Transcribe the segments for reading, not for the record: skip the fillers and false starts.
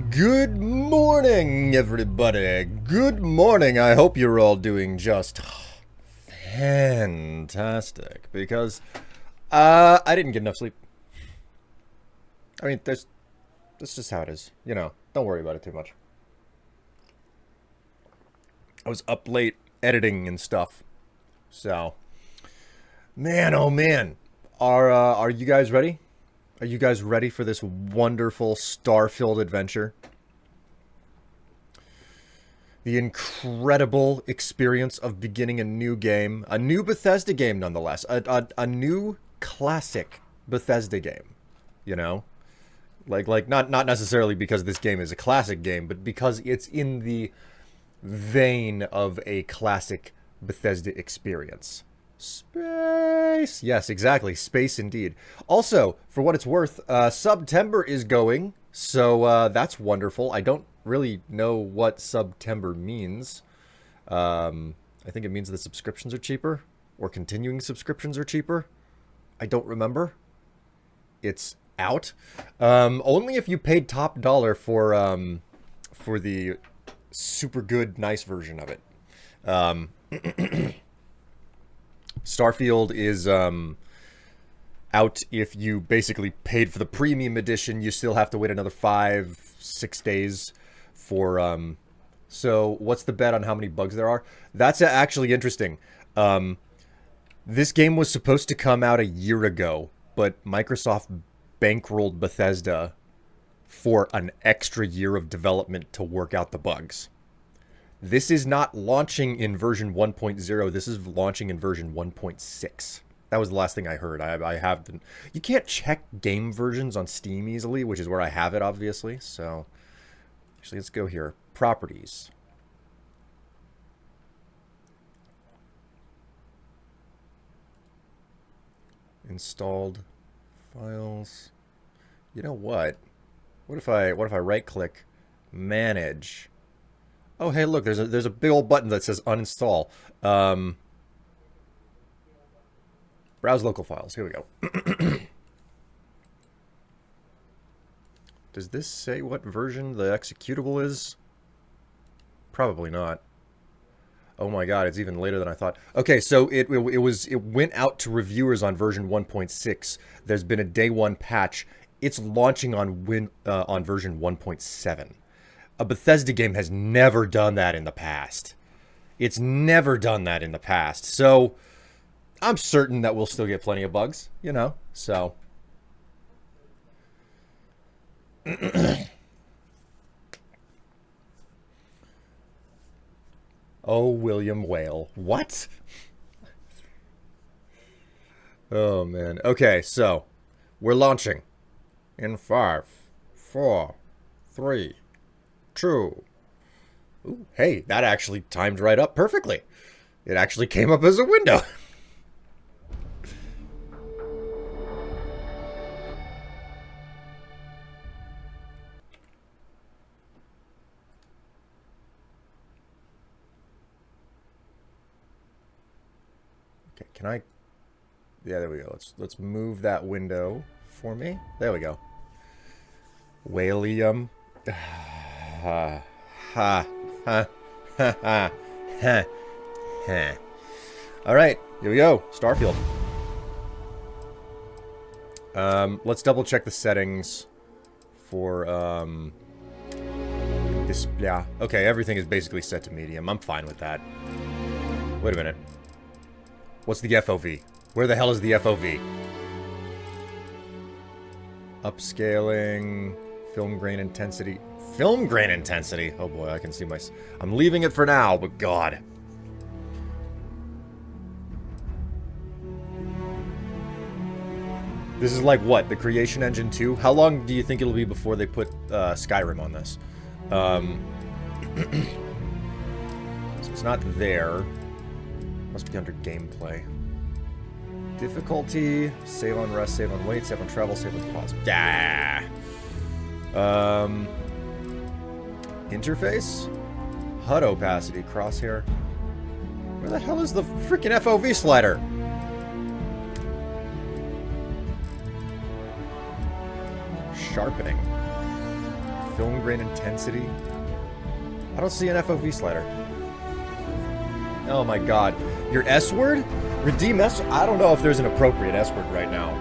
Good morning, everybody. Good morning. I hope you're all doing just fantastic because I didn't get enough sleep. I mean, that's just how it is. You know, don't worry about it too much. I was up late editing and stuff. So, man, oh man. Are you guys ready? Are you guys ready for this wonderful Starfield adventure? The incredible experience of beginning a new game, a new Bethesda game nonetheless, a new classic Bethesda game, you know? Like not necessarily because this game is a classic game, but because it's in the vein of a classic Bethesda experience. Space. Yes, exactly. Space indeed. Also, for what it's worth, September is going, so that's wonderful. I don't really know what September means. I think it means the subscriptions are cheaper, or continuing subscriptions are cheaper. I don't remember. It's out. Only if you paid top dollar for the super good, nice version of it. Starfield is out if you basically paid for the premium edition. You still have to wait another 5-6 days for so what's the bet on how many bugs there are? That's actually interesting. This game was supposed to come out a year ago, but Microsoft bankrolled Bethesda for an extra year of development to work out the bugs. This is not launching in version 1.0. This is launching in version 1.6. That was the last thing I heard. I have been... You can't check game versions on Steam easily, which is where I have it, obviously. So, actually, let's go here. Properties. Installed files. You know what? What if I right-click, manage? Oh, hey, look, there's a big old button that says uninstall. Browse local files. Here we go. Does this say what version the executable is? Probably not. Oh my god, it's even later than I thought. Okay, so it went out to reviewers on version 1.6. There's been a day one patch. It's launching on version 1.7. A Bethesda game has never done that in the past. It's never done that in the past. So, I'm certain that we'll still get plenty of bugs, you know, so. Oh, William Whale. What? Oh, man. Okay, so, we're launching in 5, 4, 3, 2. Ooh, hey, that actually timed right up perfectly. It actually came up as a window. Okay, can I... Yeah, there we go. Let's move that window for me. There we go. Whalium. Ha ha ha ha ha ha. All right, here we go. Starfield. Let's double check the settings for display. Okay, everything is basically set to medium. I'm fine with that. Wait a minute. What's the FOV? Where the hell is the FOV? Upscaling, film grain intensity. Film grain intensity. Oh boy, I can see my... I'm leaving it for now, but God. This is like what? The Creation Engine 2? How long do you think it'll be before they put Skyrim on this? So it's not there. Must be under gameplay. Difficulty. Save on rest, save on wait, save on travel, save on pause. Ah. Interface? HUD opacity, crosshair. Where the hell is the freaking FOV slider? Sharpening. Film grain intensity. I don't see an FOV slider. Oh my god. Your S word? Redeem S? I don't know if there's an appropriate S word right now.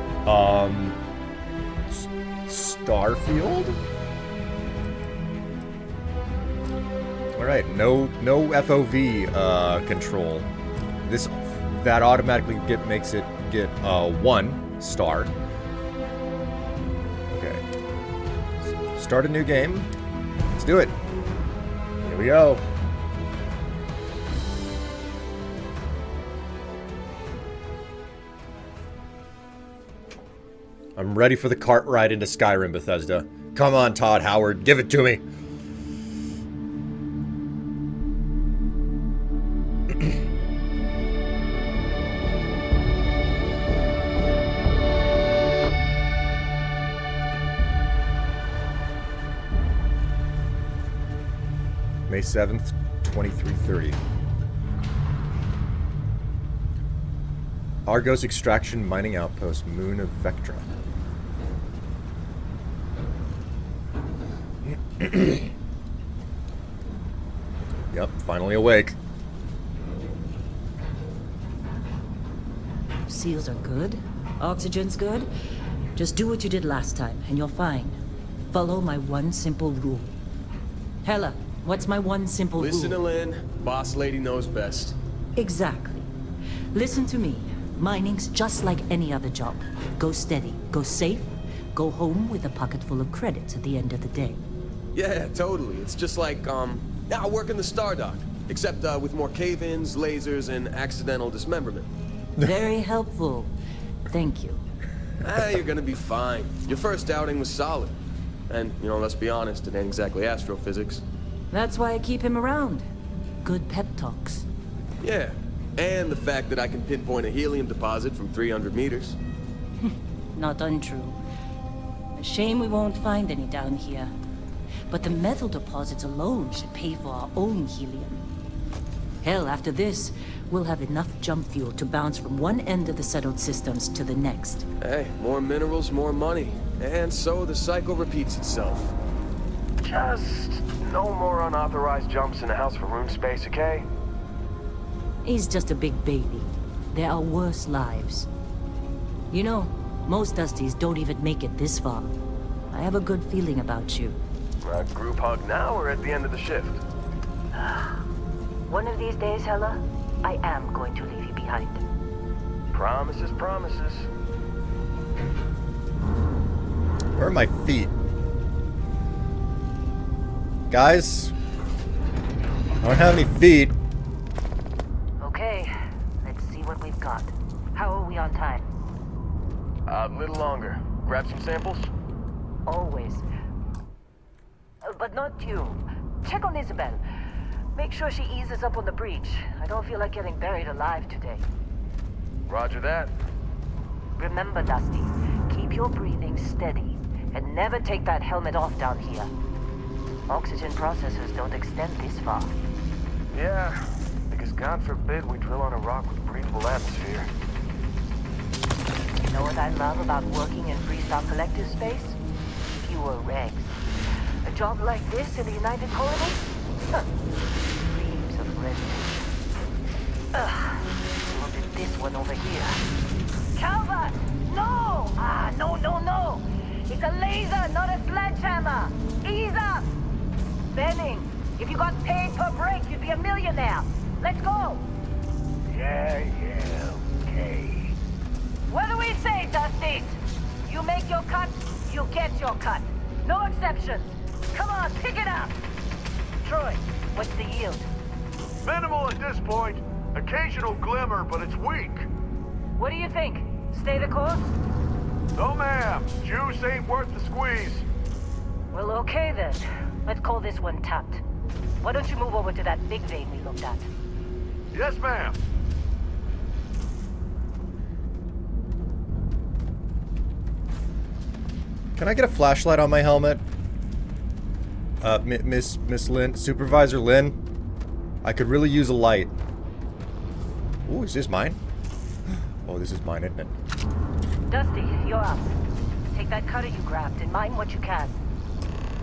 Starfield? Alright, no FOV control. That automatically makes it get 1 star. Okay. Start a new game. Let's do it. Here we go. I'm ready for the cart ride into Skyrim, Bethesda. Come on, Todd Howard, give it to me. May 7th, 2330. Argos Extraction Mining Outpost, Moon of Vectra. Yep, finally awake. Seals are good. Oxygen's good. Just do what you did last time, and you're fine. Follow my one simple rule. Hella, what's my one simple rule? Listen to Lynn. Boss lady knows best. Exactly. Listen to me. Mining's just like any other job. Go steady, go safe, go home with a pocket full of credits at the end of the day. Yeah, totally. It's just like, I work in the Stardock. Except, with more cave-ins, lasers, and accidental dismemberment. Very helpful. Thank you. You're gonna be fine. Your first outing was solid. And, you know, let's be honest, it ain't exactly astrophysics. That's why I keep him around. Good pep talks. Yeah, and the fact that I can pinpoint a helium deposit from 300 meters. Not untrue. A shame we won't find any down here. But the metal deposits alone should pay for our own helium. Hell, after this, we'll have enough jump fuel to bounce from one end of the settled systems to the next. Hey, more minerals, more money. And so the cycle repeats itself. Just no more unauthorized jumps in the house for room space, okay? He's just a big baby. There are worse lives. You know, most Dusties don't even make it this far. I have a good feeling about you. A group hug now or at the end of the shift? One of these days, Hella, I am going to leave you behind. Promises, promises. Where are my feet? Guys? I don't have any feet. Okay, let's see what we've got. How are we on time? A little longer. Grab some samples? Always. But not you. Check on Isabel. Make sure she eases up on the breach. I don't feel like getting buried alive today. Roger that. Remember, Dusty, keep your breathing steady and never take that helmet off down here. Oxygen processors don't extend this far. Yeah, because God forbid we drill on a rock with breathable atmosphere. You know what I love about working in Freestock Collective space? Fewer regs. A job like this in the United Colonies? Huh. Dreams of residence. Look at this one over here. Calvert! No! No. It's a laser, not a sledgehammer. Ease up! Benning, if you got paid per break, you'd be a millionaire. Let's go! Yeah, okay. What do we say, Dusties? You make your cut, you get your cut. No exceptions. Come on, pick it up. Troy, what's the yield? Minimal at this point. Occasional glimmer, but it's weak. What do you think? Stay the course? No, ma'am. Juice ain't worth the squeeze. Well, okay then. Let's call this one tapped. Why don't you move over to that big vein we looked at? Yes, ma'am. Can I get a flashlight on my helmet? Miss Lynn, Supervisor Lynn? I could really use a light. Ooh, is this mine? Oh, this is mine, isn't it? Dusty, you're up. Take that cutter you grabbed and mine what you can.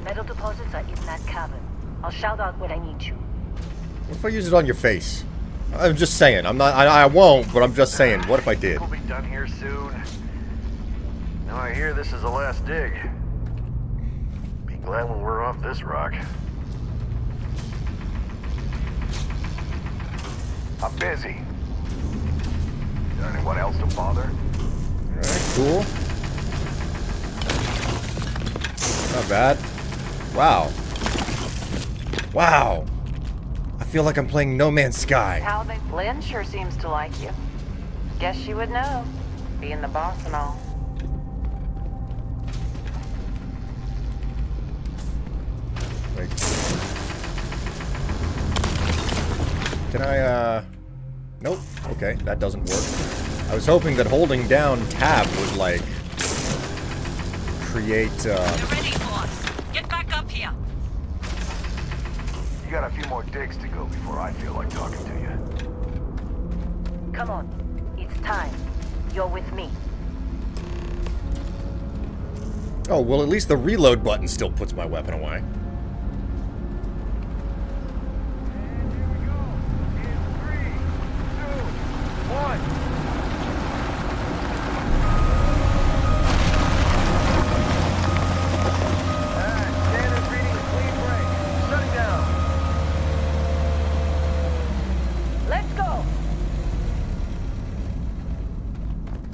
Metal deposits are in that cavern. I'll shout out when I need you. What if I use it on your face? I'm just saying. I'm not. I won't, but I'm just saying. What if I did? We'll be done here soon. Now I hear this is the last dig. Be glad when we're off this rock. I'm busy. Got anyone else to bother? Alright, cool. Not bad. Wow. Wow. I feel like I'm playing No Man's Sky. How they... Lynn sure seems to like you. Guess she would know. Being the boss and all. Wait. Can I, Nope. Okay, that doesn't work. I was hoping that holding down tab would, like, create, You're ready, boss. Get back up here. You got a few more digs to go before I feel like talking to you. Come on. It's time. You're with me. Oh, well, at least the reload button still puts my weapon away.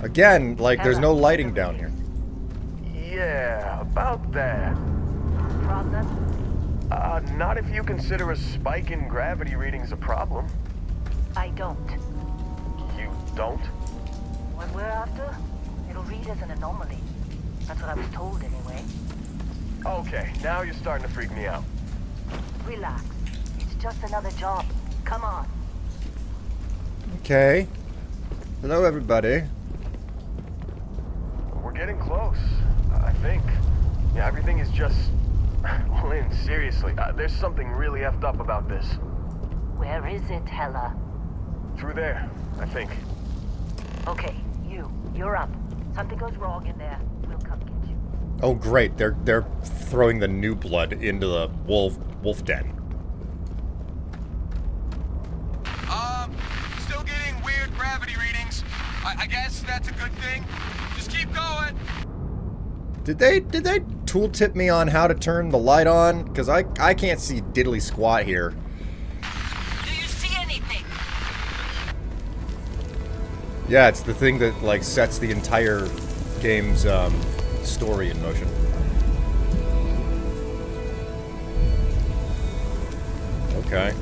Again, like, there's no lighting down here. Yeah, about that. Problem? Not if you consider a spike in gravity readings a problem. I don't. You don't? What we're after, it'll read as an anomaly. That's what I was told anyway. Okay, now you're starting to freak me out. Relax. It's just another job. Come on. Okay. Hello, everybody. We're getting close, I think. Yeah, everything is just... Lynn, seriously, there's something really effed up about this. Where is it, Hella? Through there, I think. Okay, you're up. Something goes wrong in there, we'll come get you. Oh, great. They're throwing the new blood into the wolf den. Still getting weird gravity readings. I guess that's a good thing. Just keep going. Did they tooltip me on how to turn the light on? Because I can't see diddly squat here. Do you see anything? Yeah, it's the thing that, like, sets the entire game's story in motion. Okay.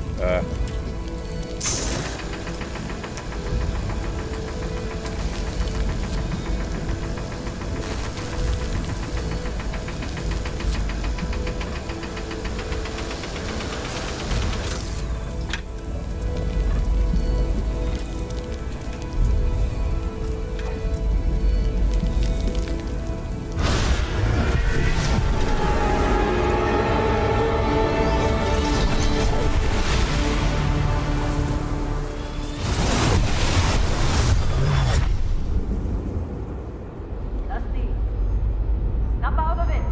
Dusty, snap out of it.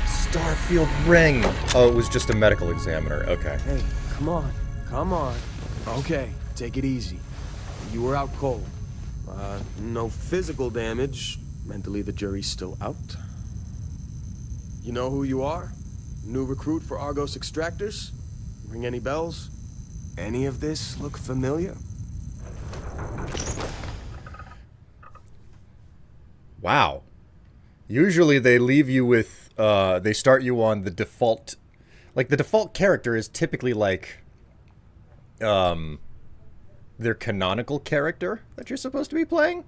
Starfield ring. Oh, it was just a medical examiner. Okay. Hey, come on. Come on. Okay, take it easy. You were out cold. No physical damage. Mentally, the jury's still out. You know who you are? New recruit for Argos Extractors? Ring any bells? Any of this look familiar? Wow. Usually they leave you with, they start you on the default, like, the default character is typically, like, their canonical character that you're supposed to be playing.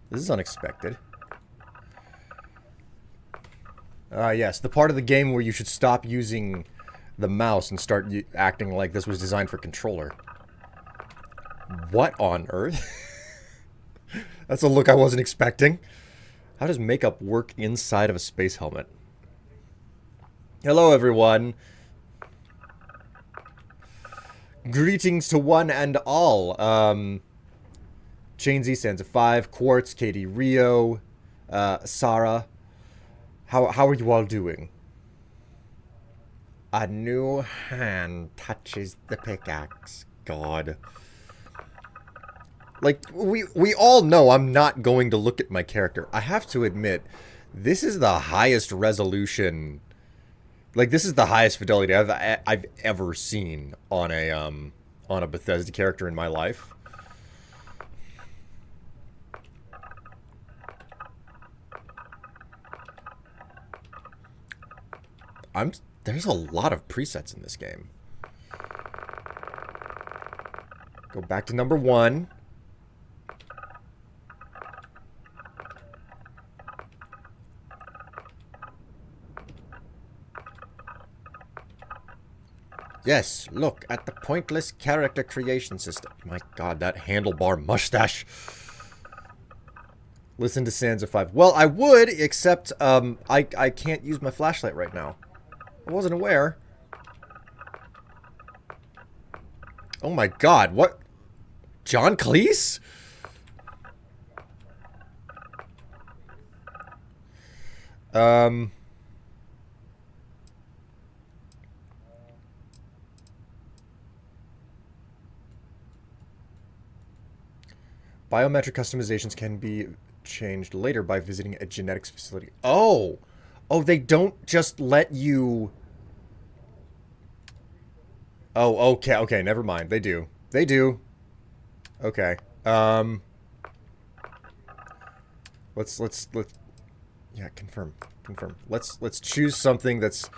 This is unexpected. Yes, the part of the game where you should stop using the mouse and start acting like this was designed for controller. What on earth? That's a look I wasn't expecting. How does makeup work inside of a space helmet? Hello, everyone. Greetings to one and all. Chain Z, Sansa 5, Quartz, Katie Rio, Sarah. How are you all doing? A new hand touches the pickaxe. God. Like, we all know I'm not going to look at my character. I have to admit, this is the highest resolution... Like, this is the highest fidelity I've ever seen on a Bethesda character in my life. There's a lot of presets in this game. Go back to number 1. Yes, look at the pointless character creation system. My god, that handlebar mustache. Listen to Sansa 5. Well, I would, except I can't use my flashlight right now. I wasn't aware. Oh my god, what? John Cleese? Biometric customizations can be changed later by visiting a genetics facility. Oh! Oh, they don't just let you... Oh, okay, okay, never mind. They do. They do. Okay. Let's yeah, confirm. Confirm. Let's choose something that's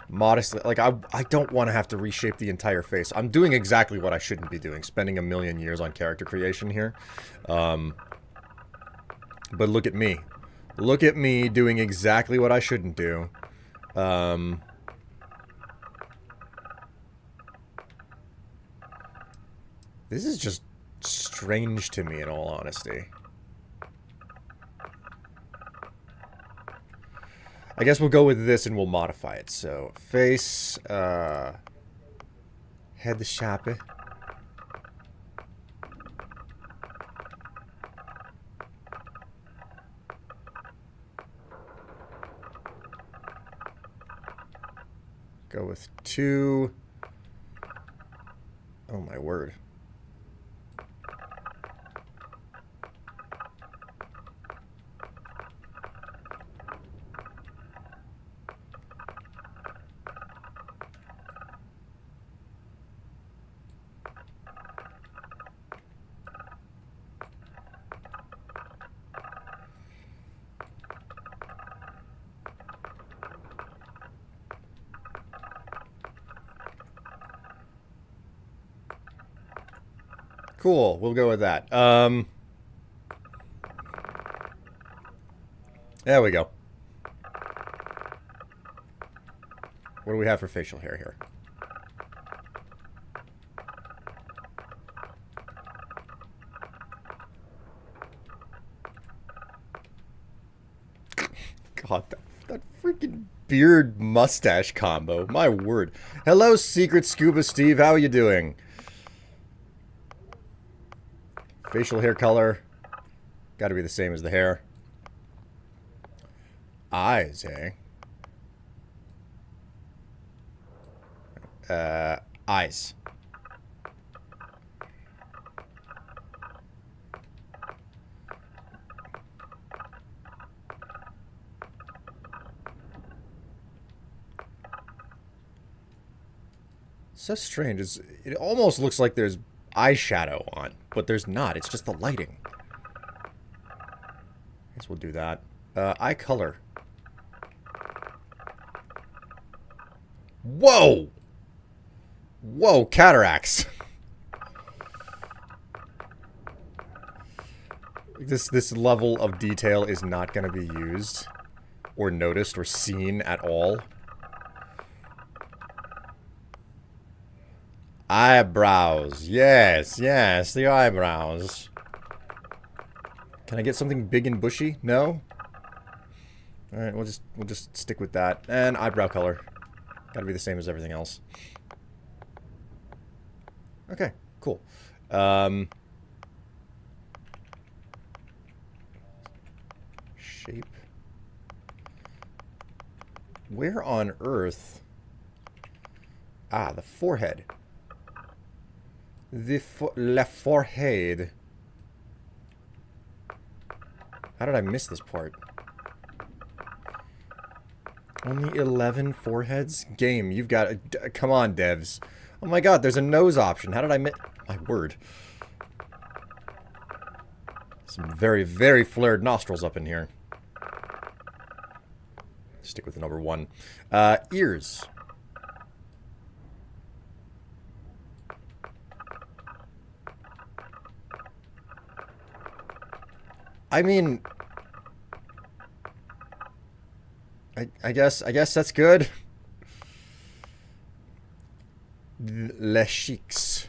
modestly... Like, I don't want to have to reshape the entire face. I'm doing exactly what I shouldn't be doing, spending a million years on character creation here. But look at me. Look at me doing exactly what I shouldn't do. This is just strange to me, in all honesty. I guess we'll go with this and we'll modify it. So, face, head the shape. Go with 2. Oh my word. Cool, we'll go with that. There we go. What do we have for facial hair here? God, that freaking beard mustache combo. My word. Hello, Secret Scuba Steve. How are you doing? Facial hair color. Gotta be the same as the hair. Eyes, eh? Eyes. So strange. It almost looks like there's eyeshadow on, but there's not. It's just the lighting. I guess we'll do that. Eye color. Whoa! Whoa, cataracts. This level of detail is not going to be used or noticed or seen at all. Eyebrows. Yes, yes, the eyebrows. Can I get something big and bushy? No? Alright, we'll just stick with that. And eyebrow color. Gotta be the same as everything else. Okay, cool. shape. Where on earth? Ah, the forehead. La forehead. How did I miss this part? Only 11 foreheads? Game, you've got... come on, devs. Oh my god, there's a nose option. How did I miss... My word. Some very, very flared nostrils up in here. Stick with the number 1. Ears. I mean... I guess that's good. Les Chics.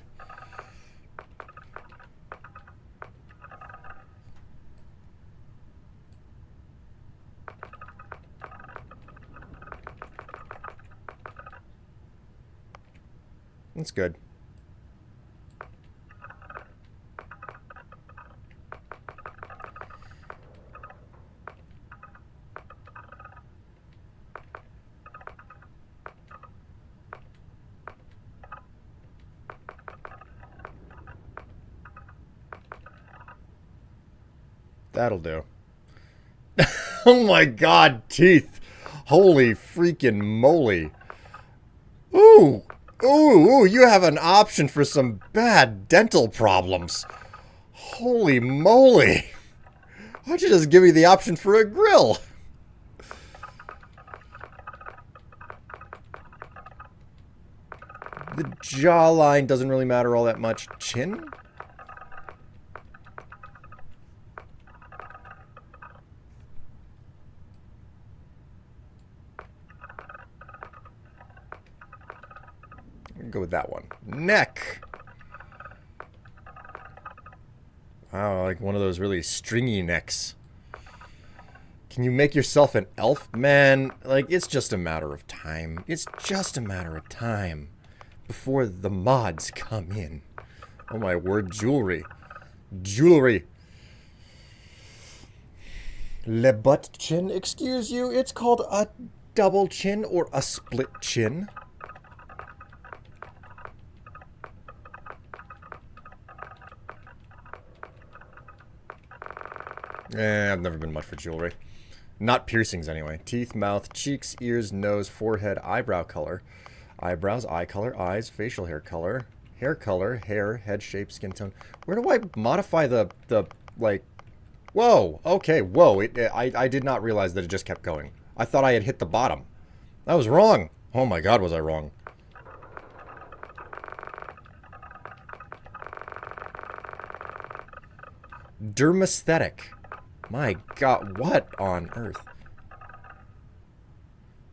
That's good. That'll do. Oh my god, teeth. Holy freaking moly. Ooh. Ooh, you have an option for some bad dental problems. Holy moly. Why don't you just give me the option for a grill? The jawline doesn't really matter all that much. Chin? Go with that one. Neck. Wow, like one of those really stringy necks. Can you make yourself an elf? Man, like, it's just a matter of time. It's just a matter of time before the mods come in. Oh my word, jewelry. Jewelry. Le butt chin, excuse you. It's called a double chin or a split chin. I've never been much for jewelry. Not piercings, anyway. Teeth, mouth, cheeks, ears, nose, forehead, eyebrow color. Eyebrows, eye color, eyes, facial hair color, hair, head shape, skin tone. Where do I modify the like... Whoa, okay, whoa. I did not realize that it just kept going. I thought I had hit the bottom. I was wrong. Oh my god, was I wrong. Dermesthetic. My god, what on earth?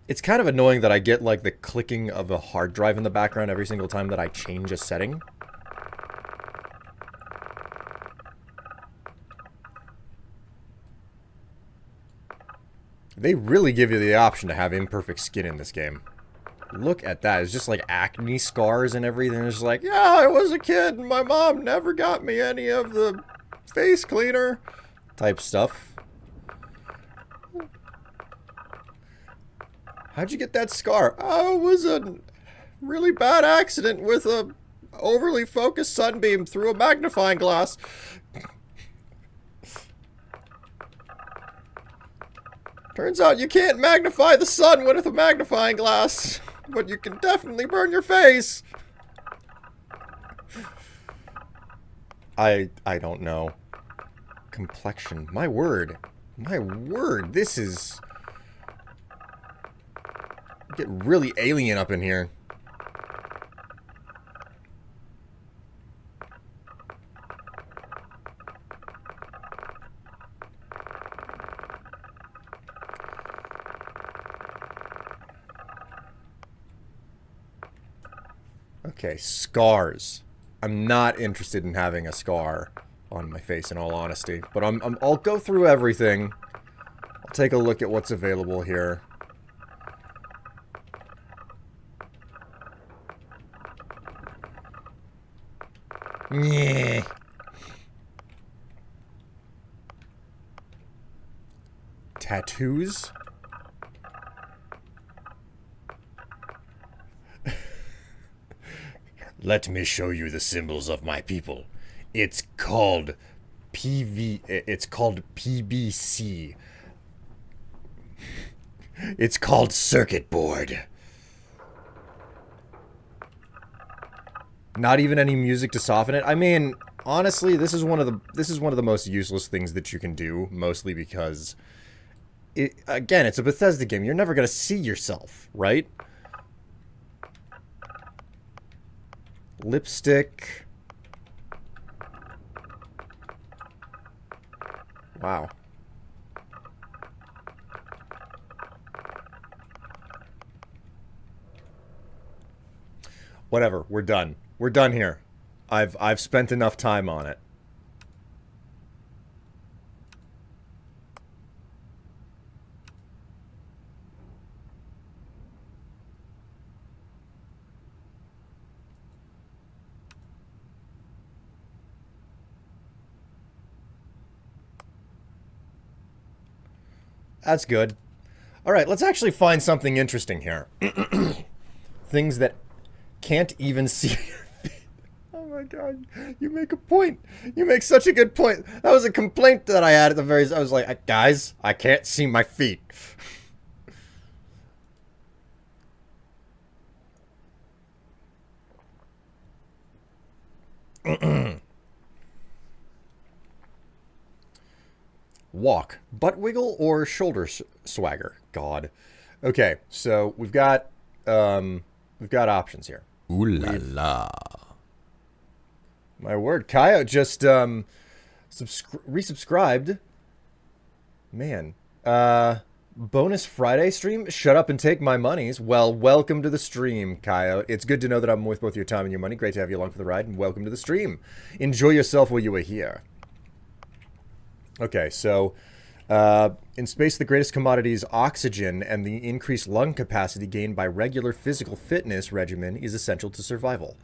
It's kind of annoying that I get, like, the clicking of a hard drive in the background every single time that I change a setting. They really give you the option to have imperfect skin in this game. Look at that. It's just, like, acne scars and everything. It's like, yeah, I was a kid and my mom never got me any of the face cleaner type stuff. How'd you get that scar? Oh, it was a really bad accident with a overly focused sunbeam through a magnifying glass. Turns out you can't magnify the sun with a magnifying glass, but you can definitely burn your face. I don't know. Complexion. My word. My word. This is... Get really alien up in here. Okay, scars. I'm not interested in having a scar on my face, in all honesty. But I'll go through everything. I'll take a look at what's available here. Yeah. tattoos? Let me show you the symbols of my people. It's called It's called PBC. It's called circuit board. Not even any music to soften it. I mean, honestly, this is one of the most useless things that you can do, mostly because again, it's a Bethesda game. You're never going to see yourself, right? Lipstick. Wow. Whatever, we're done. We're done here. I've spent enough time on it. That's good. All right, let's actually find something interesting here. Things that can't even see. Oh my god, you make a point. You make such a good point. That was a complaint that I had at the very... I was like, guys, I can't see my feet. Walk, butt wiggle, or shoulder swagger? God. Okay, so we've got options here. Ooh la la. My word, Kaya just resubscribed. Man, bonus Friday stream. Shut up and take my monies. Well, welcome to the stream, Kaya. It's good to know that I'm worth both your time and your money. Great to have you along for the ride, and welcome to the stream. Enjoy yourself while you were here. Okay, so in space, the greatest commodity is oxygen, and the increased lung capacity gained by regular physical fitness regimen is essential to survival.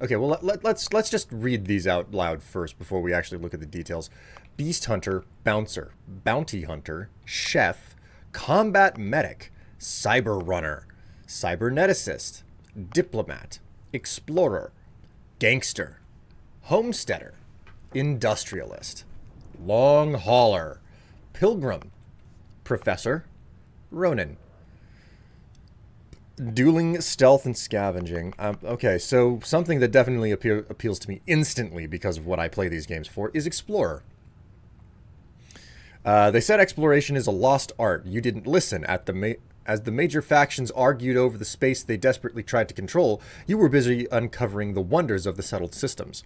Okay, well, let's just read these out loud first before we actually look at the details. Beast Hunter, Bouncer, Bounty Hunter, Chef, Combat Medic, Cyber Runner, Cyberneticist, Diplomat, Explorer, Gangster, Homesteader, Industrialist, Long Hauler, Pilgrim, Professor, Ronin. Dueling, stealth, and scavenging. Okay, so something that definitely appeals to me instantly because of what I play these games for is Explorer. They said exploration is a lost art. You didn't listen. As the major factions argued over the space they desperately tried to control, you were busy uncovering the wonders of the settled systems.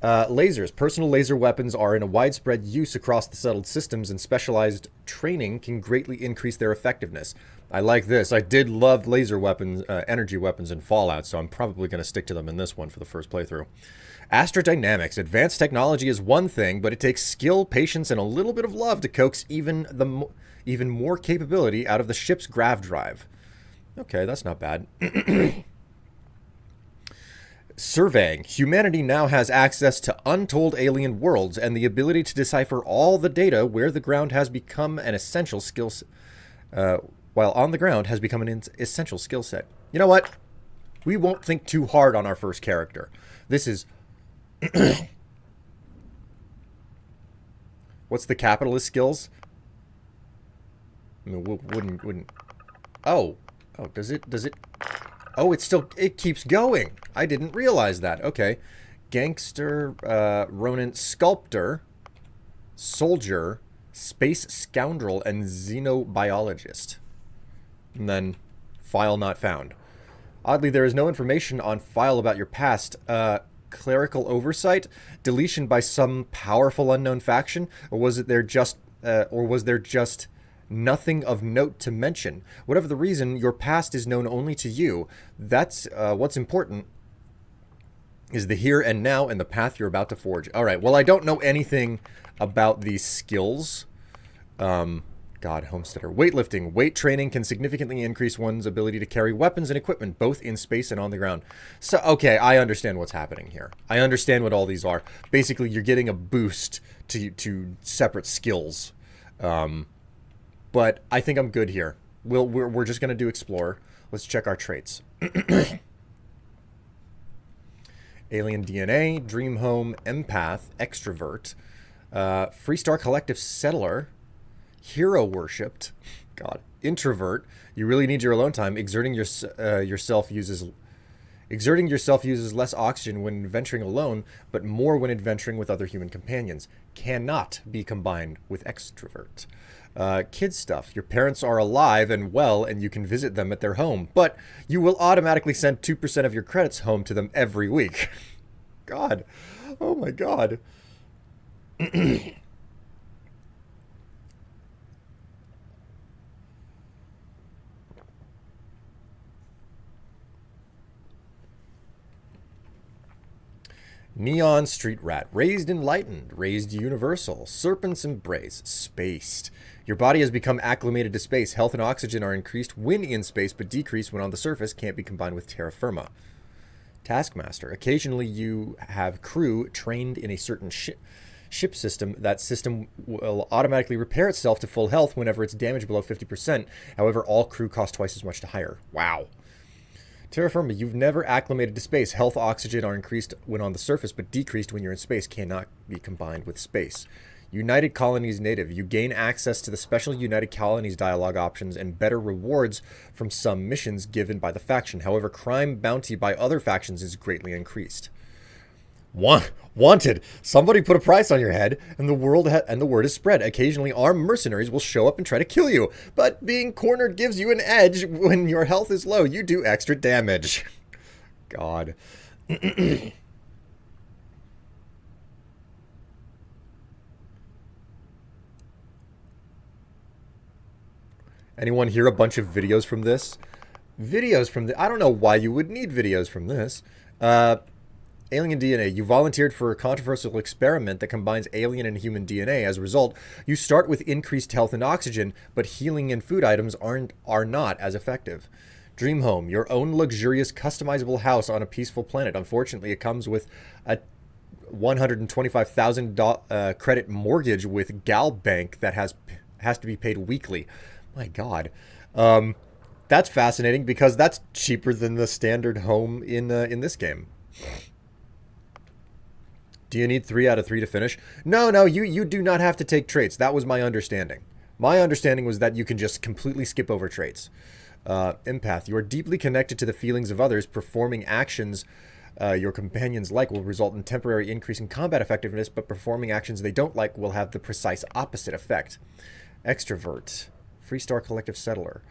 Lasers. Personal laser weapons are in a widespread use across the settled systems, and specialized training can greatly increase their effectiveness. I like this. I did love laser weapons, energy weapons in Fallout, so I'm probably going to stick to them in this one for the first playthrough. Astrodynamics. Advanced technology is one thing, but it takes skill, patience, and a little bit of love to coax even more capability out of the ship's grav drive. Okay, that's not bad. Surveying. Humanity now has access to untold alien worlds and the ability to decipher all the data where the ground has become an essential skill set. While on the ground has become an essential skill set. You know what? We won't think too hard on our first character. This is... What's the capitalist skills? I mean, wouldn't... Oh, does it... Oh, it keeps going. I didn't realize that. Okay. Gangster, Ronin, Sculptor, Soldier, Space Scoundrel, and Xenobiologist. And then, file not found. Oddly, there is no information on file about your past. Clerical oversight? Deletion by some powerful unknown faction? Or was there just nothing of note to mention? Whatever the reason, your past is known only to you. That's what's important is the here and now and the path you're about to forge. All right, well, I don't know anything about these skills. God, Homesteader. Weightlifting. Weight training can significantly increase one's ability to carry weapons and equipment, both in space and on the ground. So, okay, I understand what's happening here. I understand what all these are. Basically, you're getting a boost to separate skills. but I think I'm good here. We're just gonna do explore. Let's check our traits. Alien DNA, Dream Home, Empath, Extrovert, Freestar Collective Settler, Hero Worshipped, God, Introvert. You really need your alone time. Exerting yourself uses less oxygen when adventuring alone, but more when adventuring with other human companions. Cannot be combined with Extrovert. Kid stuff. Your parents are alive and well, and you can visit them at their home, but you will automatically send 2% of your credits home to them every week. God. Oh my God. Neon Street Rat. Raised Enlightened. Raised Universal. Serpent's Embrace. Spaced. Your body has become acclimated to space. Health and oxygen are increased when in space, but decreased when on the surface. Can't be combined with terra firma. Taskmaster. Occasionally you have crew trained in a certain ship system. That system will automatically repair itself to full health whenever it's damaged below 50%. However, all crew cost twice as much to hire. Wow. Terra firma. You've never acclimated to space. Health, oxygen are increased when on the surface, but decreased when you're in space. Cannot be combined with space. United Colonies native. You gain access to the special United Colonies dialogue options and better rewards from some missions given by the faction. However, crime bounty by other factions is greatly increased. Wanted. Somebody put a price on your head, and the word is spread. Occasionally, armed mercenaries will show up and try to kill you, but being cornered gives you an edge. When your health is low, you do extra damage. God. Anyone hear a bunch of videos from this? I don't know why you would need videos from this. Alien DNA. You volunteered for a controversial experiment that combines alien and human DNA. As a result, you start with increased health and oxygen, but healing and food items are not as effective. Dream Home. Your own luxurious customizable house on a peaceful planet. Unfortunately, it comes with a 125,000 credit mortgage with Gal Bank that has to be paid weekly. My God. That's fascinating because that's cheaper than the standard home in this game. Do you need 3 out of 3 to finish? No, you do not have to take traits. That was my understanding. My understanding was that you can just completely skip over traits. Empath. You are deeply connected to the feelings of others. Performing actions your companions like will result in temporary increase in combat effectiveness, but performing actions they don't like will have the precise opposite effect. Extrovert. Freestar Collective Settler.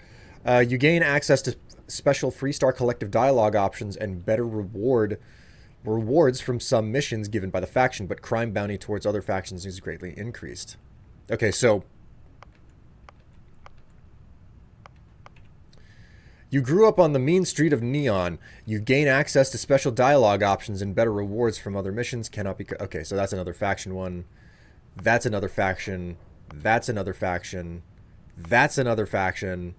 You gain access to special Freestar Collective dialogue options and better rewards from some missions given by the faction, but crime bounty towards other factions is greatly increased. Okay, so you grew up on the mean street of Neon. You gain access to special dialogue options and better rewards from other missions. Cannot be... Okay, so that's another faction one. That's another faction. That's another faction. That's another faction.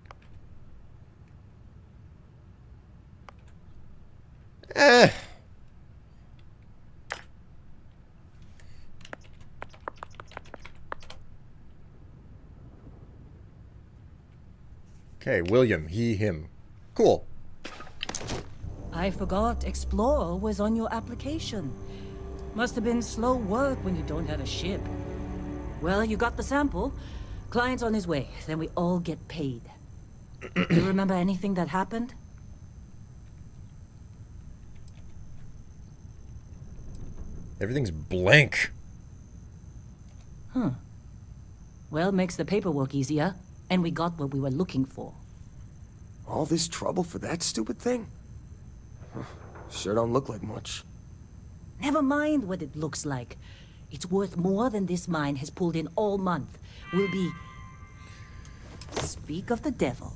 Okay, William, he, him. Cool. I forgot Explorer was on your application. Must have been slow work when you don't have a ship. Well, you got the sample. Client's on his way, then we all get paid. Do you remember anything that happened? Everything's blank. Huh. Well, makes the paperwork easier, and we got what we were looking for. All this trouble for that stupid thing? Sure don't look like much. Never mind what it looks like. It's worth more than this mine has pulled in all month. We'll be... Speak of the devil.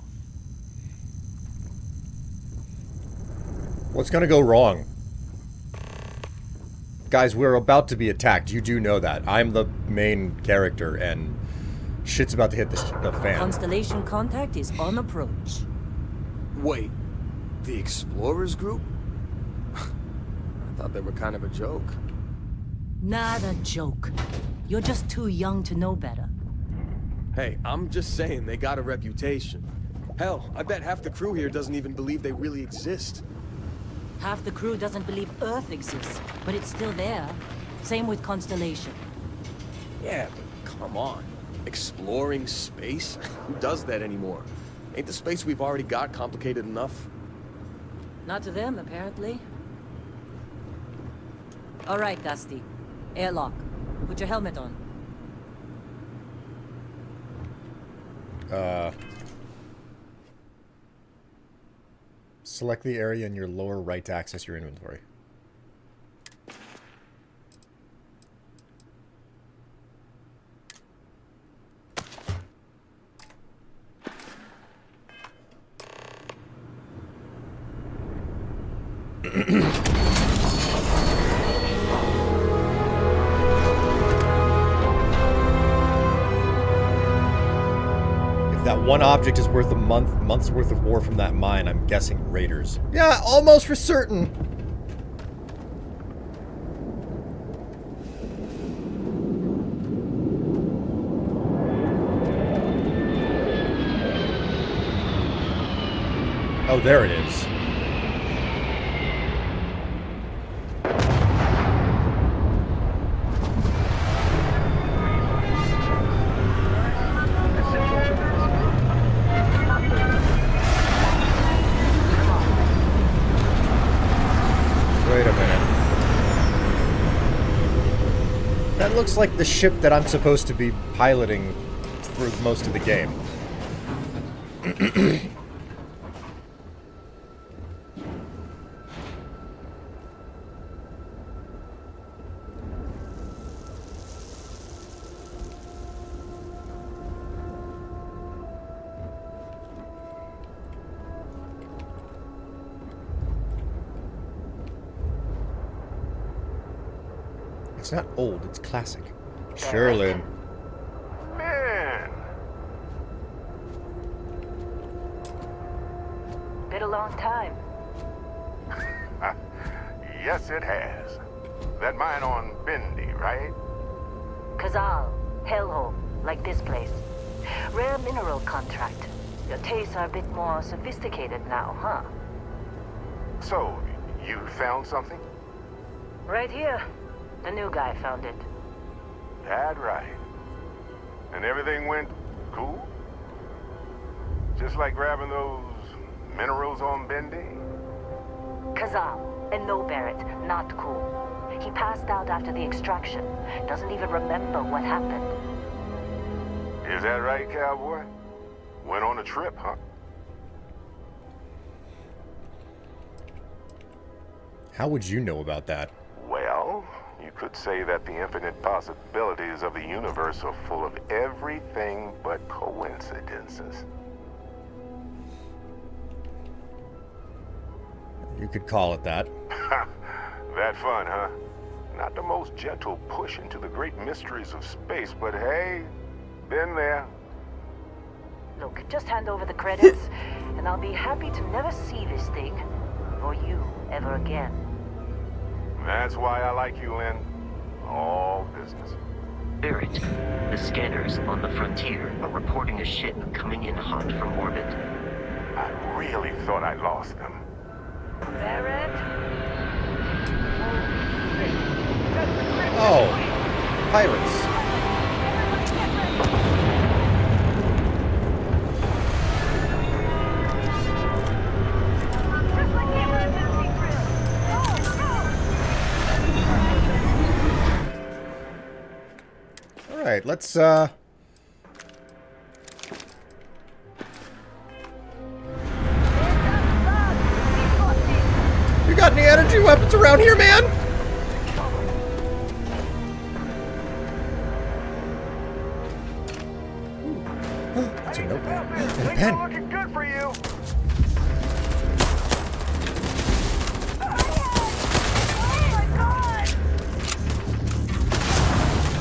What's gonna go wrong? Guys, we're about to be attacked. You do know that. I'm the main character, and shit's about to hit the fan. Constellation contact is on approach. Wait, the Explorers group? I thought they were kind of a joke. Not a joke. You're just too young to know better. Hey, I'm just saying they got a reputation. Hell, I bet half the crew here doesn't even believe they really exist. Half the crew doesn't believe Earth exists, but it's still there. Same with Constellation. Yeah, but come on. Exploring space? Who does that anymore? Ain't the space we've already got complicated enough? Not to them, apparently. All right, Dusty. Airlock. Put your helmet on. Select the area in your lower right to access your inventory. That one object is worth a month's worth of war from that mine. I'm guessing raiders. Yeah, almost for certain. Oh, there it is. Wait a minute. That looks like the ship that I'm supposed to be piloting for most of the game. It's not old, it's classic. Sure, Lynn. Man, Been a long time. yes it has. That mine on Bendy, right? Kazal, hellhole, like this place. Rare mineral contract. Your tastes are a bit more sophisticated now, huh? So, you found something? Right here. The new guy found it. That right. And everything went cool? Just like grabbing those minerals on Bendy? Kazal, and no Barrett, not cool. He passed out after the extraction. Doesn't even remember what happened. Is that right, cowboy? Went on a trip, huh? How would you know about that? Well, you could say that the infinite possibilities of the universe are full of everything but coincidences. You could call it that. That fun, huh? Not the most gentle push into the great mysteries of space, but hey, been there. Look, just hand over the credits, and I'll be happy to never see this thing, or you, ever again. That's why I like you, Lynn. All business. Barrett, the scanners on the frontier are reporting a ship coming in hot from orbit. I really thought I lost them. Barrett? Oh, pirates. All right, let's You got any energy weapons around here, man? That's a notepad. And a Things pen. are looking good for you.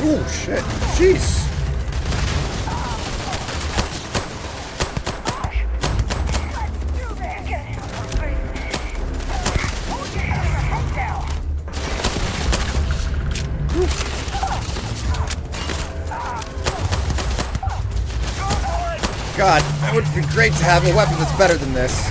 Oh shit. Jeez. God, that would be great to have a weapon that's better than this.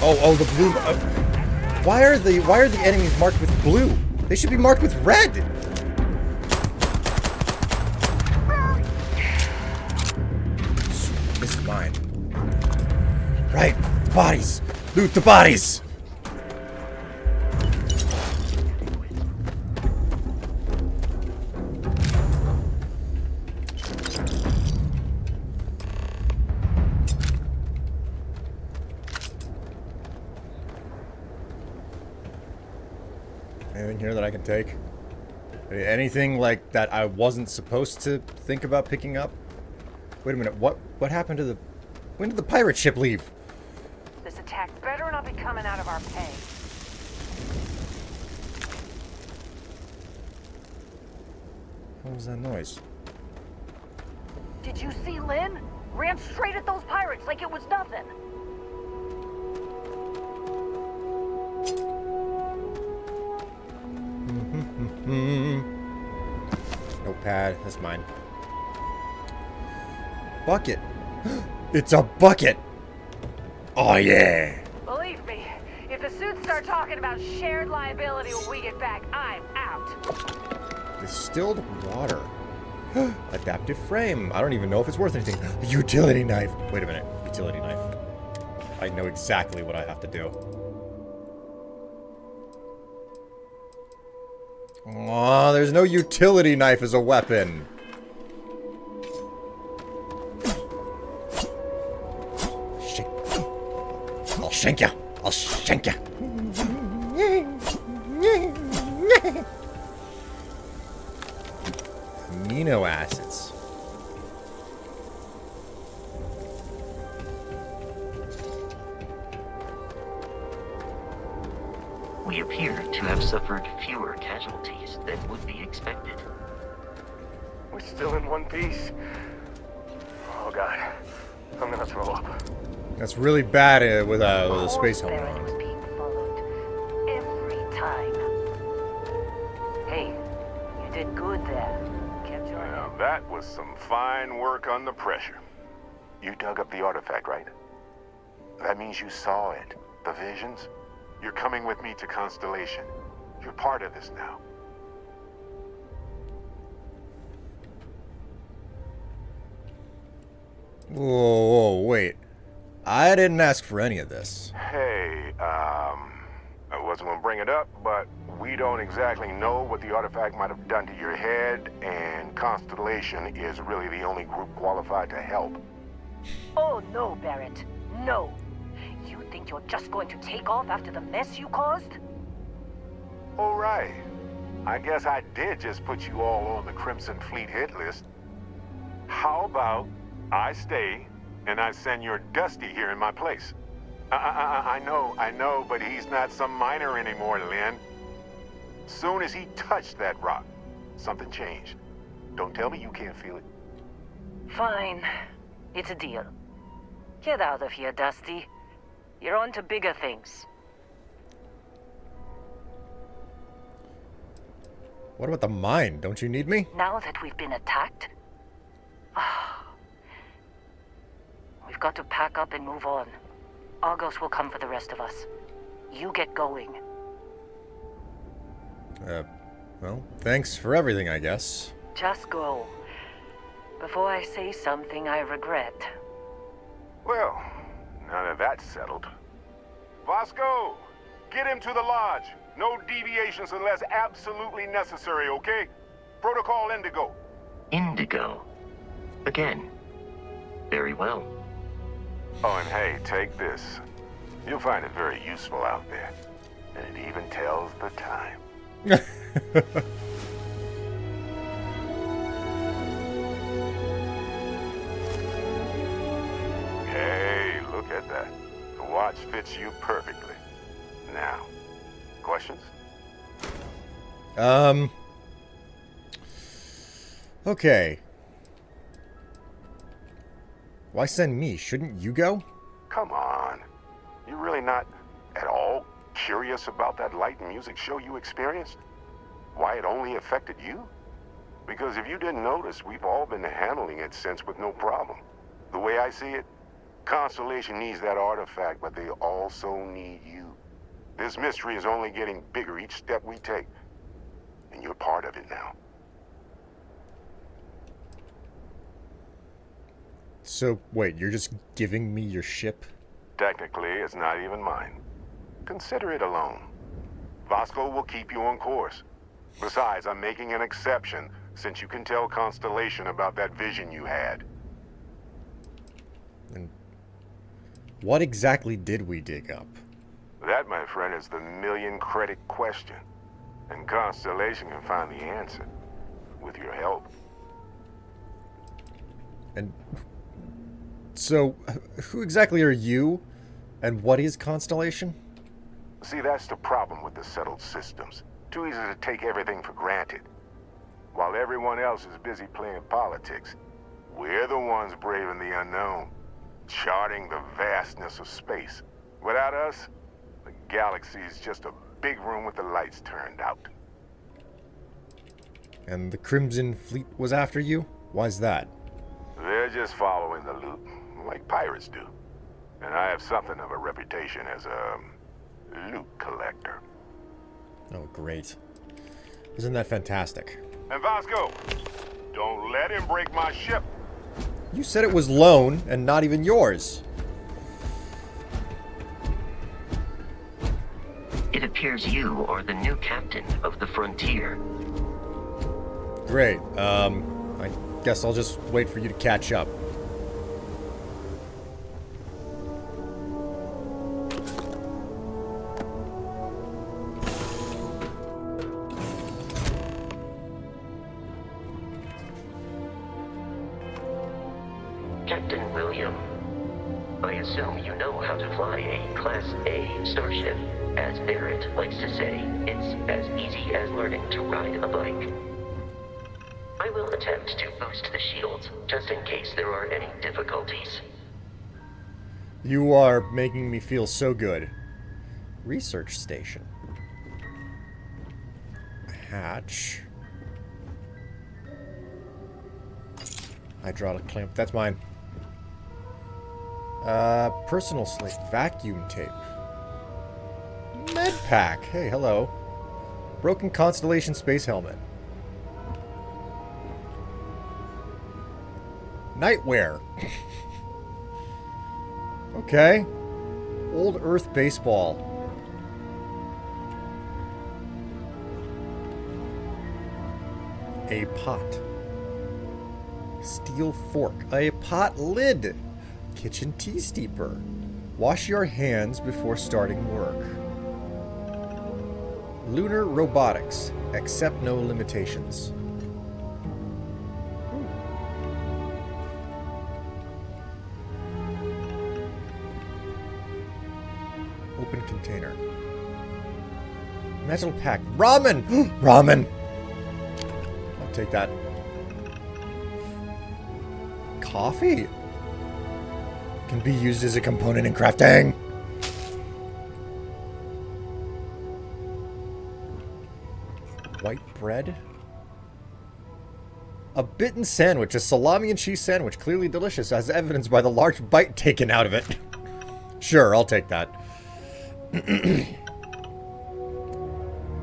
Oh, the blue. Why are the enemies marked with blue? They should be marked with red. This is mine. Right, bodies. Loot the bodies. Anything here that I can take? Anything like that I wasn't supposed to think about picking up? Wait a minute, what happened to the... When did the pirate ship leave? This attack better not be coming out of our pay. What was that noise? Did you see Lynn? Ran straight at those pirates like it was nothing. Notepad, that's mine. Bucket. It's a bucket. Oh yeah. Believe me, if the suits start talking about shared liability when we get back, I'm out. Distilled water. Adaptive frame. I don't even know if it's worth anything. Utility knife. Wait a minute. Utility knife. I know exactly what I have to do. Aw, there's no utility knife as a weapon. I'll shank ya. I'll shank ya. Amino acids. We appear to have suffered fewer casualties than would be expected. We're still in one piece. Oh god, I'm gonna throw up. That's really bad with a space helmet Barrett was on. being followed every time. Hey, you did good there. Kept your Now that was some fine work under pressure. You dug up the artifact, right? That means you saw it. The visions? You're coming with me to Constellation. You're part of this now. Whoa, wait. I didn't ask for any of this. Hey, I wasn't gonna bring it up, but we don't exactly know what the artifact might have done to your head, and Constellation is really the only group qualified to help. Oh no, Barrett. No. You think you're just going to take off after the mess you caused? All right. I guess I did just put you all on the Crimson Fleet hit list. How about I stay and I send your Dusty here in my place? I know, but he's not some miner anymore, Lynn. Soon as he touched that rock, something changed. Don't tell me you can't feel it. Fine. It's a deal. Get out of here, Dusty. You're on to bigger things. What about the mine? Don't you need me? Now that we've been attacked, we've got to pack up and move on. Argos will come for the rest of us. You get going. Well, thanks for everything, I guess. Just go. Before I say something I regret. Well, now that that's settled. Vasco, get him to the lodge. No deviations unless absolutely necessary, okay? Protocol Indigo. Indigo. Again. Very well. Oh, and hey, take this. You'll find it very useful out there. And it even tells the time. Hey, look at that. The watch fits you perfectly. Now, questions? Okay. Why send me? Shouldn't you go? Come on. You really not at all curious about that light and music show you experienced? Why it only affected you? Because if you didn't notice, we've all been handling it since with no problem. The way I see it, Constellation needs that artifact, but they also need you. This mystery is only getting bigger each step we take, and you're part of it now. So, wait, you're just giving me your ship? Technically, it's not even mine. Consider it a loan. Vasco will keep you on course. Besides, I'm making an exception since you can tell Constellation about that vision you had. And what exactly did we dig up? That, my friend, is the million-credit question. And Constellation can find the answer. With your help. And so, who exactly are you? And what is Constellation? See, that's the problem with the settled systems. Too easy to take everything for granted. While everyone else is busy playing politics, we're the ones braving the unknown, charting the vastness of space. Without us, the galaxy is just a big room with the lights turned out. And the Crimson Fleet was after you? Why's that? They're just following the loot, like pirates do. And I have something of a reputation as a loot collector. Oh, great. Isn't that fantastic? And Vasco, don't let him break my ship. You said it was loan and not even yours. It appears you are the new captain of the Frontier. Great. I guess I'll just wait for you to catch up. Captain William, I assume you know how to fly a Class A starship. As Barrett likes to say, it's as easy as learning to ride a bike. I will attempt to boost the shields, just in case there are any difficulties. You are making me feel so good. Research station. Hatch. Hydraulic clamp. That's mine. Personal slate. Vacuum tape. Med pack. Hey, hello. Broken Constellation space helmet. Nightwear. Okay. Old Earth baseball. A pot. Steel fork. A pot lid. Kitchen tea steeper. Wash your hands before starting work. Lunar robotics. Accept no limitations. Open container. Metal pack. Ramen! Ramen! I'll take that. Coffee? Can be used as a component in crafting. White bread? A bitten sandwich, a salami and cheese sandwich, clearly delicious, as evidenced by the large bite taken out of it. Sure, I'll take that.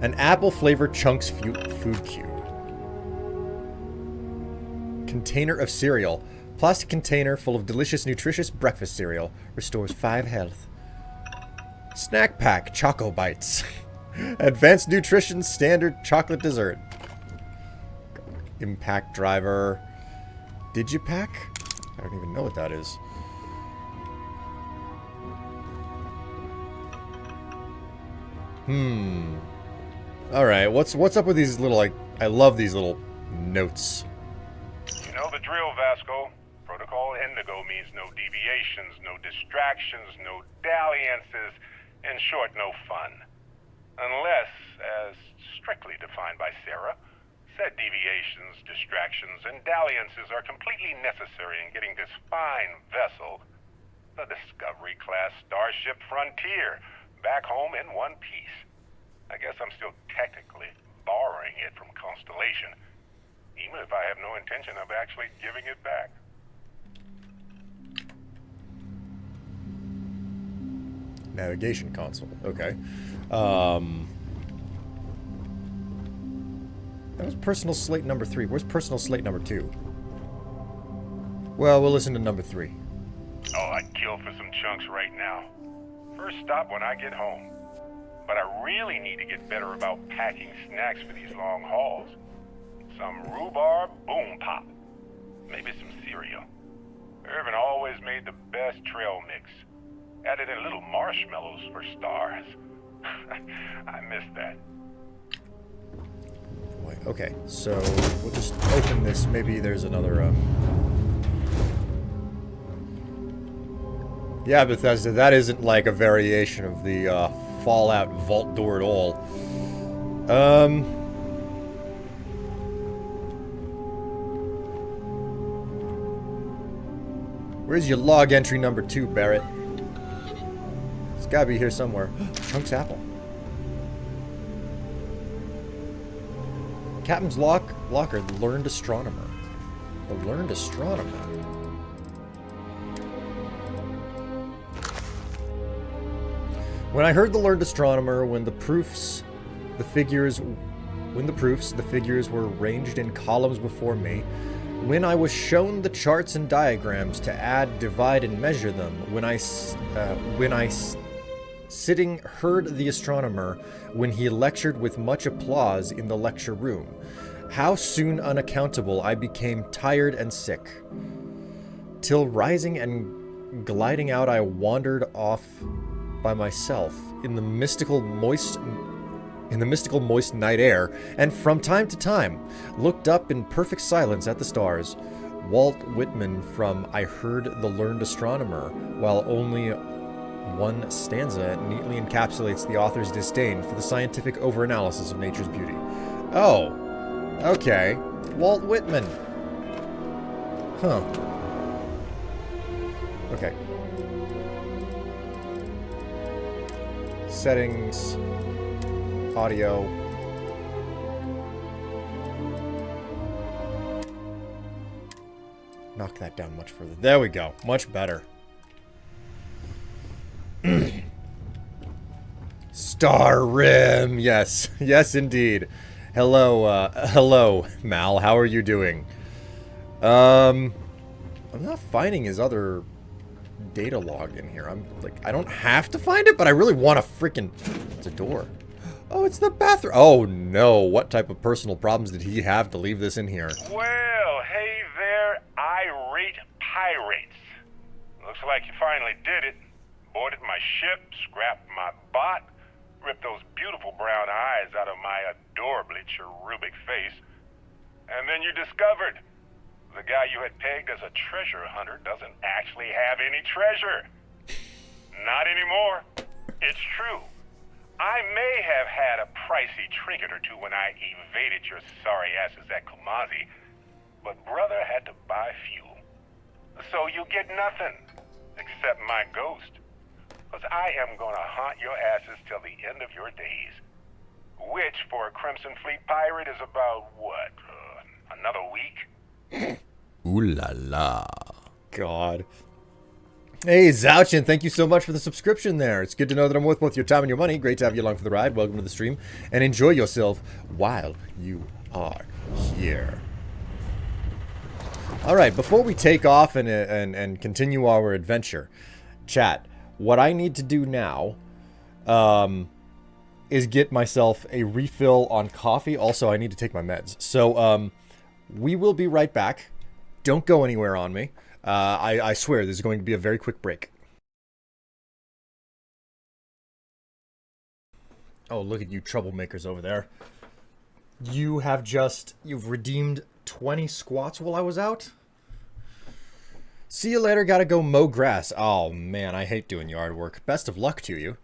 An apple-flavored Chunks food cube. Container of cereal. Plastic container full of delicious, nutritious breakfast cereal. Restores 5 health. Snack pack. Choco Bites. Advanced nutrition standard chocolate dessert. Impact driver. Digipack? I don't even know what that is. Alright, what's up with these little, like, I love these little notes. You know the drill, Vasco. Protocol Indigo means no deviations, no distractions, no dalliances, in short, no fun. Unless as strictly defined by Sarah. Said deviations, distractions, and dalliances are completely necessary in getting this fine vessel, the Discovery-class Starship Frontier, back home in one piece. I guess I'm still technically borrowing it from Constellation, even if I have no intention of actually giving it back. Navigation console. Okay. That was personal slate number 3. Where's personal slate number 2? Well, we'll listen to number 3. Oh, I'd kill for some chunks right now. First stop when I get home. But I really need to get better about packing snacks for these long hauls. Some rhubarb boom pop. Maybe some cereal. Irvin always made the best trail mix. Added in little marshmallows for stars. I miss that. Boy, okay, so we'll just open this. Maybe there's another, Yeah, Bethesda, that isn't like a variation of the, Fallout vault door at all. Where's your log entry number 2, Barrett? It's gotta be here somewhere. Chunk's apple. Captain's locker, the learned astronomer. The learned astronomer. When I heard the learned astronomer, when the figures were ranged in columns before me, when I was shown the charts and diagrams to add, divide, and measure them, when I sitting heard the astronomer, when he lectured with much applause in the lecture room, how soon unaccountable I became tired and sick. Till rising and gliding out, I wandered off by myself in the mystical moist night air, and from time to time looked up in perfect silence at the stars. Walt Whitman from I Heard the Learned Astronomer, while only one stanza neatly encapsulates the author's disdain for the scientific overanalysis of nature's beauty. Oh, okay. Walt Whitman. Huh. Okay. Settings. Audio. Knock that down much further. There we go. Much better. Star Rim. Yes. Yes, indeed. Hello, hello, Mal. How are you doing? I'm not finding his other data log in here. I'm like, I don't have to find it, but I really want to freaking... It's a door. Oh, it's the bathroom. Oh, no. What type of personal problems did he have to leave this in here? Well, hey there, irate pirates. Looks like you finally did it. Boarded my ship, scrapped my bot, ripped those beautiful brown eyes out of my adorably cherubic face. And then you discovered the guy you had pegged as a treasure hunter doesn't actually have any treasure. Not anymore. It's true. I may have had a pricey trinket or two when I evaded your sorry asses at Kumazi, but brother had to buy fuel. So you get nothing, except my ghost. Because I am gonna haunt your asses till the end of your days. Which, for a Crimson Fleet pirate, is about, what, another week? Ooh la la. God. Hey, Zouchin, thank you so much for the subscription there. It's good to know that I'm worth both your time and your money. Great to have you along for the ride. Welcome to the stream. And enjoy yourself while you are here. Alright, before we take off and continue our adventure, chat, what I need to do now is get myself a refill on coffee. Also, I need to take my meds. So, we will be right back. Don't go anywhere on me. I swear this is going to be a very quick break. Oh, look at you troublemakers over there. You've redeemed 20 squats while I was out? See you later, gotta go mow grass. Oh man, I hate doing yard work. Best of luck to you.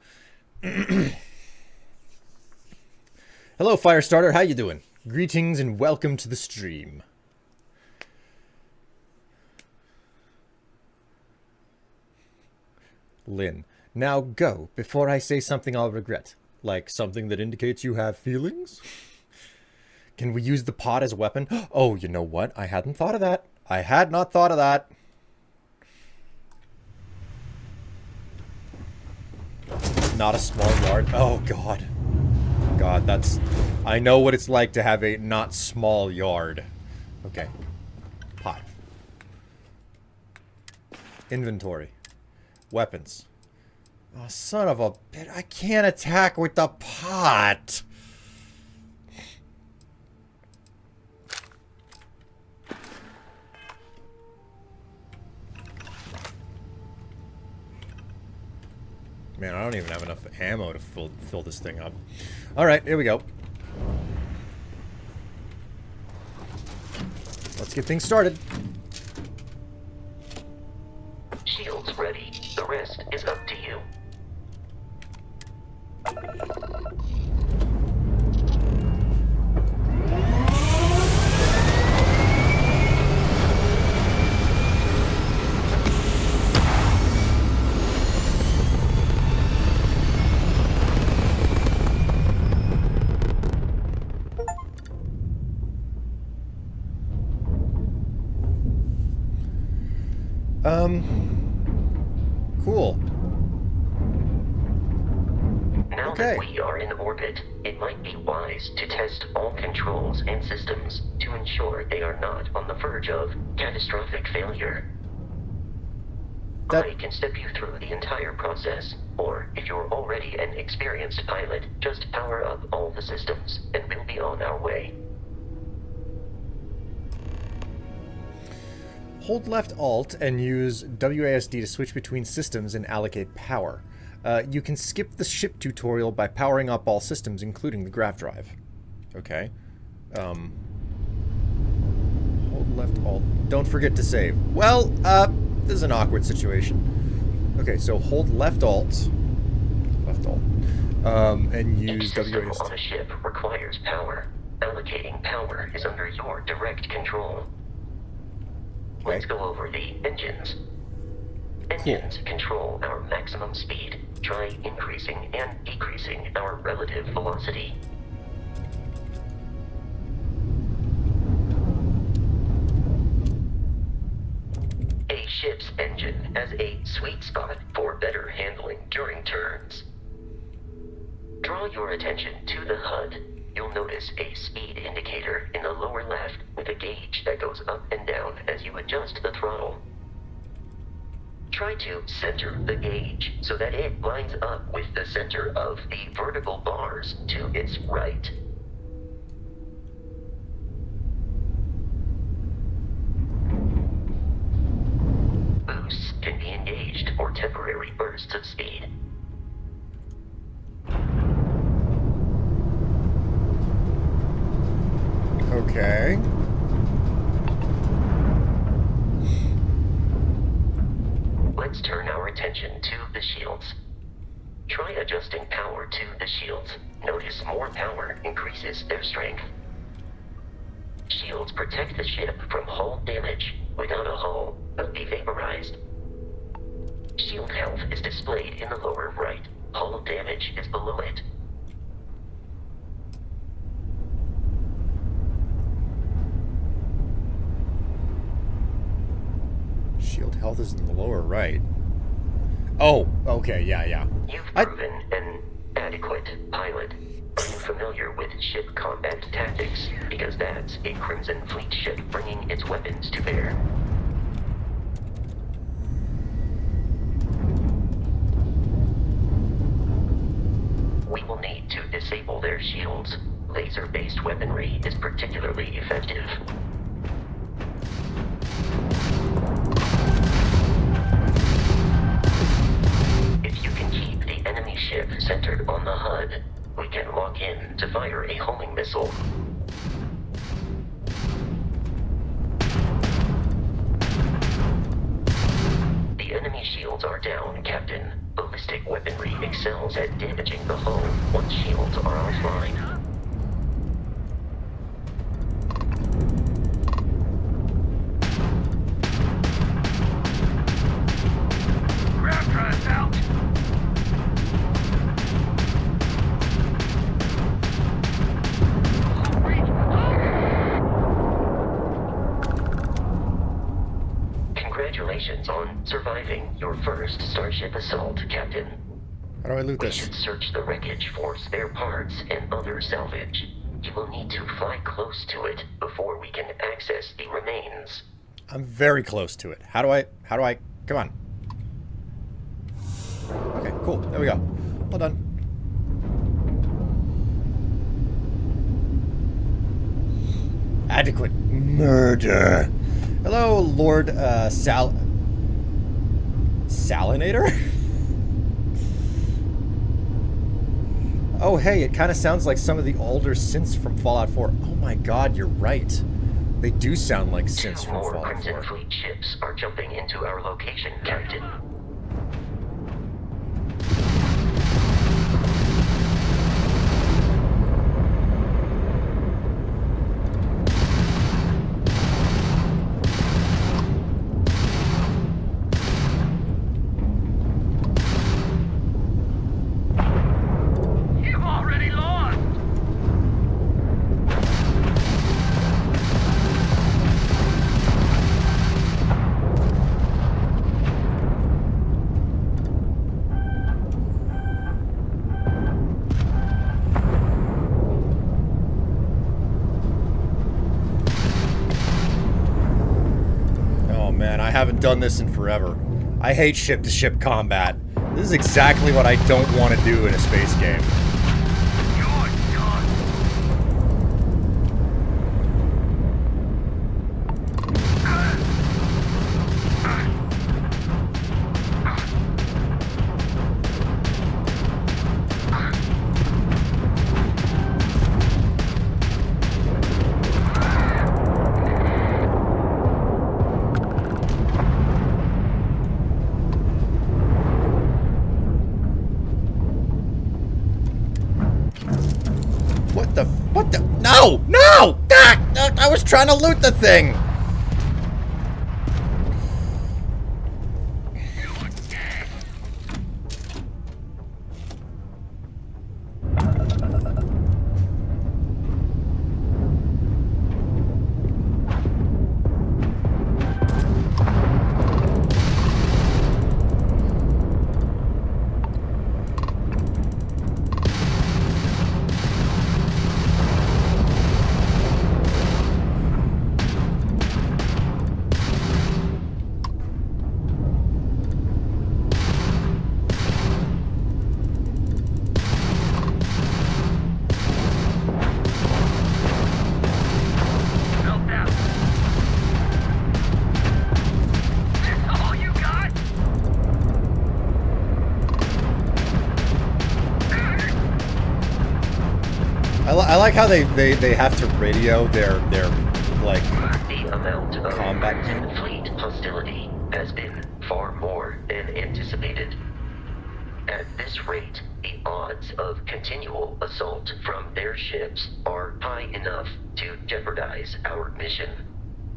Hello, Firestarter. How you doing? Greetings and welcome to the stream. Lynn. Now go, before I say something I'll regret. Like something that indicates you have feelings? Can we use the pod as a weapon? Oh, you know what? I hadn't thought of that. I had not thought of that. Not a small yard. Oh, God. God, that's... I know what it's like to have a not small yard. Okay. Pot. Inventory. Weapons. Oh, son of a bit. I can't attack with the pot. Man, I don't even have enough ammo to fill this thing up. Alright, here we go. Let's get things started. Shields ready. The rest is up to you. Cool. Now Okay. that we are in orbit, it might be wise to test all controls and systems to ensure they are not on the verge of catastrophic failure. I can step you through the entire process, or if you're already an experienced pilot, just power up all the systems, and we'll be on our way. Hold left Alt and use WASD to switch between systems and allocate power. You can skip the ship tutorial by powering up all systems, including the grav drive. Okay. Hold left Alt. Don't forget to save. Well, this is an awkward situation. Okay, so hold left Alt. Left Alt. And use Each system WASD. on a ship requires power. Allocating power is under your direct control. Okay. Let's go over the engines. Engines control our maximum speed. Try increasing and decreasing our relative velocity. A ship's engine has a sweet spot for better handling during turns. Draw your attention to the HUD. You'll notice a speed indicator in the lower left with a gauge that goes up and down as you adjust the throttle. Try to center the gauge so that it lines up with the center of the vertical bars to its right. Boosts can be engaged for temporary bursts of speed. Okay. Let's turn our attention to the shields. Try adjusting power to the shields. Notice more power increases their strength. Shields protect the ship from hull damage. Without a hull, they'll be vaporized. Shield health is displayed in the lower right. Hull damage is below it. Shield health is in the lower right. Oh, okay, yeah. You've proven an adequate pilot. Are you familiar with ship combat tactics? Because that's a Crimson Fleet ship bringing its weapons to bear. We will need to disable their shields. Laser-based weaponry is particularly effective. If you can keep the enemy ship centered on the HUD, we can lock in to fire a homing missile. The enemy shields are down, Captain. Ballistic weaponry excels at damaging the hull once shields are offline. Starship assault, Captain. How do I loot We this? should search the wreckage for spare parts and other salvage. You will need to fly close to it before we can access the remains. I'm very close to it. How do I, come on. Okay, cool. There we go. Well done. Adequate murder. Hello, Lord, Salinator? Oh, hey, it kind of sounds like some of the older synths from Fallout 4. Oh my god, you're right. They do sound like synths Two from more Fallout Crimson 4. Fleet ships are jumping into our location, Captain. You've already lost! Oh man, I haven't done this in forever. I hate ship-to-ship combat. This is exactly what I don't want to do in a space game. You're done! What the? No! No! Ah, I was trying to loot the thing! Melt out. That's all you got? I like how they have to radio their like The amount of combat Crimson pain. Fleet hostility has been far more than anticipated. At this rate, the odds of continual assault from their ships are high enough to jeopardize our mission.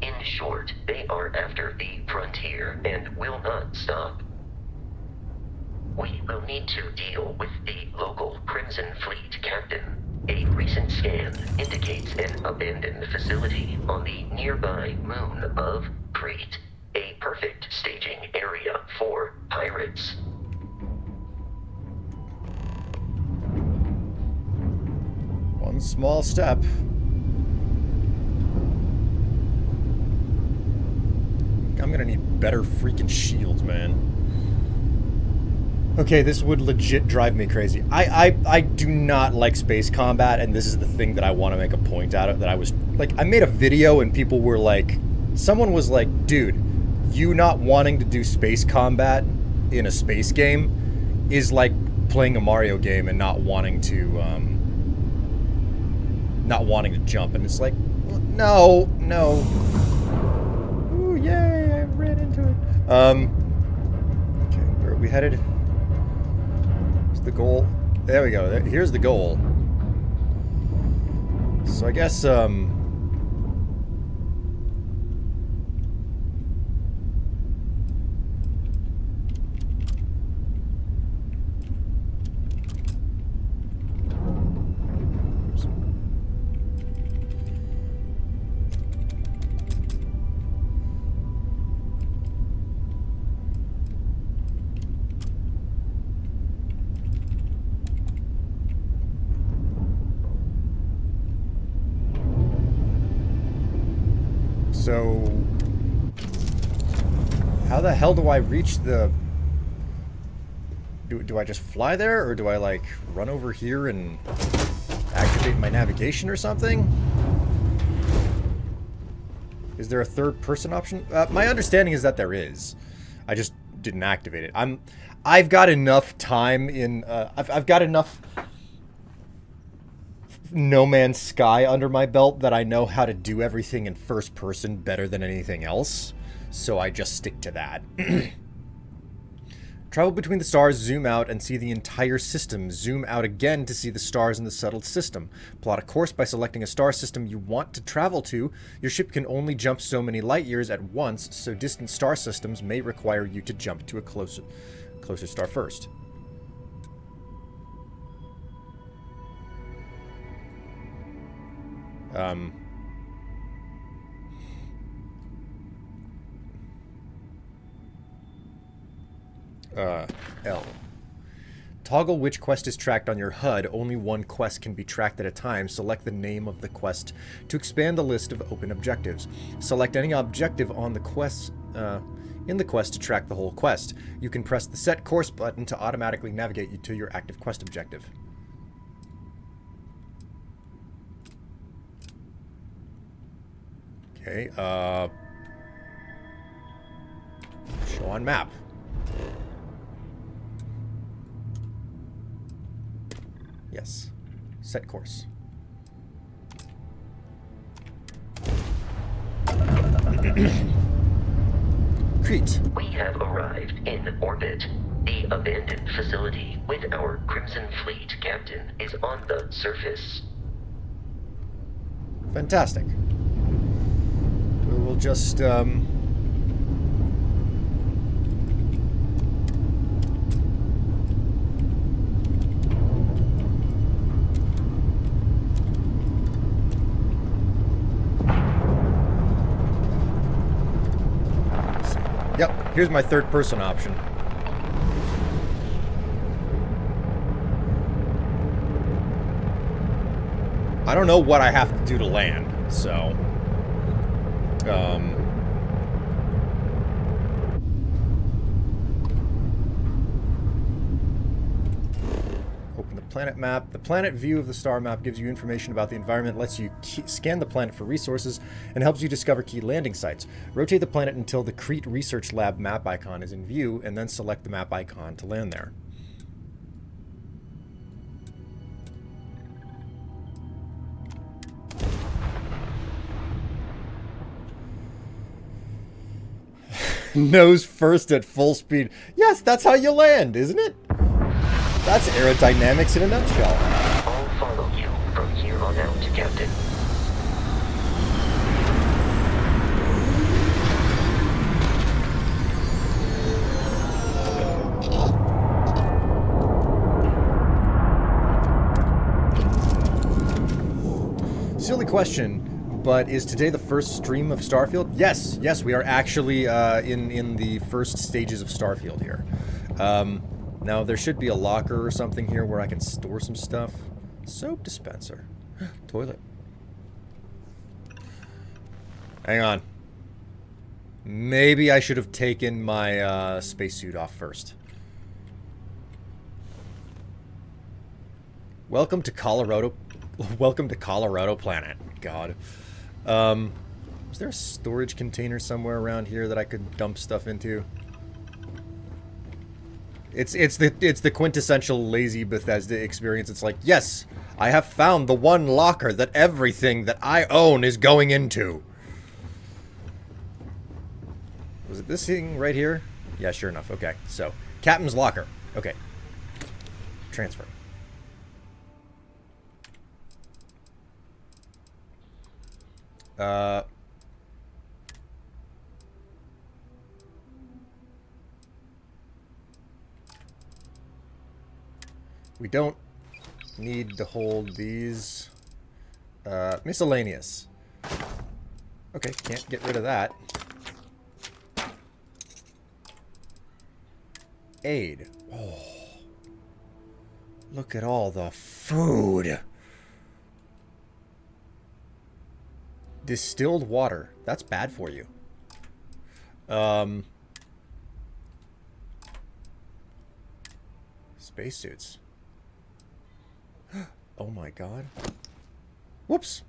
In short, they are after the frontier and will not stop. We will need to deal with the local Crimson Fleet captain. A recent scan indicates an abandoned facility on the nearby moon of Crete, a perfect staging area for pirates. One small step. I'm gonna need better freaking shields, man. Okay, this would legit drive me crazy. I do not like space combat, and this is the thing that I want to make a point out of. That I was like, I made a video and people were like, someone was like, dude, you not wanting to do space combat in a space game is like playing a Mario game and not wanting to jump. And it's like, no. Ooh, yay, I ran into it. Okay, where are we headed? The goal. There we go. Here's the goal. So I guess So... how the hell do I reach the... Do I just fly there, or do I, like, run over here and activate my navigation or something? Is there a third-person option? My understanding is that there is. I just didn't activate it. I've got enough time in... I've got enough No Man's Sky under my belt that I know how to do everything in first person better than anything else. So I just stick to that. Travel between the stars, zoom out, and see the entire system. Zoom out again to see the stars in the settled system. Plot a course by selecting a star system you want to travel to. Your ship can only jump so many light years at once, so distant star systems may require you to jump to a closer star first. L. Toggle which quest is tracked on your HUD. Only one quest can be tracked at a time. Select the name of the quest to expand the list of open objectives. Select any objective on the quest in the quest to track the whole quest. You can press the Set Course button to automatically navigate you to your active quest objective. Okay, show on map. Yes. Set course. Crete. We have arrived in orbit. The abandoned facility with our Crimson Fleet captain is on the surface. Fantastic. We will just, Yep, here's my third person option. I don't know what I have to do to land, so... Open the planet map. The planet view of the star map gives you information about the environment, lets you scan the planet for resources, and helps you discover key landing sites. Rotate the planet until the Crete Research Lab map icon is in view, and then select the map icon to land there. Nose first at full speed. Yes, that's how you land, isn't it? That's aerodynamics in a nutshell. I'll follow you from here on out, Captain. Silly question. But is today the first stream of Starfield? Yes, yes, we are actually in the first stages of Starfield here. Now, there should be a locker or something here where I can store some stuff. Soap dispenser. Toilet. Hang on. Maybe I should have taken my spacesuit off first. Welcome to Colorado. Welcome to Colorado Planet. God. Is there a storage container somewhere around here that I could dump stuff into? It's the quintessential lazy Bethesda experience. It's like, yes, I have found the one locker that everything that I own is going into. Was it this thing right here? Yeah, sure enough. Okay, so Captain's locker. Okay, transfer. We don't need to hold these. Miscellaneous. Okay, can't get rid of that. Aid. Oh. Look at all the food. Distilled water. That's bad for you. Spacesuits. Oh my god. Whoops.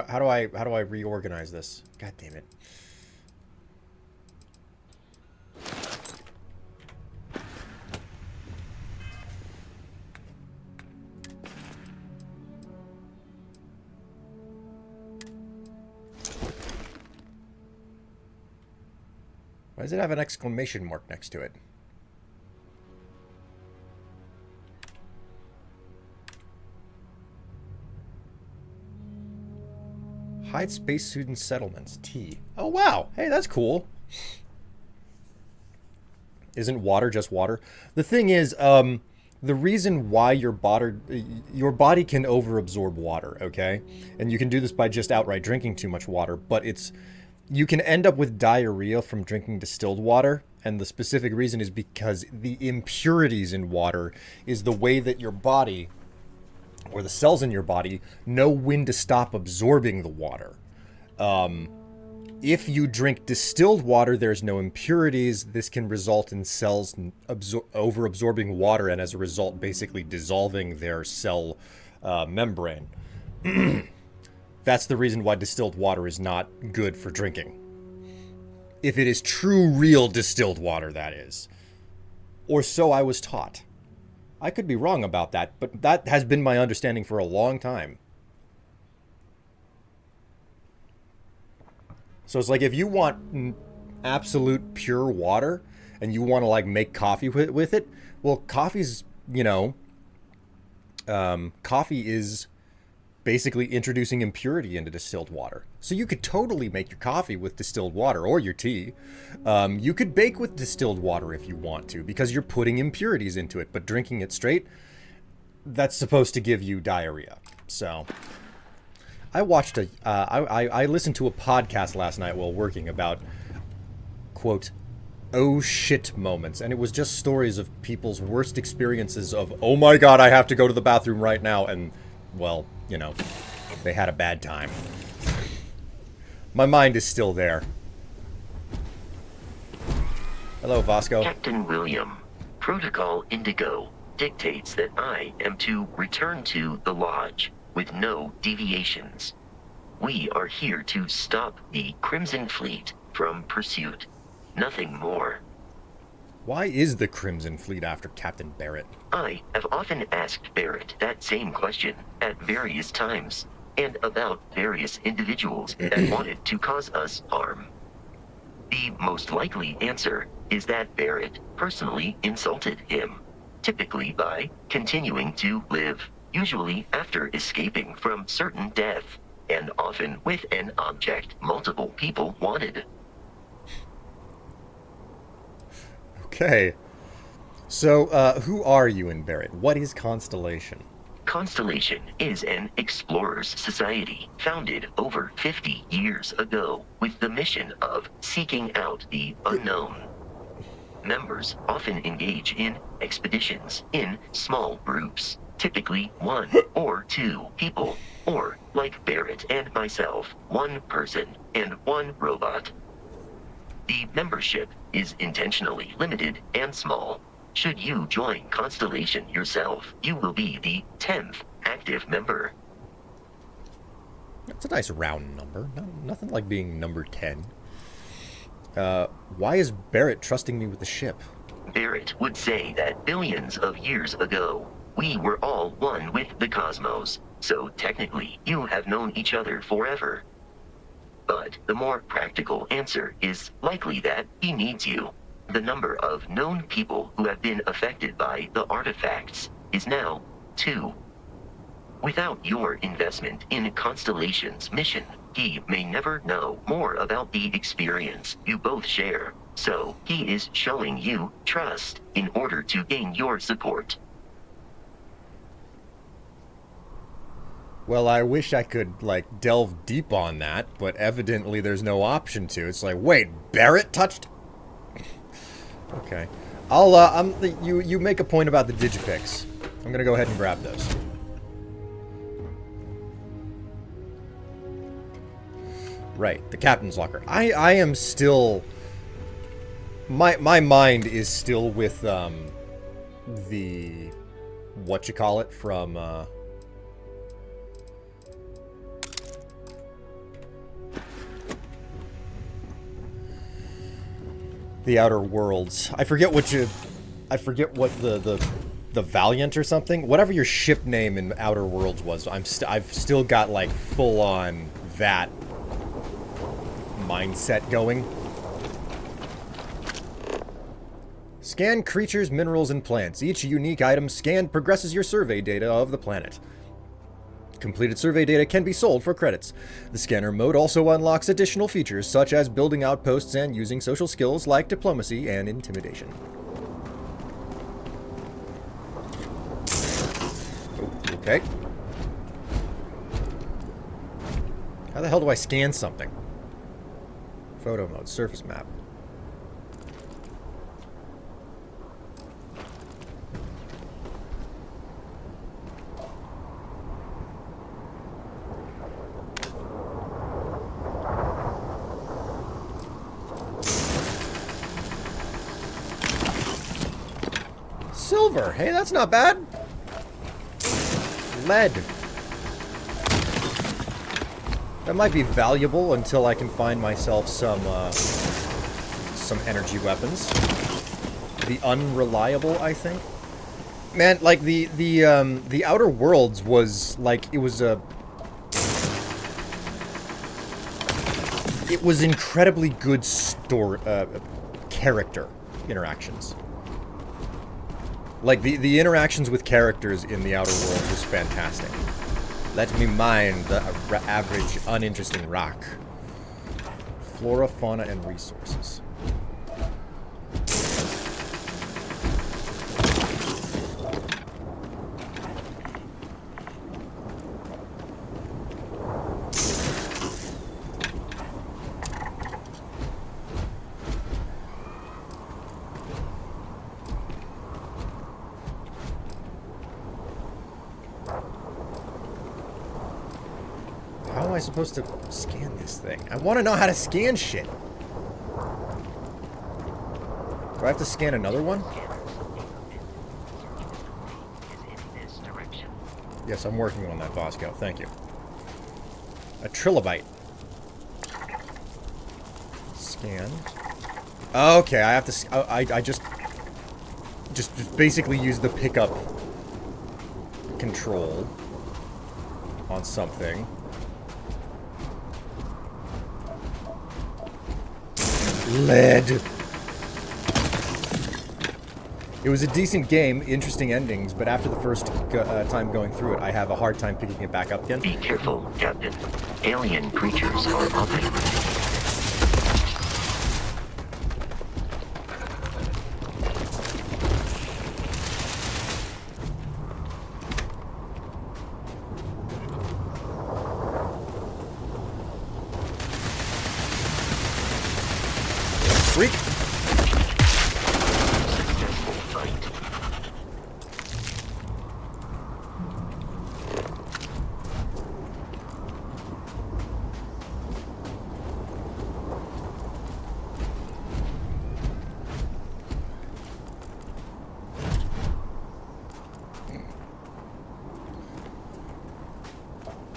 How do I reorganize this? God damn it. Why does it have an exclamation mark next to it? Hide spacesuit and settlements. T. Oh, wow. Hey, that's cool. Isn't water just water? The thing is, the reason why your body can overabsorb water, okay? And you can do this by just outright drinking too much water, but you can end up with diarrhea from drinking distilled water, and the specific reason is because the impurities in water is the way that your body, or the cells in your body, know when to stop absorbing the water. If you drink distilled water, there's no impurities. This can result in cells over-absorbing water, and as a result, basically dissolving their cell membrane. That's the reason why distilled water is not good for drinking. If it is true, real distilled water, that is. Or so I was taught. I could be wrong about that, but that has been my understanding for a long time. So it's like if you want absolute pure water and you want to like make coffee with it, well, coffee's, coffee is basically introducing impurity into distilled water. So you could totally make your coffee with distilled water, or your tea. You could bake with distilled water if you want to, because you're putting impurities into it, but drinking it straight, that's supposed to give you diarrhea. So I watched I listened to a podcast last night while working about, quote, oh shit moments, and it was just stories of people's worst experiences of, oh my god, I have to go to the bathroom right now, and, well, they had a bad time. My mind is still there. Hello, Vasco. Captain William, Protocol Indigo dictates that I am to return to the Lodge with no deviations. We are here to stop the Crimson Fleet from pursuit. Nothing more. Why is the Crimson Fleet after Captain Barrett? I have often asked Barrett that same question at various times, and about various individuals that wanted to cause us harm. The most likely answer is that Barrett personally insulted him, typically by continuing to live, usually after escaping from certain death, and often with an object multiple people wanted. Okay. So, who are you in Barrett? What is Constellation? Constellation is an explorers society founded over 50 years ago with the mission of seeking out the unknown. Members often engage in expeditions in small groups, typically 1 or 2 people, or, like Barrett and myself, 1 person and 1 robot. The membership is intentionally limited and small. Should you join Constellation yourself, you will be the 10th active member. That's a nice round number. Nothing like being number 10. Why is Barrett trusting me with the ship? Barrett would say that billions of years ago, we were all one with the cosmos, so technically you have known each other forever. But the more practical answer is likely that he needs you. The number of known people who have been affected by the artifacts is now 2. Without your investment in Constellation's mission, he may never know more about the experience you both share. So he is showing you trust in order to gain your support. Well, I wish I could, like, delve deep on that, but evidently there's no option to. It's like, wait, Barrett touched... Okay. You make a point about the digipicks. I'm gonna go ahead and grab those. Right, the captain's locker. I am still... My mind is still with, the... Whatchamacallit from, The Outer Worlds. I forget what the Valiant or something. Whatever your ship name in Outer Worlds was, I've still got like full on that mindset going. Scan creatures, minerals, and plants. Each unique item scanned progresses your survey data of the planet. Completed survey data can be sold for credits. The scanner mode also unlocks additional features, such as building outposts and using social skills like diplomacy and intimidation. Oh, okay. How the hell do I scan something? Photo mode, surface map. Silver. Hey, that's not bad. Lead. That might be valuable until I can find myself some energy weapons. The unreliable, I think. Man, like the Outer Worlds was like it was incredibly good character interactions. Like, the interactions with characters in the Outer Worlds was fantastic. Let me mine the average uninteresting rock. Flora, fauna, and resources. How am I supposed to scan this thing? I want to know how to scan shit. Do I have to scan another one? Yes, I'm working on that, Bosco. Thank you. A trilobite. Scan. Okay, I have to... I just basically use the pickup control on something. Lead. It was a decent game, interesting endings, but after the first time going through it, I have a hard time picking it back up again. Be careful, Captain. Alien creatures are often... Freak. Successful fight.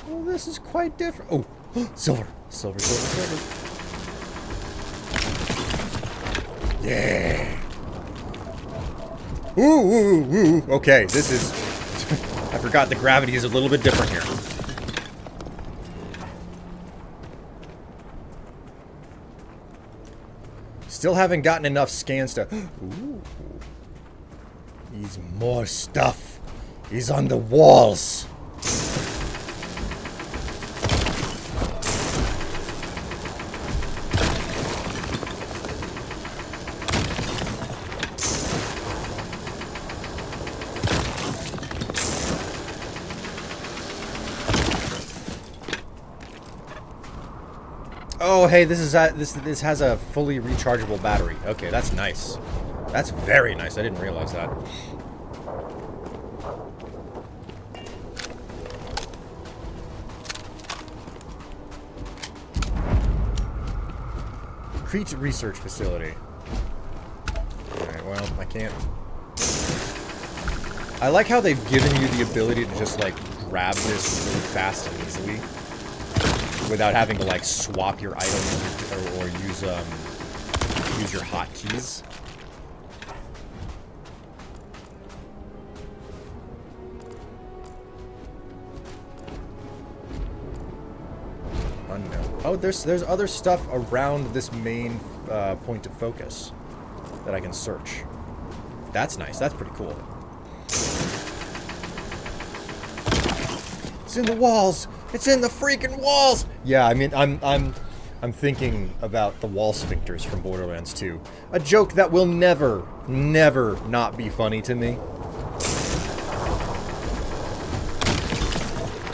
Well, this is quite different. Oh, silver. Silver, silver, silver. Yeah. Ooh, ooh, ooh. Okay, this is... I forgot the gravity is a little bit different here. Still haven't gotten enough scans to... Ooh. There's more stuff. He's on the walls. Oh, hey, this has a fully rechargeable battery. Okay, that's nice. That's very nice. I didn't realize that. Crete Research Facility. Alright, well, I can't... I like how they've given you the ability to just, like, grab this really fast and easily. Without having to, like, swap your items or use your hotkeys. Unknown. Oh, there's other stuff around this main point of focus that I can search. That's nice. That's pretty cool. It's in the walls. It's in the freaking walls. Yeah, I mean, I'm thinking about the wall sphincters from Borderlands 2. A joke that will never not be funny to me.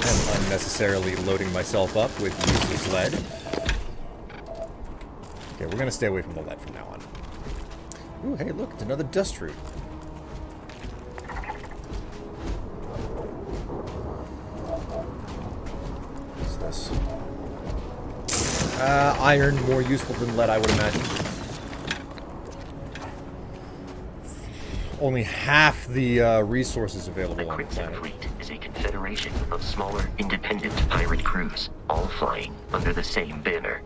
I'm unnecessarily loading myself up with useless lead. Okay, we're gonna stay away from the lead from now on. Ooh, hey, look, it's another dust root. What's this? Iron, more useful than lead, I would imagine. Only half the resources available on the Crimson planet. Fleet is a confederation of smaller, independent pirate crews, all flying under the same banner.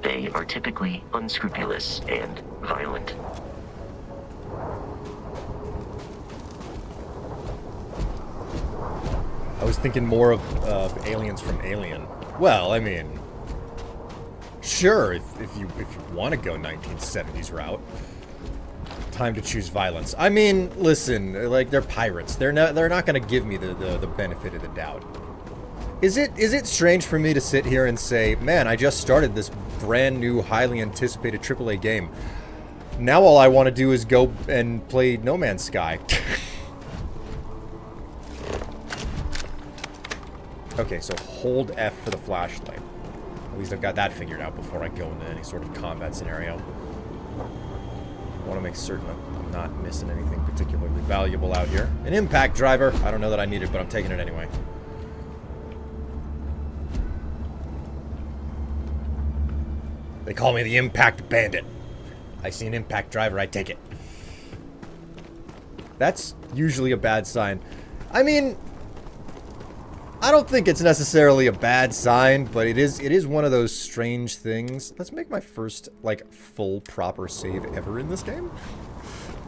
They are typically unscrupulous and violent. I was thinking more of aliens from Alien. Well, I mean, sure, if you want to go 1970s route, time to choose violence. I mean, listen, like, they're pirates. They're not going to give me the benefit of the doubt. Is it strange for me to sit here and say, man, I just started this brand new, highly anticipated AAA game. Now all I want to do is go and play No Man's Sky. Okay, so hold F for the flashlight. At least I've got that figured out before I go into any sort of combat scenario. I want to make certain I'm not missing anything particularly valuable out here. An impact driver. I don't know that I need it, but I'm taking it anyway. They call me the Impact Bandit. I see an impact driver, I take it. That's usually a bad sign. I mean, I don't think it's necessarily a bad sign, but it is one of those strange things. Let's make my first, like, full proper save ever in this game.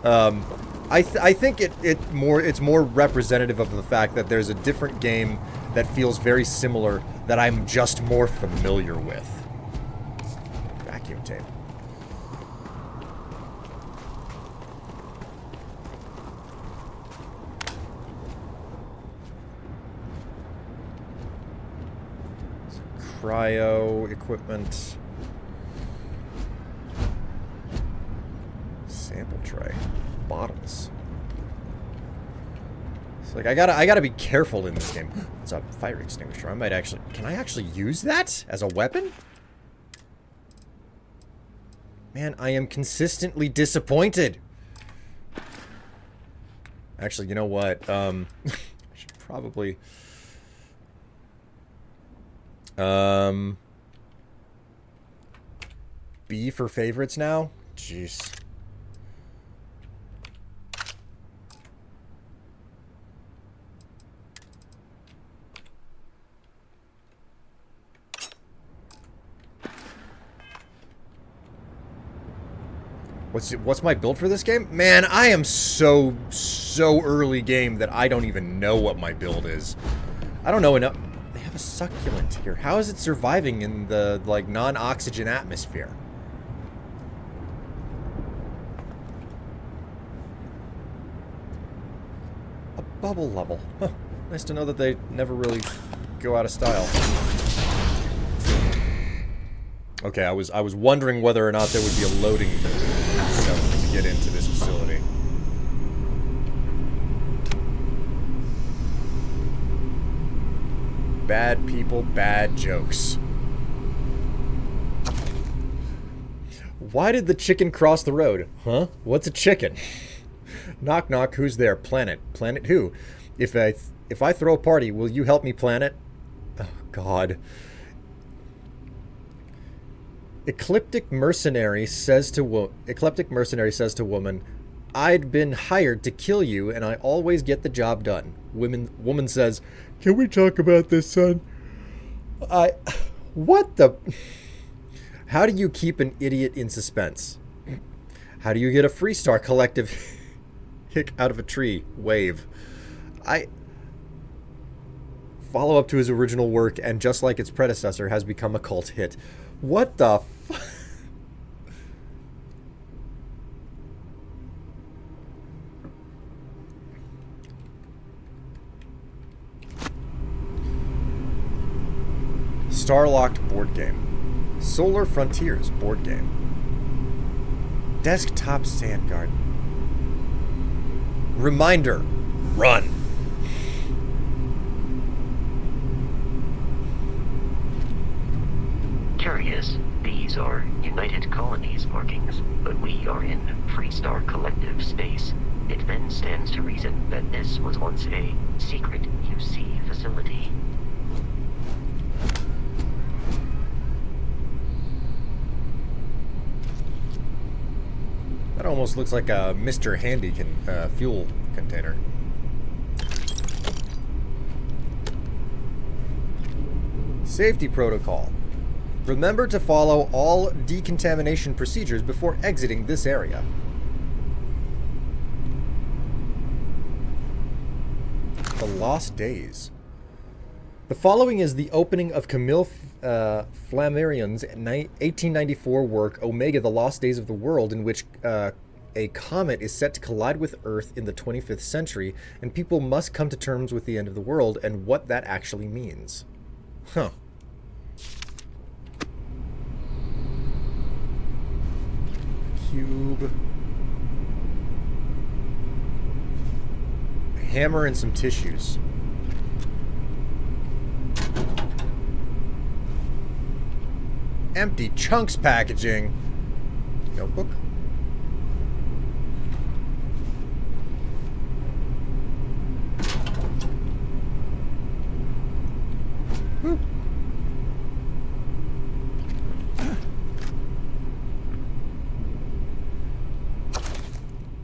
I think it's more representative of the fact that there's a different game that feels very similar that I'm just more familiar with. Vacuum tape. Cryo equipment. Sample tray. Bottles. It's like I gotta be careful in this game. It's a fire extinguisher. I might actually... Can I actually use that as a weapon? Man, I am consistently disappointed. Actually, you know what? I should probably... B for favorites now? Jeez. What's my build for this game? Man, I am so early game that I don't even know what my build is. I don't know enough. They have a succulent here. How is it surviving in the, like, non-oxygen atmosphere? A bubble level. Huh. Nice to know that they never really go out of style. Okay, I was wondering whether or not there would be a loading zone to get into this facility. Bad people, bad jokes. Why did the chicken cross the road? Huh? What's a chicken? Knock knock, who's there? Planet. Planet who? If I throw a party, will you help me plan it? Oh God. Ecliptic mercenary says to woman, I'd been hired to kill you and I always get the job done. Woman says, can we talk about this, son? What the? How do you keep an idiot in suspense? How do you get a Freestar Collective hick out of a tree? Wave. Follow up to his original work, and just like its predecessor, has become a cult hit. What the Starlocked board game. Solar Frontiers board game. Desktop Sandgarden. Reminder. Run. Curious. These are United Colonies markings, but we are in Freestar Collective space. It then stands to reason that this was once a secret UC facility. That almost looks like a Mr. Handy fuel container. Safety protocol. Remember to follow all decontamination procedures before exiting this area. The Lost Days. The following is the opening of Camille Flammarion's 1894 work Omega, The Lost Days of the World, in which a comet is set to collide with Earth in the 25th century, and people must come to terms with the end of the world and what that actually means. Huh. Cube. Hammer and some tissues. Empty chunks packaging. Notebook. Woo.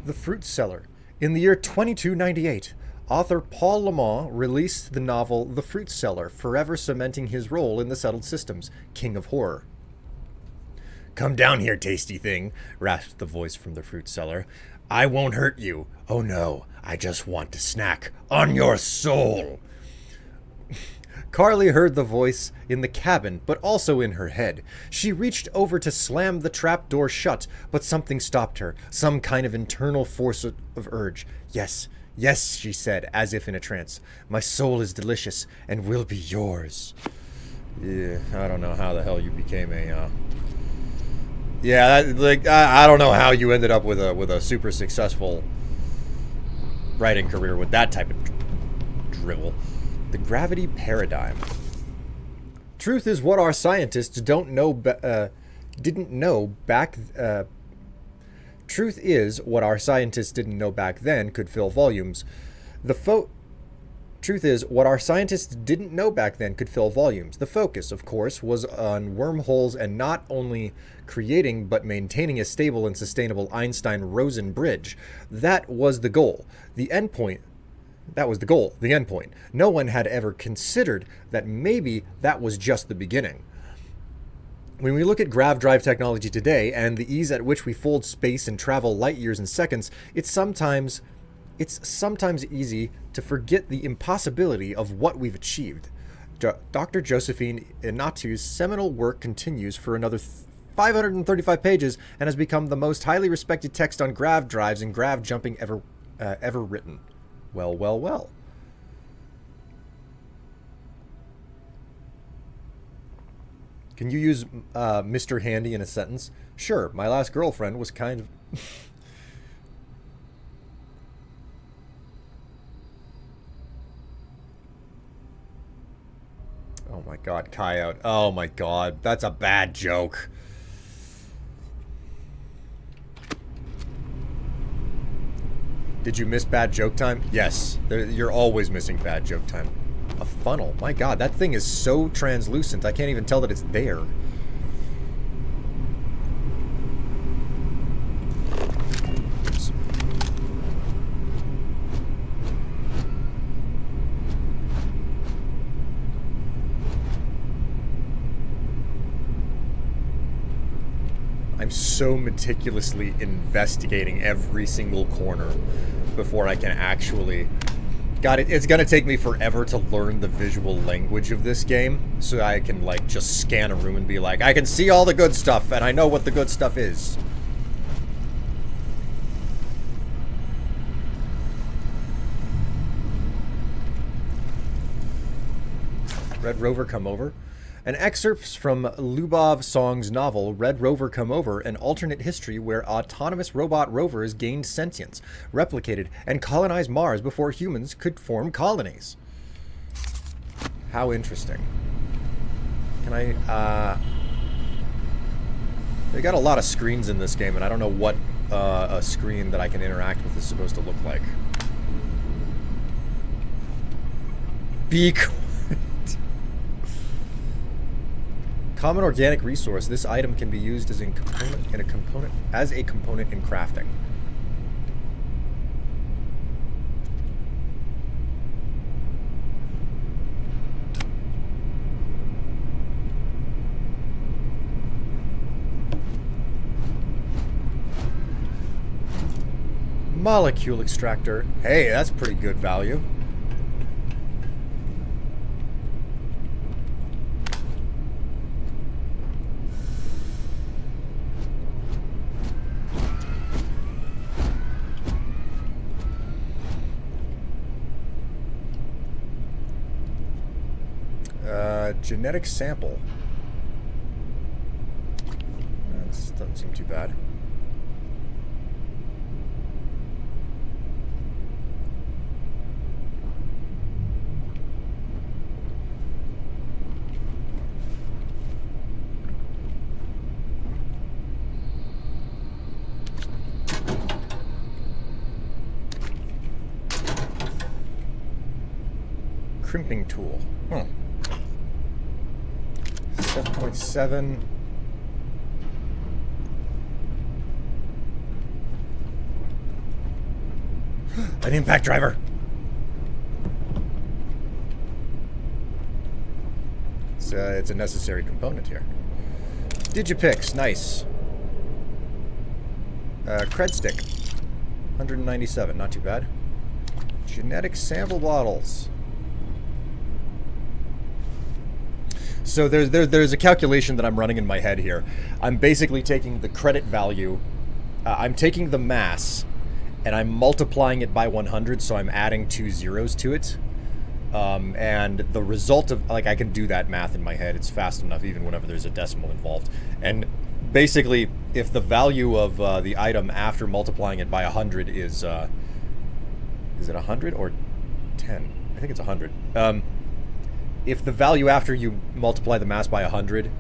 The Fruit Cellar. In the year 2298, author Paul Lamont released the novel The Fruit Cellar, forever cementing his role in the settled systems, king of horror. Come down here, tasty thing, rasped the voice from the fruit cellar. I won't hurt you. Oh no, I just want to snack on your soul. Carly heard the voice in the cabin, but also in her head. She reached over to slam the trap door shut, but something stopped her, some kind of internal force of urge. Yes, yes, she said, as if in a trance. My soul is delicious and will be yours. Yeah, I don't know how the hell you became a, Yeah, I don't know how you ended up with a super successful writing career with that type of drivel. The gravity paradigm. Truth is what our scientists didn't know back then could fill volumes. Truth is, what our scientists didn't know back then could fill volumes. The focus, of course, was on wormholes and not only creating but maintaining a stable and sustainable Einstein-Rosen bridge. That was the goal. The endpoint. No one had ever considered that maybe that was just the beginning. When we look at grav drive technology today and the ease at which we fold space and travel light years in seconds, it's sometimes easy to forget the impossibility of what we've achieved. Dr. Josephine Inatu's seminal work continues for another 535 pages and has become the most highly respected text on grav drives and grav jumping ever written. Well, well, well. Can you use Mr. Handy in a sentence? Sure, my last girlfriend was kind of... Oh my god, Kai out. Oh my god, that's a bad joke. Did you miss bad joke time? Yes. You're always missing bad joke time. A funnel. My god, that thing is so translucent. I can't even tell that it's there. Oops. I'm so meticulously investigating every single corner before I can actually... God, it's gonna take me forever to learn the visual language of this game, so I can, like, just scan a room and be like, I can see all the good stuff, and I know what the good stuff is. Red Rover Come Over. An excerpt from Lubov Song's novel, Red Rover Come Over, an alternate history where autonomous robot rovers gained sentience, replicated, and colonized Mars before humans could form colonies. How interesting. Can I, They got a lot of screens in this game, and I don't know what a screen that I can interact with is supposed to look like. Be quiet. Common organic resource. This item can be used as a component in crafting. Molecule extractor. Hey, that's pretty good value. Genetic sample. That doesn't seem too bad. Crimping tool. 7.7. An impact driver. It's a necessary component here. Digipix, nice. Cred stick, 197, not too bad. Genetic sample bottles. So there's a calculation that I'm running in my head here. I'm basically taking the credit value, I'm taking the mass, and I'm multiplying it by 100, so I'm adding 2 zeros to it. And the result of, like, I can do that math in my head. It's fast enough even whenever there's a decimal involved. And basically, if the value of the item after multiplying it by 100 is it 100 or 10? I think it's 100. If the value after you multiply the mass by 100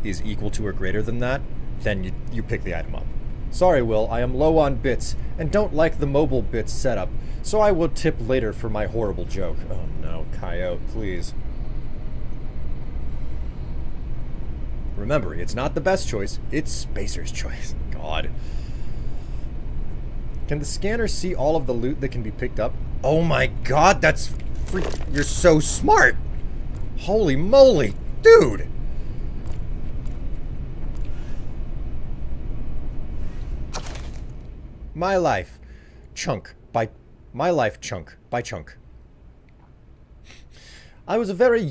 is equal to or greater than that, then you pick the item up. Sorry, Will, I am low on bits and don't like the mobile bits setup, so I will tip later for my horrible joke. Oh no, Coyote, please. Remember, it's not the best choice, it's Spacer's choice. God. Can the scanner see all of the loot that can be picked up? Oh my god, that's... You're so smart! Holy moly, dude! My life, chunk by chunk. I was very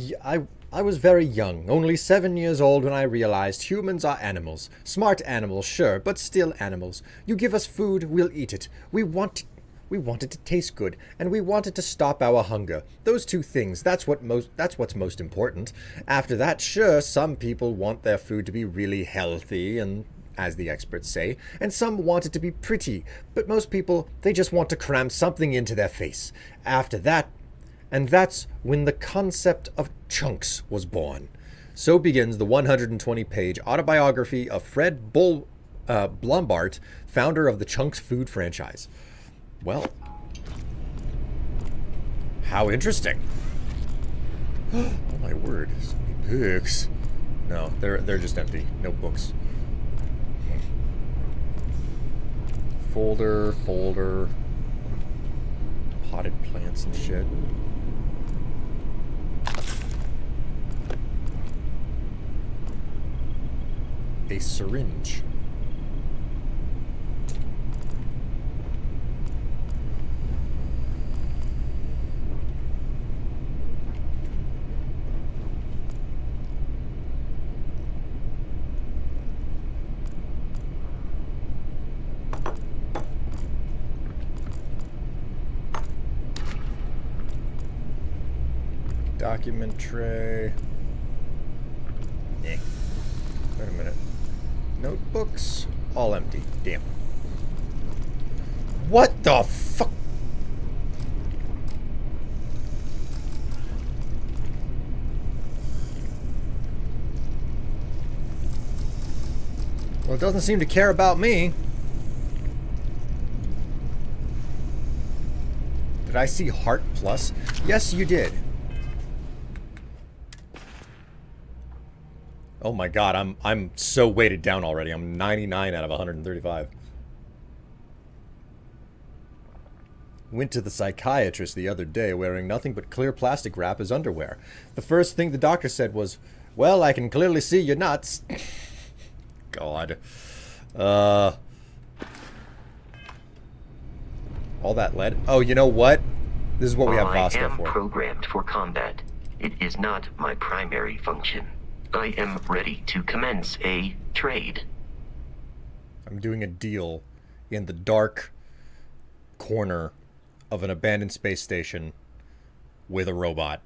young, only 7 years old when I realized humans are animals. Smart animals, sure, but still animals. You give us food, we'll eat it. We want it to taste good, and we want it to stop our hunger. Those two things, that's what's most important. After that, sure, some people want their food to be really healthy, and as the experts say, and some want it to be pretty, but most people, they just want to cram something into their face. After that, and that's when the concept of chunks was born. So begins the 120-page autobiography of Fred Blumhardt, founder of the Chunks food franchise. Well. How interesting. Oh my word. So many books. No, they're just empty. No books. Folder. Potted plants and shit. A syringe. Document tray. Eh. Wait a minute. Notebooks? All empty. Damn. What the fuck? Well, it doesn't seem to care about me. Did I see Heart Plus? Yes, you did. Oh my god, I'm so weighted down already. I'm 99 out of 135. Went to the psychiatrist the other day wearing nothing but clear plastic wrap as underwear. The first thing the doctor said was, "Well, I can clearly see your nuts." God. All that lead. Oh, you know what? This is what we have Vasco I am for. programmed for combat. It is not my primary function. I am ready to commence a trade. I'm doing a deal in the dark corner of an abandoned space station with a robot.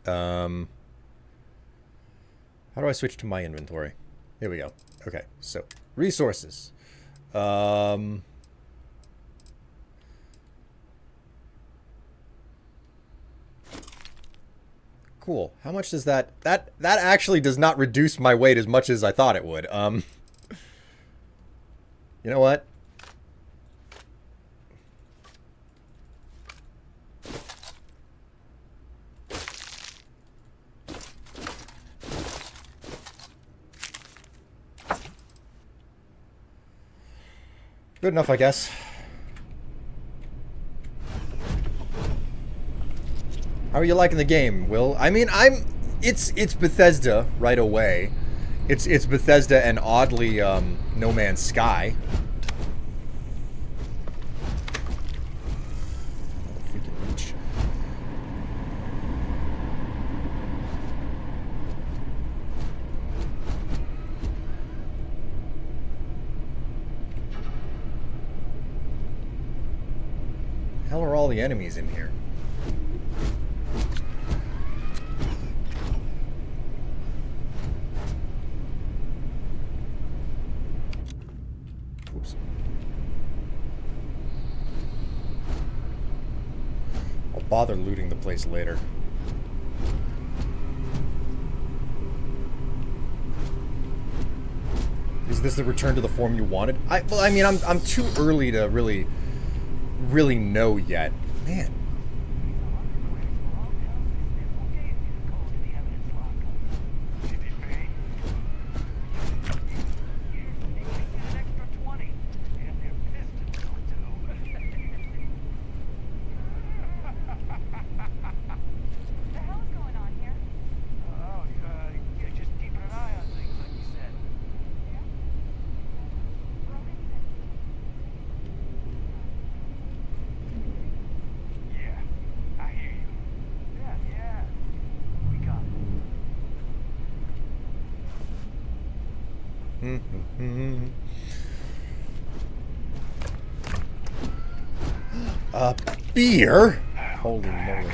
How do I switch to my inventory? Here we go. Okay, so resources. Cool. How much does that actually does not reduce my weight as much as I thought it would. You know what? Good enough, I guess. How are you liking the game, Will? I mean, it's Bethesda right away. It's Bethesda and oddly No Man's Sky. If we can reach. Hell are all the enemies in here? Oops. I'll bother looting the place later. Is this the return to the form you wanted? Well, I mean, I'm too early to really know yet. Man. A beer? Holy moly.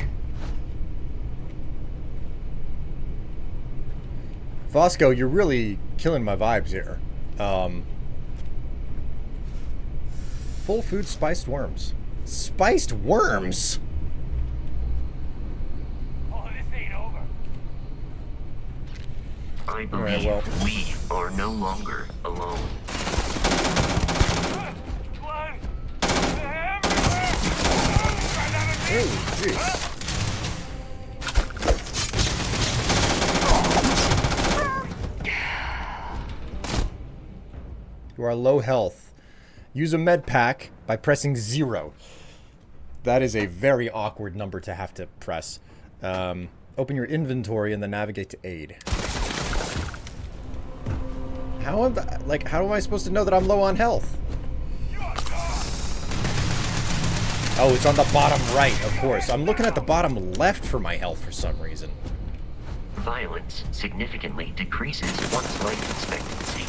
Vasco, you're really killing my vibes here. Full food spiced worms. Spiced worms? Oh, this ain't over. I believe Alright, well. we are no longer alone. Oh, jeez. You are low health. Use a med pack by pressing 0. That is a very awkward number to have to press. Open your inventory and then navigate to aid. How am I supposed to know that I'm low on health? Oh, it's on the bottom right, of course. I'm looking at the bottom left for my health for some reason. Violence significantly decreases one's life expectancy.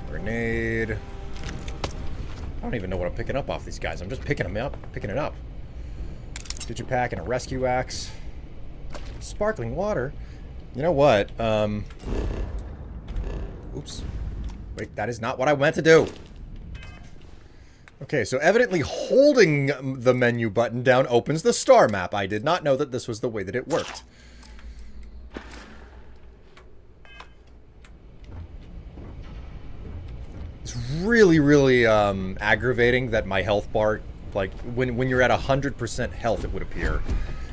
Grenade. I don't even know what I'm picking up off these guys. I'm just picking it up. Digipack and a rescue axe. Sparkling water. You know what? Oops. Wait, that is not what I meant to do. Okay, so evidently holding the menu button down opens the star map. I did not know that this was the way that it worked. It's really, really aggravating that my health bar, like, when you're at 100% health, it would appear,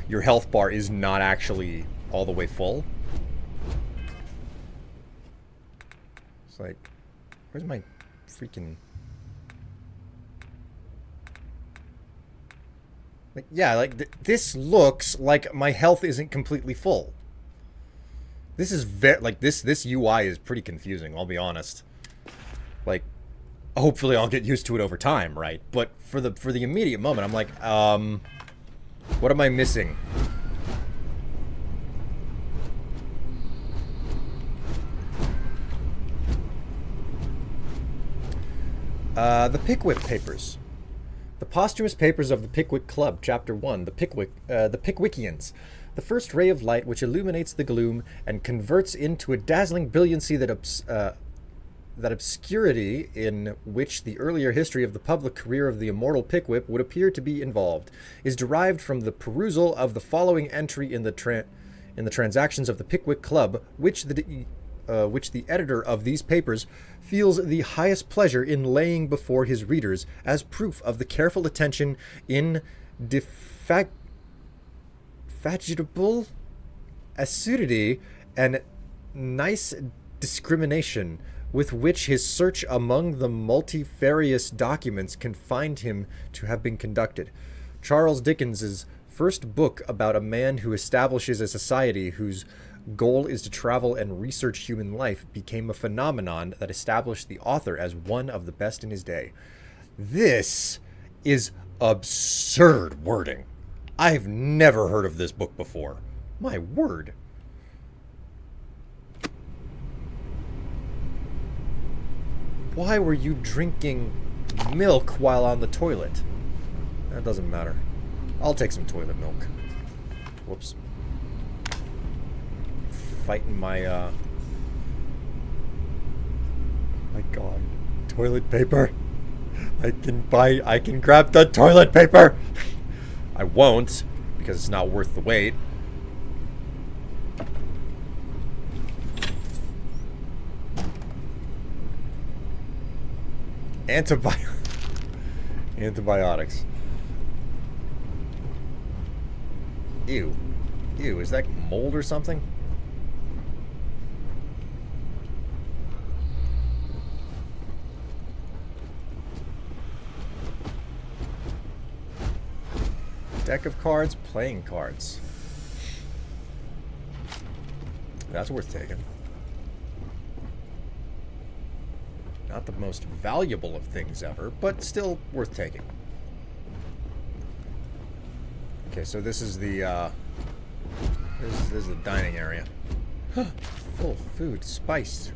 your health bar is not actually all the way full. It's like, where's my freaking... Like, yeah, like, this looks like my health isn't completely full. This is very, like, this UI is pretty confusing, I'll be honest. Like, hopefully I'll get used to it over time, right? But for the immediate moment, I'm like, what am I missing? The Pickwick Papers. The posthumous papers of the Pickwick Club, Chapter 1, the Pickwickians. The first ray of light which illuminates the gloom and converts into a dazzling brilliancy that obscurity in which the earlier history of the public career of the immortal Pickwick would appear to be involved, is derived from the perusal of the following entry in the transactions of the Pickwick Club, which the editor of these papers feels the highest pleasure in laying before his readers as proof of the careful attention indefatigable assiduity and nice discrimination with which his search among the multifarious documents confined him to have been conducted. Charles Dickens's first book about a man who establishes a society whose goal is to travel and research human life became a phenomenon that established the author as one of the best in his day. This is absurd wording. I've never heard of this book before. My word. Why were you drinking milk while on the toilet? That doesn't matter. I'll take some toilet milk. Whoops. Fighting my, my god. Toilet paper. I can grab the toilet paper! I won't, because it's not worth the wait. Antibiotics. Ew. Ew, is that mold or something? Deck of cards, playing cards. That's worth taking. Not the most valuable of things ever, but still worth taking. Okay, so this is the this is the dining area. Full food, spiced.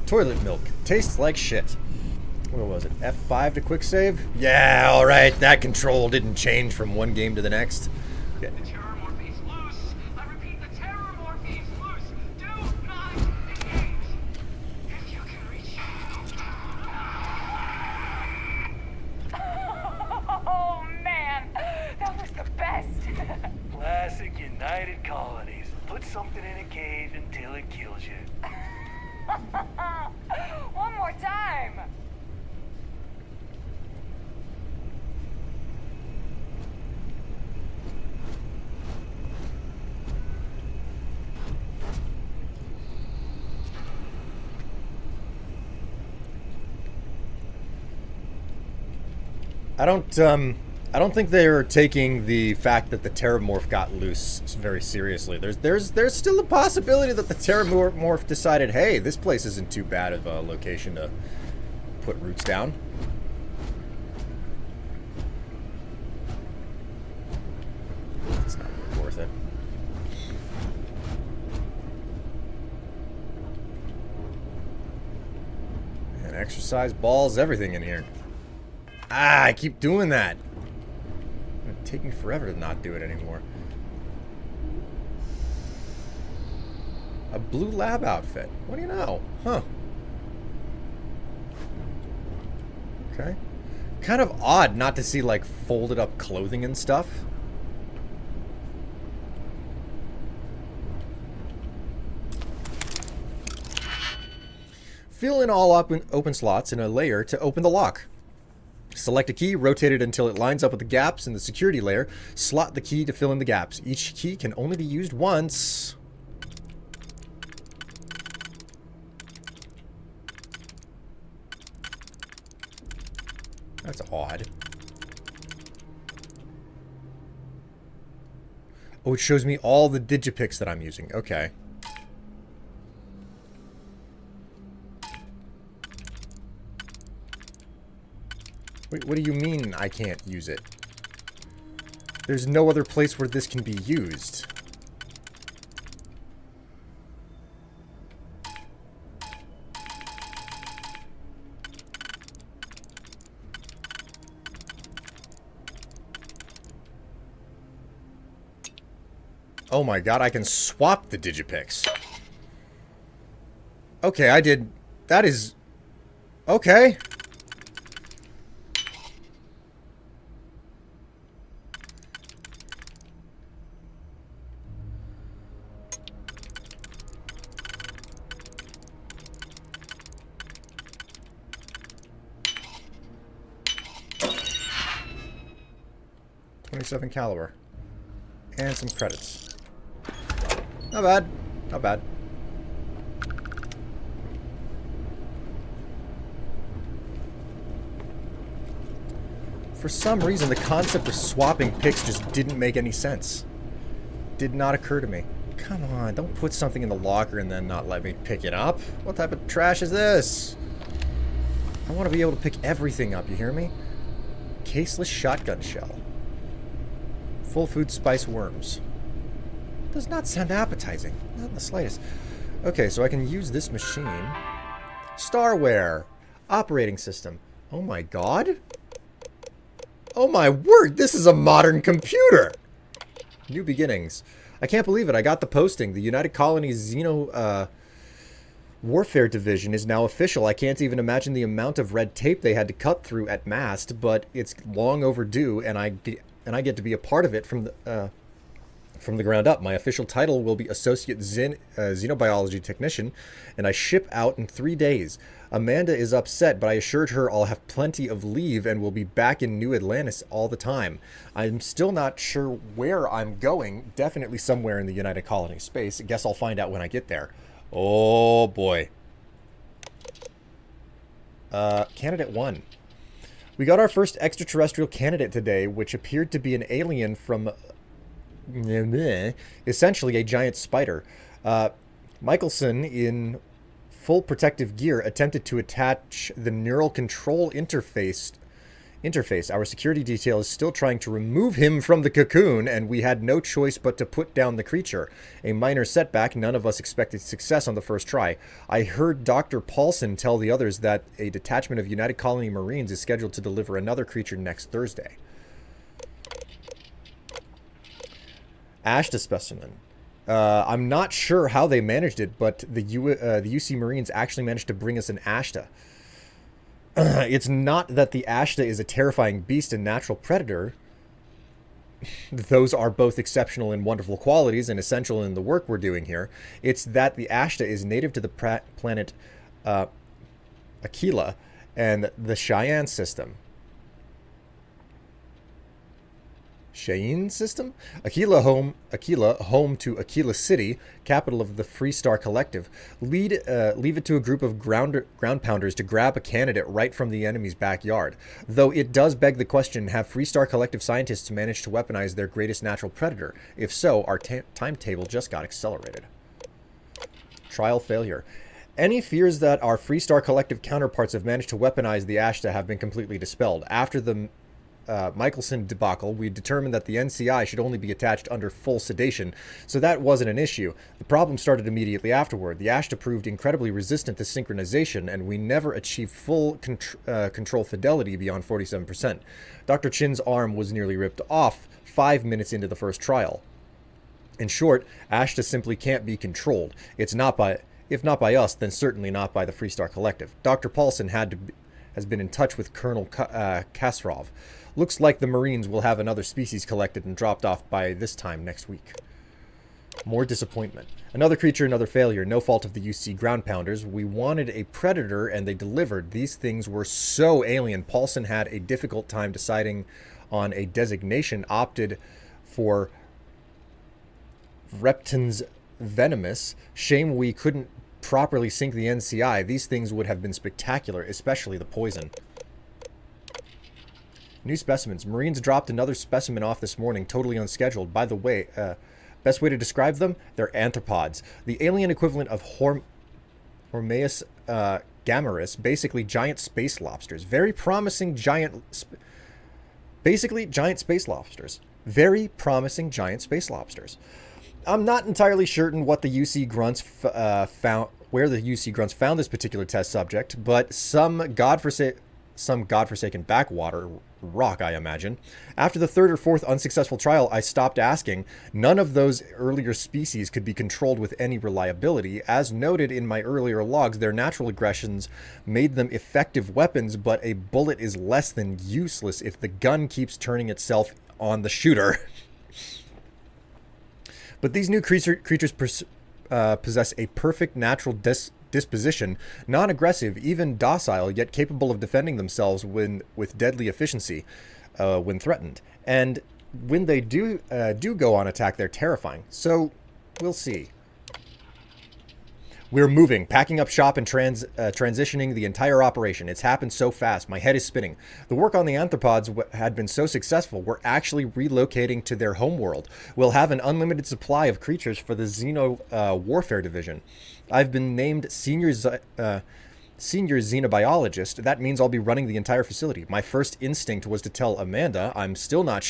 Toilet milk tastes like shit. What was it? F5 to quick save? Yeah, all right. That control didn't change from one game to the next. Yeah. The terror morphe's loose. I repeat, the terror morphe's loose. Do not engage. If you can reach. Oh man, that was the best. Classic United Colonies. I don't think they're taking the fact that the Terramorph got loose very seriously. There's still a possibility that the Terramorph decided, hey, this place isn't too bad of a location to put roots down. It's not really worth it. And exercise balls, everything in here. Ah, I keep doing that. It'd take me forever to not do it anymore. A blue lab outfit. What do you know? Huh. Okay. Kind of odd not to see, like, folded up clothing and stuff. Fill in all open slots in a layer to open the lock. Select a key, rotate it until it lines up with the gaps in the security layer. Slot the key to fill in the gaps. Each key can only be used once. That's odd. Oh, it shows me all the digipicks that I'm using. Okay. Wait, what do you mean I can't use it? There's no other place where this can be used. Oh my god, I can swap the digipicks. Okay, I did... That is... Okay. .27 caliber. And some credits. Not bad. Not bad. For some reason, the concept of swapping picks just didn't make any sense. Did not occur to me. Come on, don't put something in the locker and then not let me pick it up. What type of trash is this? I want to be able to pick everything up, you hear me? Caseless shotgun shell. Full food spice worms. Does not sound appetizing. Not in the slightest. Okay, so I can use this machine. Starware. Operating system. Oh my god. Oh my word, this is a modern computer! New beginnings. I can't believe it. I got the posting. The United Colonies Xeno Warfare Division is now official. I can't even imagine the amount of red tape they had to cut through at MAST, but it's long overdue, and I get to be a part of it from the ground up. My official title will be Associate Xenobiology Technician, and I ship out in 3 days. Amanda is upset, but I assured her I'll have plenty of leave and will be back in New Atlantis all the time. I'm still not sure where I'm going. Definitely somewhere in the United Colony space. I guess I'll find out when I get there. Oh, boy. Candidate 1. We got our first extraterrestrial candidate today, which appeared to be an alien from... essentially a giant spider. Michelson, in full protective gear, attempted to attach the neural control interface. Our security detail is still trying to remove him from the cocoon, and we had no choice but to put down the creature. A minor setback. None of us expected success on the first try. I heard Dr. Paulson tell the others that a detachment of United Colony Marines is scheduled to deliver another creature next Thursday. Ashta specimen. I'm not sure how they managed it, but the UC Marines actually managed to bring us an Ashta. It's not that the Ashta is a terrifying beast and natural predator. Those are both exceptional and wonderful qualities and essential in the work we're doing here. It's that the Ashta is native to the planet Aquila and the Cheyenne system. Cheyenne system? Aquila, home to Aquila City, capital of the Freestar Collective. Leave it to a group of ground pounders to grab a candidate right from the enemy's backyard. Though it does beg the question, have Freestar Collective scientists managed to weaponize their greatest natural predator? If so, our timetable just got accelerated. Trial failure. Any fears that our Freestar Collective counterparts have managed to weaponize the Ashta have been completely dispelled. After the Michelson debacle, we determined that the NCI should only be attached under full sedation, so that wasn't an issue. The problem started immediately afterward. The Ashta proved incredibly resistant to synchronization, and we never achieved full control fidelity beyond 47%. Dr. Chin's arm was nearly ripped off 5 minutes into the first trial. In short, Ashta simply can't be controlled. If not by us, then certainly not by the Freestar Collective. Dr. Paulson has been in touch with Colonel Kasrov. Looks like the Marines will have another species collected and dropped off by this time next week. More disappointment. Another creature, another failure. No fault of the UC ground pounders. We wanted a predator and they delivered. These things were so alien. Paulson had a difficult time deciding on a designation, opted for Reptins Venomous. Shame we couldn't properly sync the NCI. These things would have been spectacular, especially the poison. New specimens. Marines dropped another specimen off this morning, totally unscheduled. By the way, best way to describe them? They're arthropods. The alien equivalent of Hormeus gammarus, basically giant space lobsters. Very promising giant... basically, giant space lobsters. Very promising giant space lobsters. I'm not entirely certain what the UC grunts found, where the UC grunts found this particular test subject, but some godforsaken backwater rock, I imagine. After the third or fourth unsuccessful trial, I stopped asking. None of those earlier species could be controlled with any reliability. As noted in my earlier logs, their natural aggressions made them effective weapons, but a bullet is less than useless if the gun keeps turning itself on the shooter. But these new creatures possess a perfect natural disposition, non-aggressive, even docile, yet capable of defending themselves with deadly efficiency when threatened. And when they do go on attack, they're terrifying. So, we'll see. We're moving, packing up shop and transitioning the entire operation. It's happened so fast. My head is spinning. The work on the arthropods had been so successful, we're actually relocating to their homeworld. We'll have an unlimited supply of creatures for the Xeno Warfare Division. I've been named senior xenobiologist. That means I'll be running the entire facility. My first instinct was to tell Amanda. I'm still not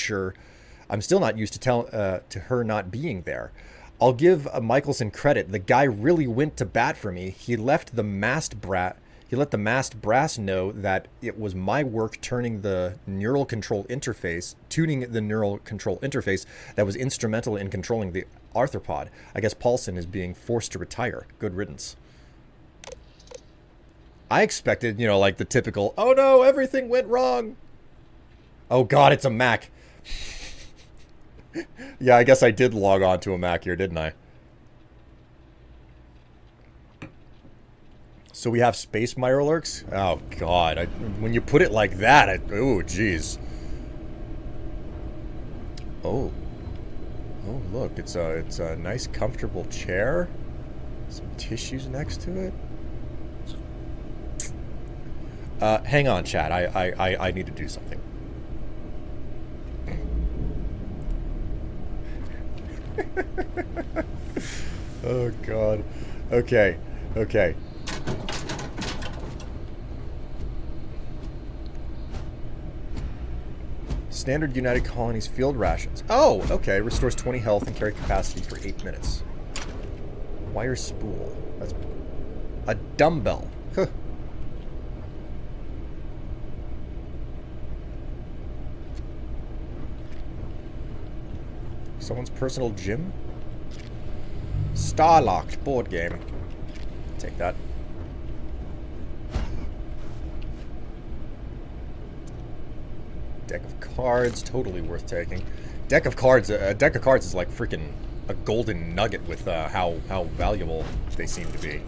used to her not being there. I'll give Michelson credit. The guy really went to bat for me. He let the masked brass know that it was my work tuning the neural control interface that was instrumental in controlling the arthropod. I guess Paulson is being forced to retire. Good riddance. I expected, like the typical, oh no, everything went wrong. Oh god, it's a Mac. Yeah, I guess I did log on to a Mac here, didn't I? So we have space mirrorlurks? Oh, God. When you put it like that, oh, jeez. Oh. Oh, look. It's a nice, comfortable chair. Some tissues next to it. Hang on, chat. I need to do something. Oh god. Okay. Standard United Colonies field rations. Oh, okay. Restores 20 health and carry capacity for 8 minutes. Wire spool. That's a dumbbell. Huh. Someone's personal gym? Starlocked board game. Take that. Deck of cards, totally worth taking. Deck of cards is like freaking a golden nugget with how valuable they seem to be.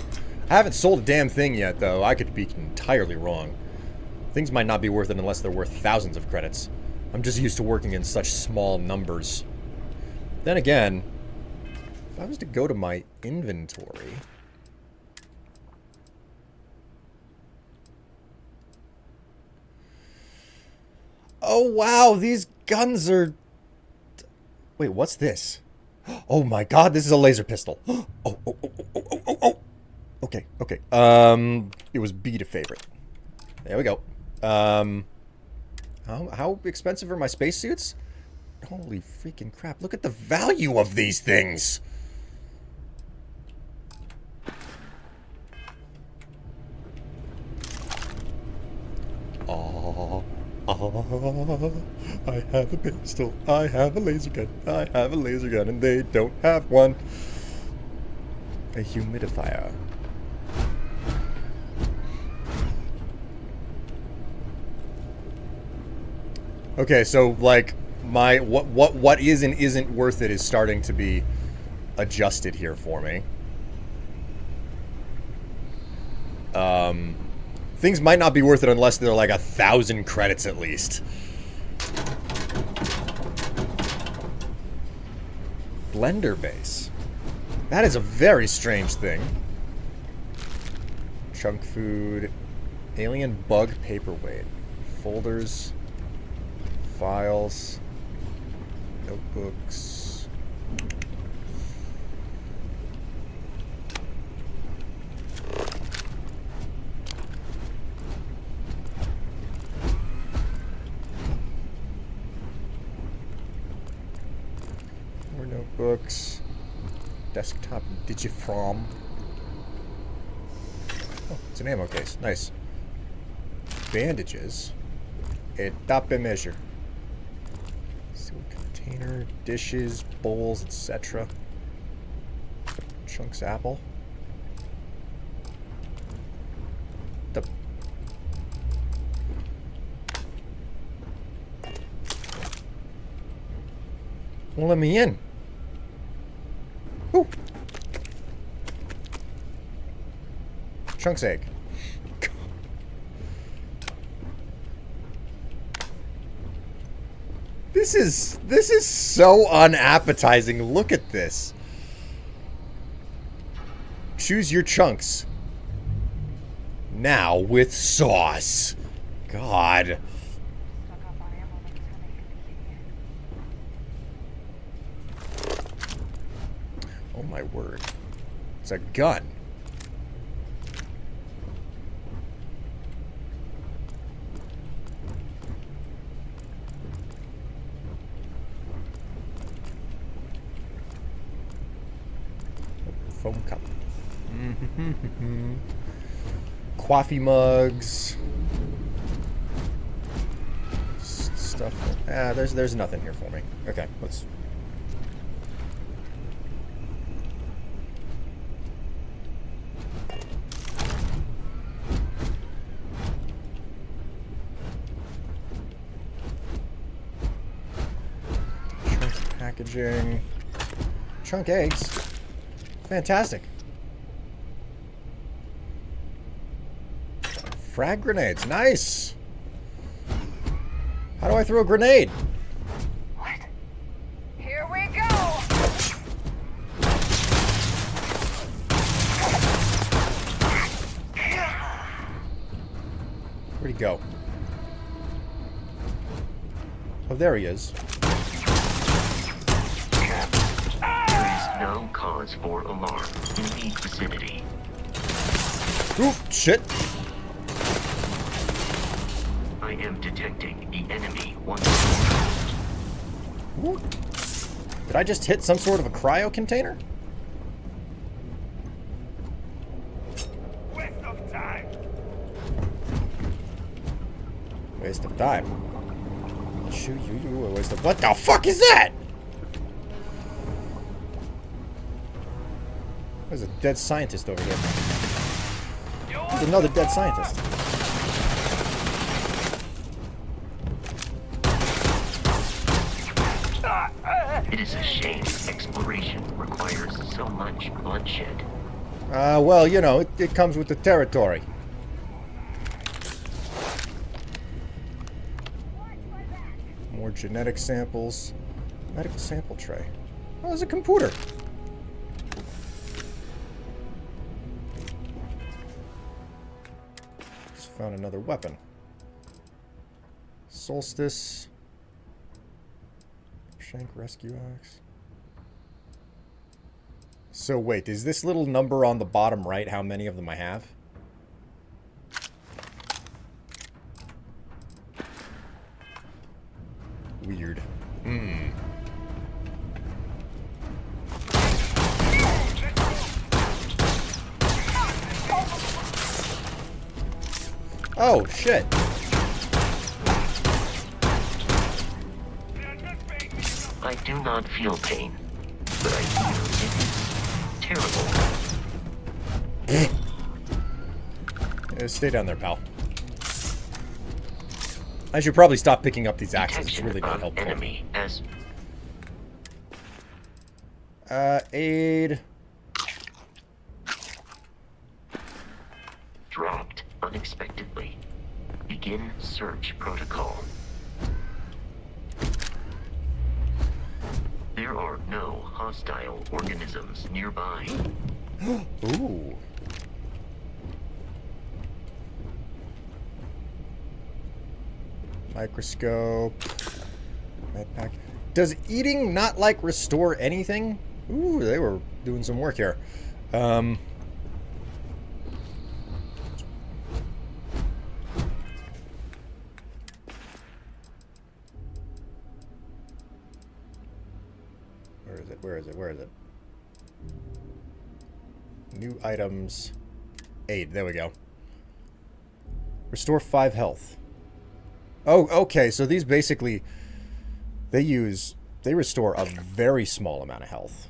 I haven't sold a damn thing yet, though. I could be entirely wrong. Things might not be worth it unless they're worth thousands of credits. I'm just used to working in such small numbers. Then again, if I was to go to my inventory... Oh, wow, these guns are... Wait, what's this? Oh my god, this is a laser pistol. Oh. Okay. It was B to favorite. There we go. How expensive are my spacesuits? Holy freaking crap, look at the value of these things! I have a pistol, I have a laser gun, I have a laser gun, and they don't have one. A humidifier. Okay, so like my what is and isn't worth it is starting to be adjusted here for me. Things might not be worth it unless they're like 1,000 credits at least. Blender base. That is a very strange thing. Chunk food. Alien bug paperweight. Folders. Files. Notebooks. More notebooks. Desktop digifrom. Oh, it's an ammo case. Nice. Bandages. A tape measure. Seal container, dishes, bowls, etc. Chunks apple. The won't let me in. Ooh. Chunks egg. This is so unappetizing. Look at this. Choose your chunks. Now with sauce. God. Oh my word. It's a gun. Foam cup. Coffee mugs. Stuff. There's nothing here for me. Okay, let's. Chunk packaging. Chunk eggs. Fantastic. Frag grenades. Nice. How do I throw a grenade? What? Here we go! Where'd he go? Oh, there he is. No cause for alarm in the vicinity. Ooh, shit. I am detecting the enemy once Ooh. Did I just hit some sort of a cryo container? Waste of time. Waste of time. Shoot you, a waste of... What the fuck is that? There's a dead scientist over here. There's another dead scientist. It is a shame exploration requires so much bloodshed. Well, you know, it comes with the territory. More genetic samples. Medical sample tray. Oh, there's a computer. Just found another weapon. Solstice. Shank rescue axe. So wait, is this little number on the bottom right how many of them I have? Weird. Hmm. Oh, shit. I do not feel pain, but I feel it is terrible. Stay down there, pal. I should probably stop picking up these axes. It's really not helpful. Enemy as aid. dropped unexpectedly. Begin search protocol. There are no hostile organisms nearby. Ooh. Microscope. Medpack. Does eating not, like, restore anything? Ooh, they were doing some work here. Where is it? Where is it? Where is it? New items. Aid. There we go. Restore 5 health. Oh, okay. So these basically, they restore a very small amount of health.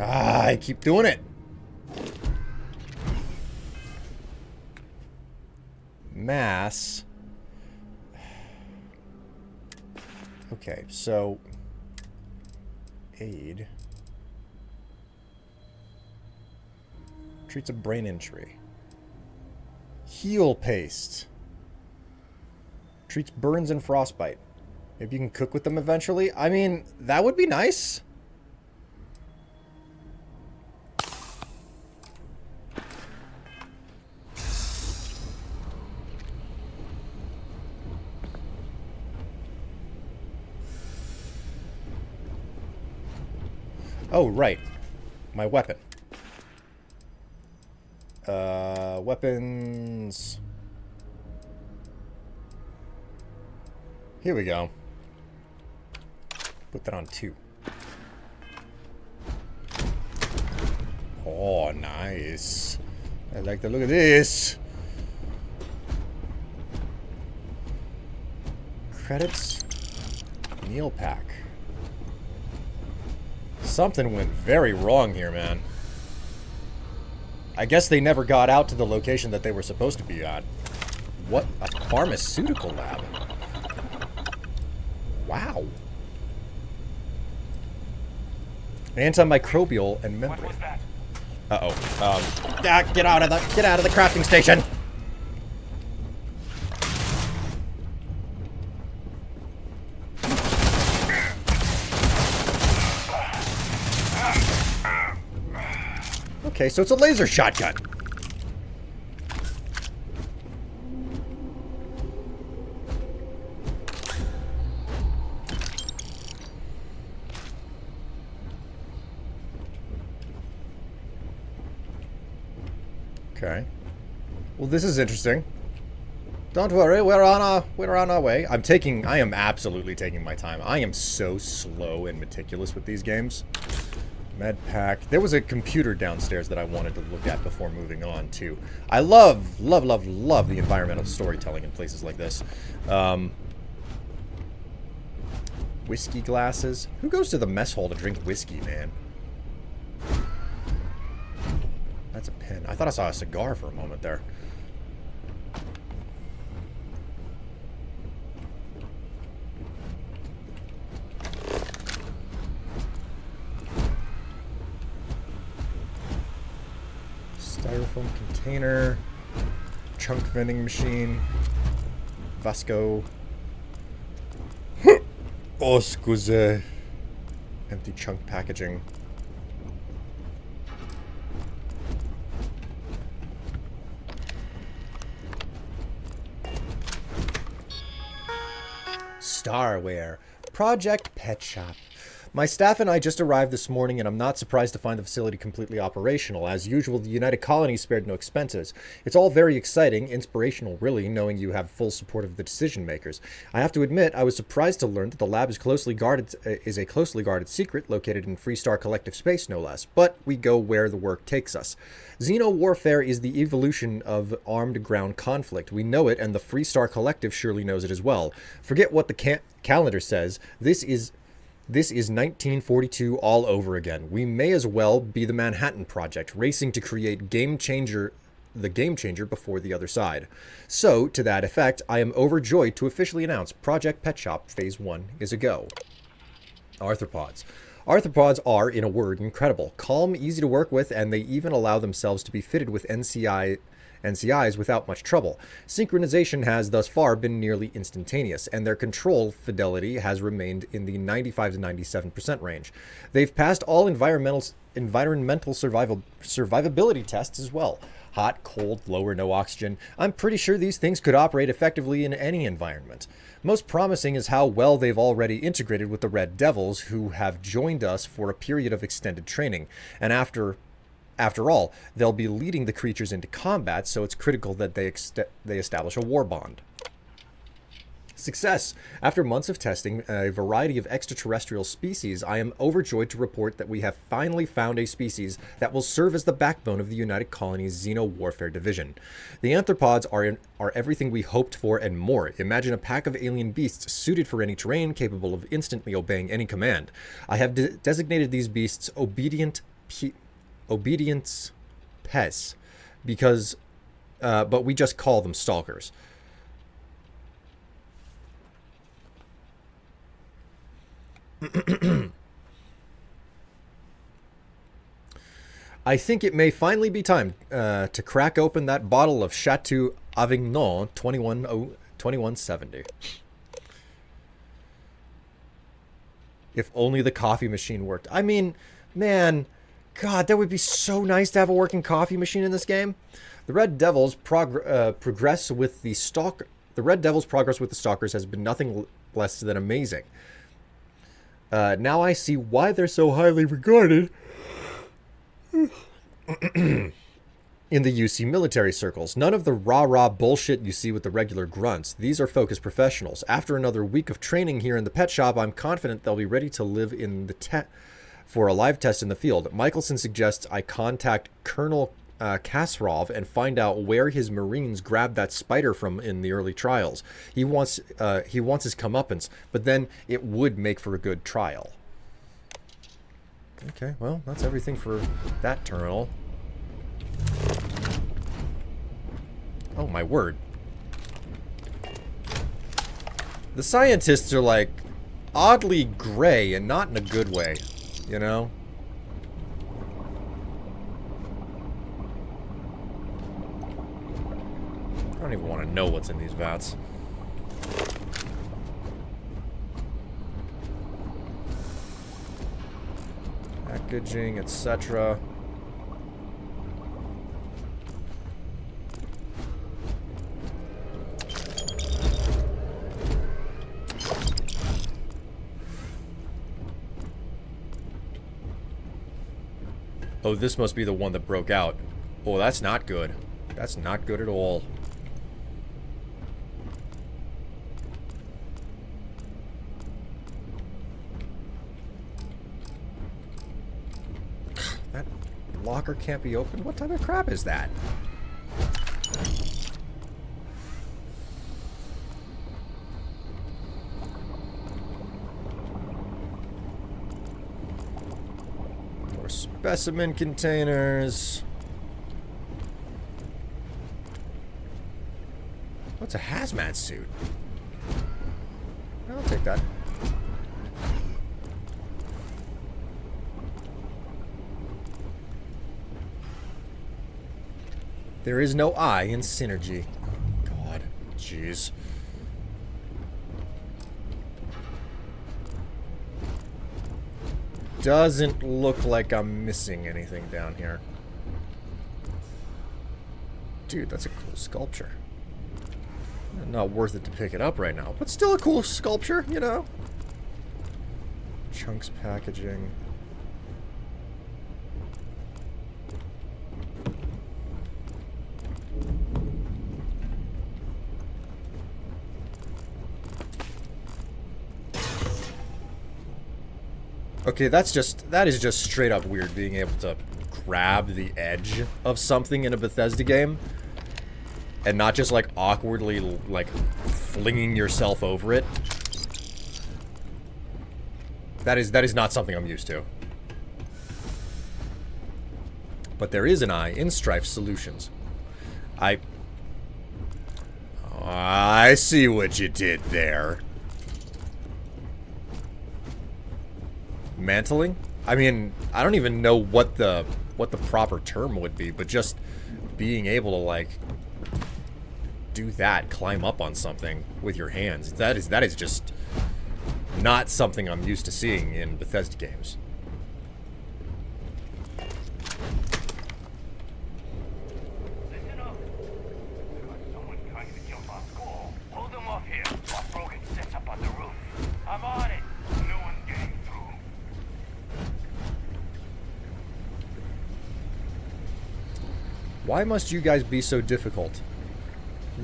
Ah, I keep doing it. Mass. Okay, so aid treats a brain injury. Heal paste treats burns and frostbite. Maybe you can cook with them eventually. I mean, that would be nice. Oh, right. My weapon. Weapons. Here we go. Put that on 2. Oh, nice. I like the look of this. Credits. Meal pack. Something went very wrong here, man. I guess they never got out to the location that they were supposed to be at. What? A pharmaceutical lab? Wow. Antimicrobial and membrane. What was that? Uh-oh. Get out of the crafting station! Okay, so it's a laser shotgun. Okay. Well, this is interesting. Don't worry, we're on our way. I am absolutely taking my time. I am so slow and meticulous with these games. Med pack. There was a computer downstairs that I wanted to look at before moving on, too. I love the environmental storytelling in places like this. Whiskey glasses. Who goes to the mess hall to drink whiskey, man? That's a pen. I thought I saw a cigar for a moment there. Styrofoam container. Chunk vending machine. Vasco. Oh, scusa. Empty chunk packaging. Starware. Project Pet Shop. My staff and I just arrived this morning, and I'm not surprised to find the facility completely operational. As usual, the United Colony spared no expenses. It's all very exciting, inspirational really, knowing you have full support of the decision makers. I have to admit, I was surprised to learn that the lab is a closely guarded secret located in Freestar Collective Space, no less. But we go where the work takes us. Xeno warfare is the evolution of armed ground conflict. We know it, and the Freestar Collective surely knows it as well. Forget what the calendar says. This is 1942 all over again. We may as well be the Manhattan Project, racing to create the game changer before the other side. So, to that effect, I am overjoyed to officially announce Project Pet Shop Phase 1 is a go. Arthropods. Arthropods are, in a word, incredible. Calm, easy to work with, and they even allow themselves to be fitted with NCIs without much trouble. Synchronization has thus far been nearly instantaneous, and their control fidelity has remained in the 95 to 97% range. They've passed all environmental survivability tests as well. Hot, cold, low or no oxygen. I'm pretty sure these things could operate effectively in any environment. Most promising is how well they've already integrated with the Red Devils, who have joined us for a period of extended training. And after all, they'll be leading the creatures into combat, so it's critical that they establish a war bond. Success! After months of testing a variety of extraterrestrial species, I am overjoyed to report that we have finally found a species that will serve as the backbone of the United Colony's Xeno Warfare Division. The anthropods are everything we hoped for and more. Imagine a pack of alien beasts suited for any terrain, capable of instantly obeying any command. I have designated these beasts obedience pets, because but we just call them stalkers. I think it may finally be time to crack open that bottle of Chateau Avignon 2170. If only the coffee machine worked. I mean, man, God, that would be so nice to have a working coffee machine in this game. The Red Devils' progress with the stalkers has been nothing less than amazing. Now I see why they're so highly regarded in the UC military circles. None of the rah-rah bullshit you see with the regular grunts. These are focused professionals. After another week of training here in the pet shop, I'm confident they'll be ready to live in the for a live test in the field. Michelson suggests I contact Colonel Kasparov and find out where his Marines grabbed that spider from in the early trials. He wants his comeuppance, but then it would make for a good trial. Okay, well, that's everything for that terminal. Oh, my word. The scientists are, like, oddly gray, and not in a good way, you know? I don't even want to know what's in these vats. Packaging, etc. Oh, this must be the one that broke out. Oh, that's not good. That's not good at all. That locker can't be opened? What type of crap is that? More specimen containers. What's a hazmat suit? I'll take that. There is no I in synergy. Oh, God. Jeez. Doesn't look like I'm missing anything down here. Dude, that's a cool sculpture. Not worth it to pick it up right now, but still a cool sculpture, you know? Chunks packaging. Okay, that is just straight up weird, being able to grab the edge of something in a Bethesda game and not just like awkwardly like flinging yourself over it. That is not something I'm used to. But there is an I in Strife Solutions. I see what you did there. Mantling? I mean, I don't even know what the proper term would be, but just being able to like do that, climb up on something with your hands. That is just not something I'm used to seeing in Bethesda games. Listen up. We got someone trying to jump our school. Hold them off here while Brogan sets up on the roof. I'm on it. No one's getting through. Why must you guys be so difficult?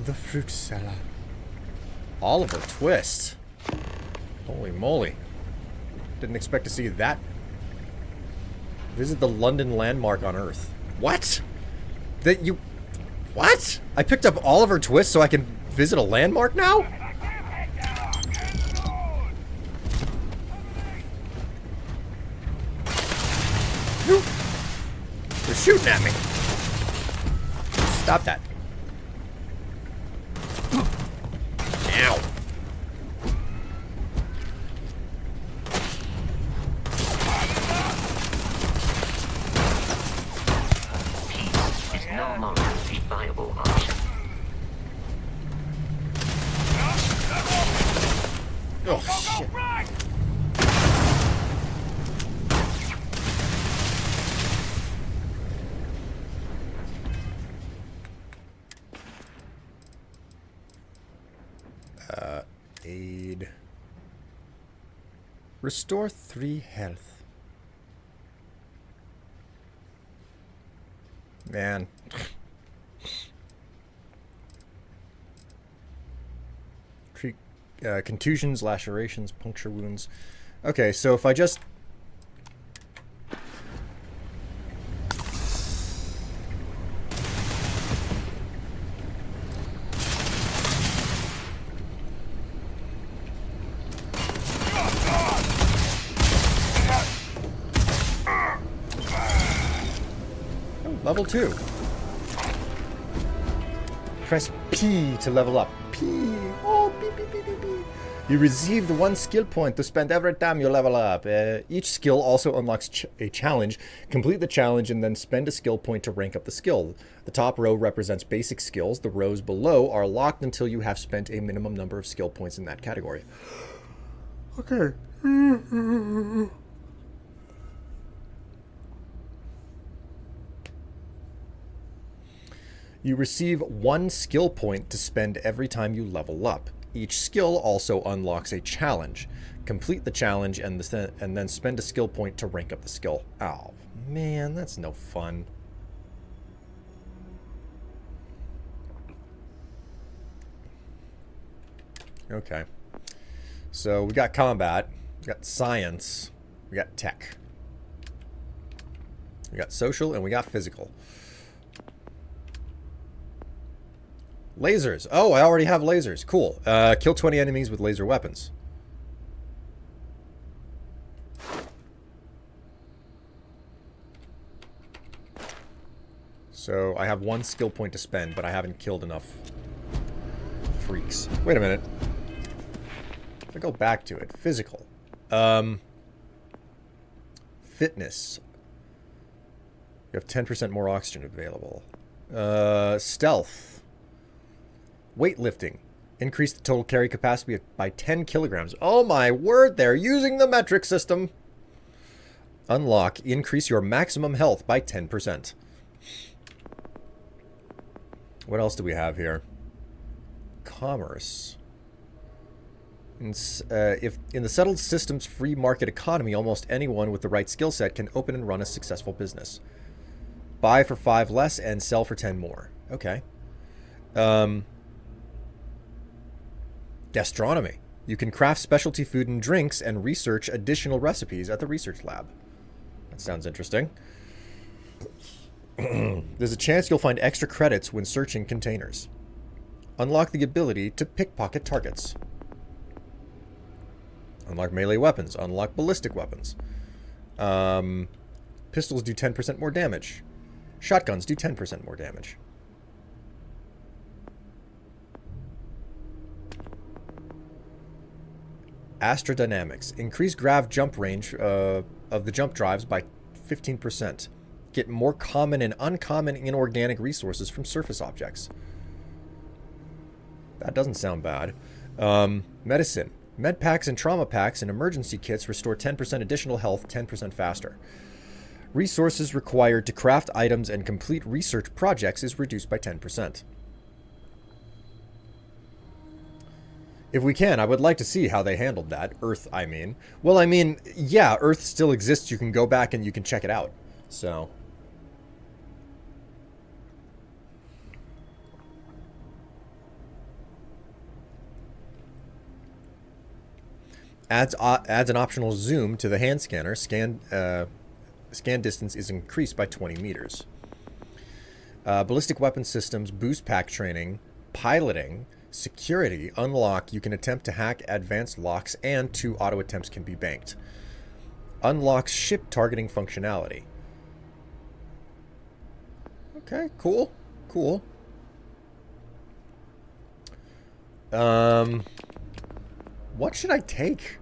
The fruit seller. Oliver Twist. Holy moly. Didn't expect to see that. Visit the London landmark on Earth. What? That you... What? I picked up Oliver Twist so I can visit a landmark now? They're shooting at me. Stop that. Ow. Peace is no longer a viable option. Oh, shit. Aid. Restore 3 health. Man. Treat contusions, lacerations, puncture wounds. Okay, so if I just... Level 2. Press P to level up. P. Oh, P, P, P, P, P. You receive the 1 skill point to spend every time you level up. Each skill also unlocks a challenge. Complete the challenge and then spend a skill point to rank up the skill. The top row represents basic skills. The rows below are locked until you have spent a minimum number of skill points in that category. Okay. You receive 1 skill point to spend every time you level up. Each skill also unlocks a challenge. Complete the challenge and then spend a skill point to rank up the skill. Oh, man, that's no fun. Okay. So we got combat, we got science, we got tech. We got social and we got physical. Lasers. Oh, I already have lasers. Cool. Kill 20 enemies with laser weapons. So I have 1 skill point to spend, but I haven't killed enough freaks. Wait a minute. If I go back to it. Physical. Fitness. You have 10% more oxygen available. Stealth. Weightlifting. Increase the total carry capacity by 10 kilograms. Oh my word, they're using the metric system. Unlock. Increase your maximum health by 10%. What else do we have here? Commerce. If in the settled systems free market economy, almost anyone with the right skill set can open and run a successful business. Buy for 5 less and sell for 10 more. Okay. Gastronomy. You can craft specialty food and drinks and research additional recipes at the research lab. That sounds interesting. There's a chance you'll find extra credits when searching containers. Unlock the ability to pickpocket targets. Unlock melee weapons. Unlock ballistic weapons. Pistols do 10% more damage. Shotguns do 10% more damage. Astrodynamics. Increase grav jump range of the jump drives by 15%. Get more common and uncommon inorganic resources from surface objects. That doesn't sound bad. Medicine. Med packs and trauma packs and emergency kits restore 10% additional health 10% faster. Resources required to craft items and complete research projects is reduced by 10%. If we can, I would like to see how they handled that. Earth, I mean. Well, I mean, yeah, Earth still exists. You can go back and you can check it out. So. Adds an optional zoom to the hand scanner. Scan distance is increased by 20 meters. Ballistic weapon systems, boost pack training, piloting, security, unlock. You can attempt to hack advanced locks and 2 auto attempts can be banked. Unlocks ship targeting functionality. Okay, cool. Cool. What should I take?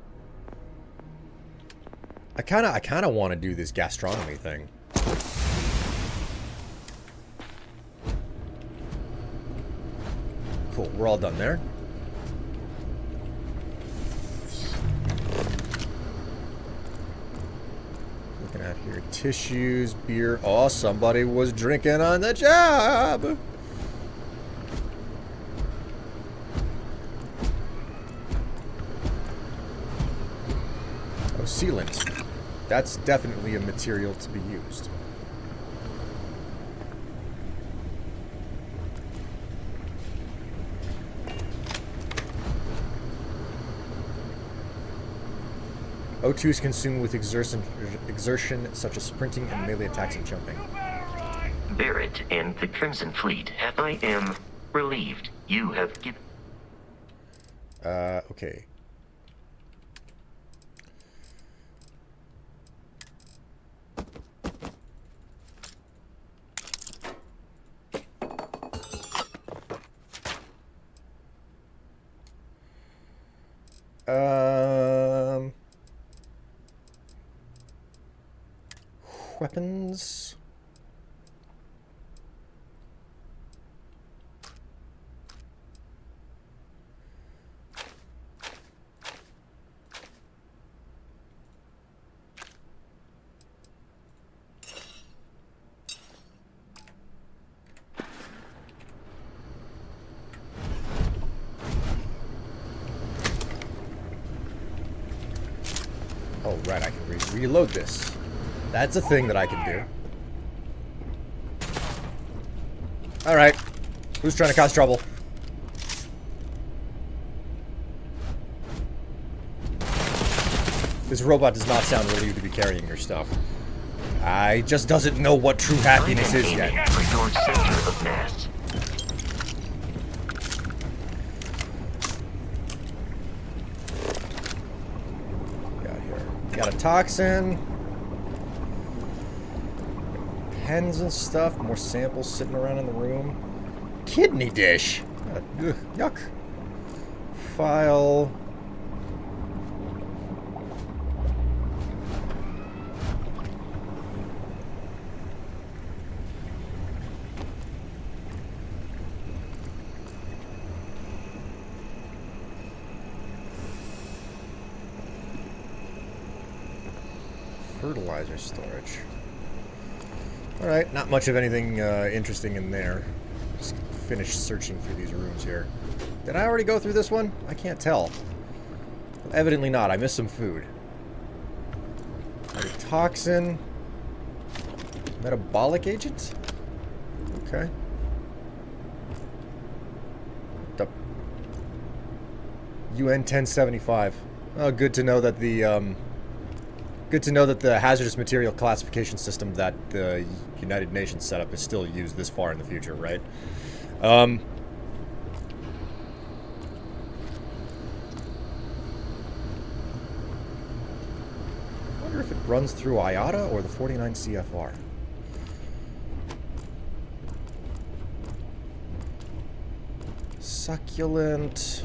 I kind of want to do this gastronomy thing. Cool, we're all done there. Looking at here, tissues, beer. Oh, somebody was drinking on the job. Oh, sealant. That's definitely a material to be used. O2 is consumed with exertion such as sprinting and melee attacks and jumping. Barrett and the Crimson Fleet, I am relieved you have given... Okay. Weapons. Oh, right, I can reload this. That's a thing that I can do. Alright. Who's trying to cause trouble? This robot does not sound relieved to be carrying your stuff. I just doesn't know what true happiness is yet. For your center of mass. Got here. Got a toxin. Pens and stuff. More samples sitting around in the room. Kidney dish. Ugh, yuck. File. Fertilizer storage. Alright, not much of anything interesting in there. Just finish searching through these rooms here. Did I already go through this one? I can't tell. Evidently not. I missed some food. Toxin. Metabolic agent? Okay. The UN 1075. Oh, good to know that the hazardous material classification system that the United Nations set up is still used this far in the future, right? I wonder if it runs through IATA or the 49 CFR. Succulent.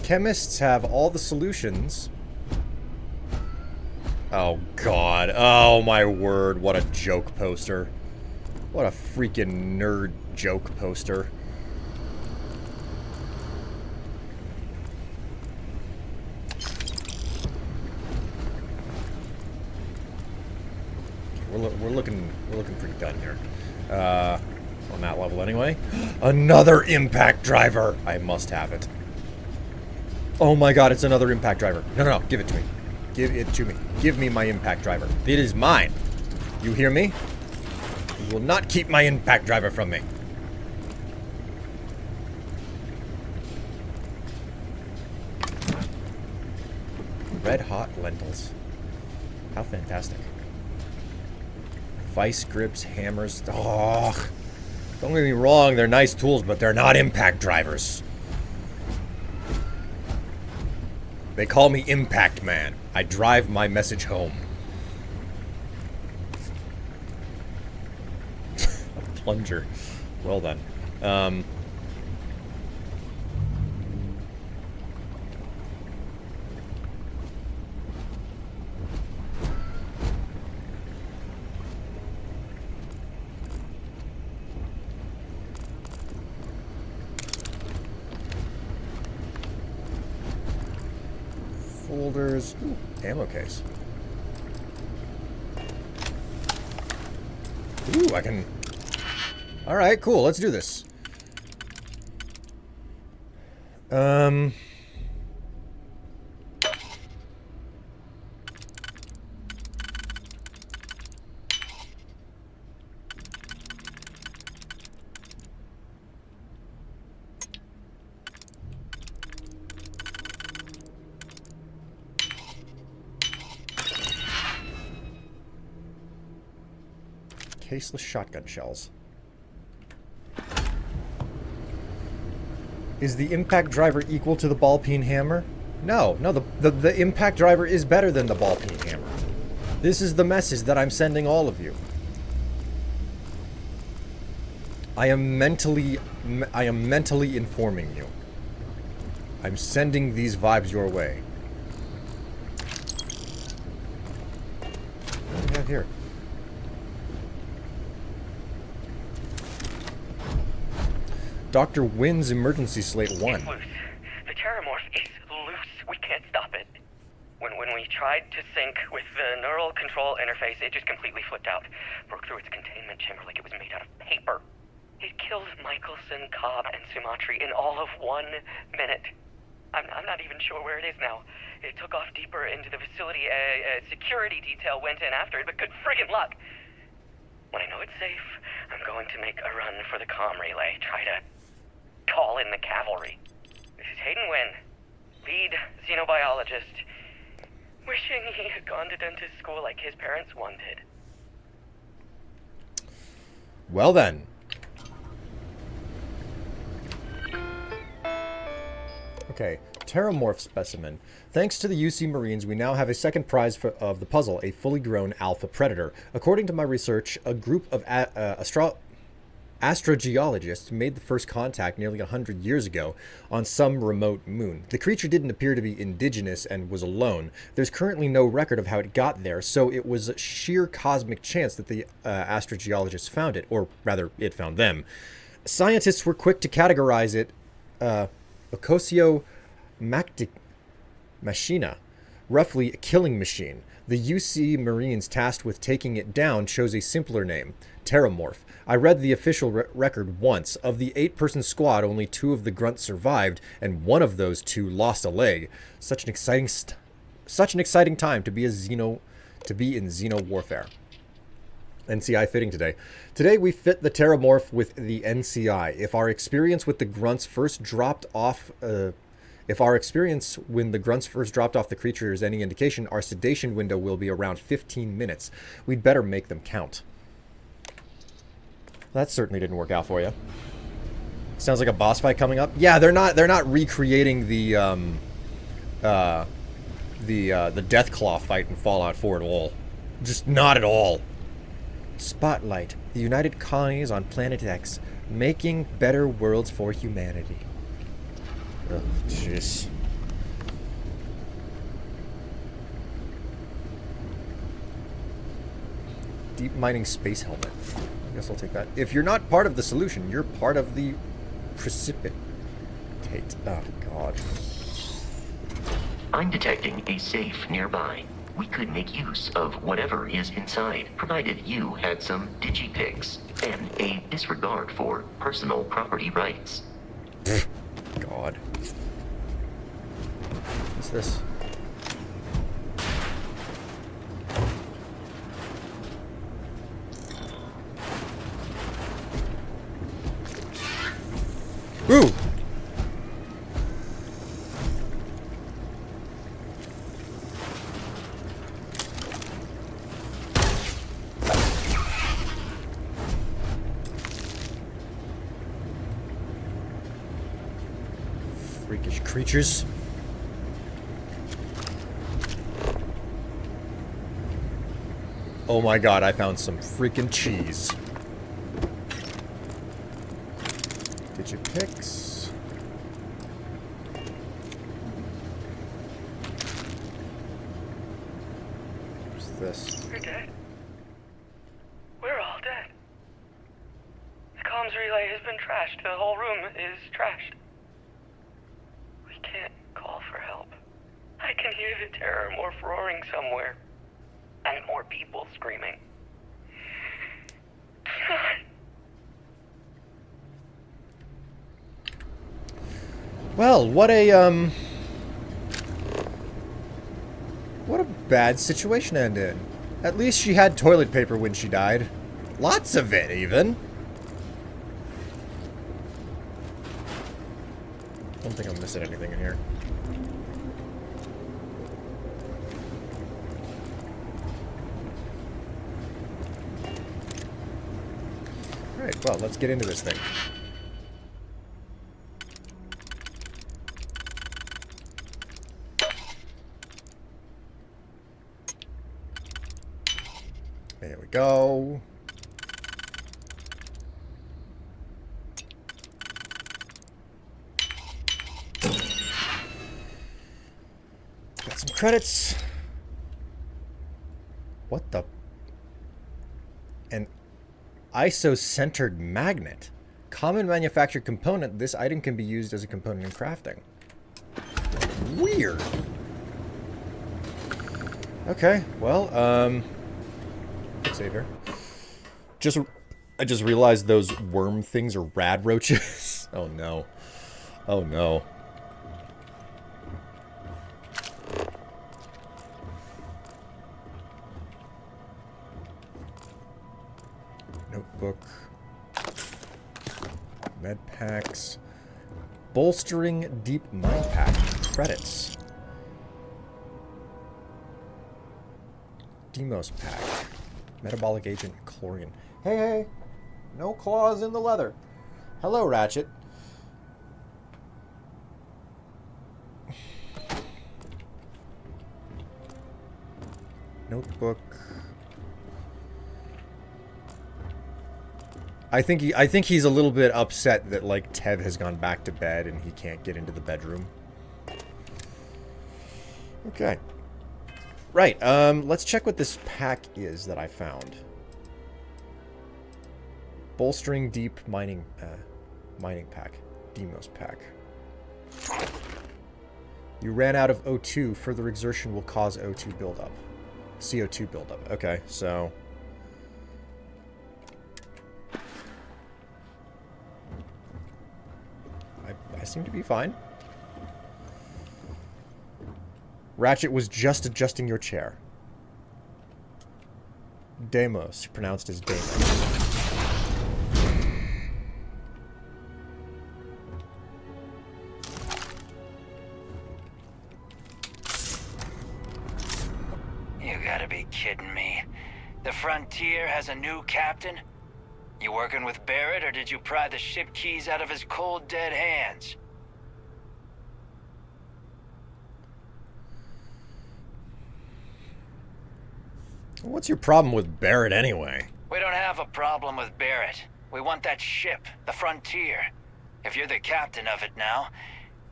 Chemists have all the solutions. Oh, God. Oh, my word. What a joke poster. What a freaking nerd joke poster. We're looking pretty done here. On that level anyway. Another impact driver! I must have it. Oh my god, it's another impact driver. No, no, no, give it to me. Give it to me. Give me my impact driver. It is mine. You hear me? You will not keep my impact driver from me. Red hot lentils. How fantastic. Vice grips, hammers. Oh, don't get me wrong, they're nice tools, but they're not impact drivers. They call me Impact Man. I drive my message home. A plunger. Well done. Folders. Ooh, ammo case. Ooh, I can... Alright, cool. Let's do this. Caseless shotgun shells. Is the impact driver equal to the ball peen hammer? No, no, the impact driver is better than the ball peen hammer. This is the message that I'm sending all of you. I am mentally informing you. I'm sending these vibes your way. What do we have here? Dr. Wynn's emergency slate 1. It's loose. The terramorph is loose. We can't stop it. When we tried to sync with the neural control interface, it just completely flipped out. Broke through its containment chamber like it was made out of paper. It killed Michelson, Cobb, and Sumatri in all of 1 minute. I'm not even sure where it is now. It took off deeper into the facility. A security detail went in after it, but good friggin' luck. When I know it's safe, I'm going to make a run for the comm relay. Try to call in the cavalry. This is Hayden Wynn, lead xenobiologist. Wishing he had gone to dentist school like his parents wanted. Well then. Okay, Terramorph specimen. Thanks to the UC Marines, we now have a second prize of the puzzle, a fully grown alpha predator. According to my research, a group of astrogeologists made the first contact nearly 100 years ago on some remote moon. The creature didn't appear to be indigenous and was alone. There's currently no record of how it got there, so it was sheer cosmic chance that the astrogeologists found it, or rather, it found them. Scientists were quick to categorize it Ocosio Machina, roughly a killing machine. The UC Marines tasked with taking it down chose a simpler name, Terramorph. I read the official record once. Of the 8-person squad, only 2 of the grunts survived, and one of those 2 lost a leg. Such an exciting time to be in Xeno warfare. NCI fitting today. Today we fit the Terramorph with the NCI. If our experience with the grunts first dropped off when the grunts first dropped off the creature is any indication, our sedation window will be around 15 minutes. We'd better make them count. That certainly didn't work out for you. Sounds like a boss fight coming up. Yeah, they're not recreating the Deathclaw fight in Fallout 4 at all. Just not at all. Spotlight, the United Colonies on Planet X, making better worlds for humanity. Oh, jeez. Deep mining space helmet. I guess I'll take that. If you're not part of the solution, you're part of the precipitate. Oh, God. I'm detecting a safe nearby. We could make use of whatever is inside, provided you had some digipics and a disregard for personal property rights. God. What's this? Ooh! Freakish creatures. Oh my God, I found some freaking cheese. Digipix. What's this? We're dead. We're all dead. The comms relay has been trashed. The whole room is trashed. We can't call for help. I can hear the Terramorph roaring somewhere. And more people screaming. God. Well, what a bad situation to end in. At least she had toilet paper when she died. Lots of it, even. Don't think I'm missing anything in here. Alright, well, let's get into this thing. There we go. Got some credits. What the? An isocentered magnet. Common manufactured component. This item can be used as a component in crafting. Weird. Okay, well, quick save here. I just realized those worm things are rad roaches. Oh no. Oh no. Notebook. Med packs. Bolstering deep mind pack. Credits. Demos pack. Metabolic agent chlorine. Hey, hey! No claws in the leather. Hello, Ratchet. Notebook. I think he's a little bit upset that like Tev has gone back to bed and he can't get into the bedroom. Okay. Right, let's check what this pack is that I found. Bolstering deep mining pack. Demos pack. You ran out of O2. Further exertion will cause O2 buildup. CO2 buildup. Okay, so... I seem to be fine. Ratchet was just adjusting your chair. Deimos, pronounced as Deimos. You gotta be kidding me. The Frontier has a new captain? You working with Barrett, or did you pry the ship keys out of his cold, dead hands? What's your problem with Barrett anyway? We don't have a problem with Barrett. We want that ship, the Frontier. If you're the captain of it now,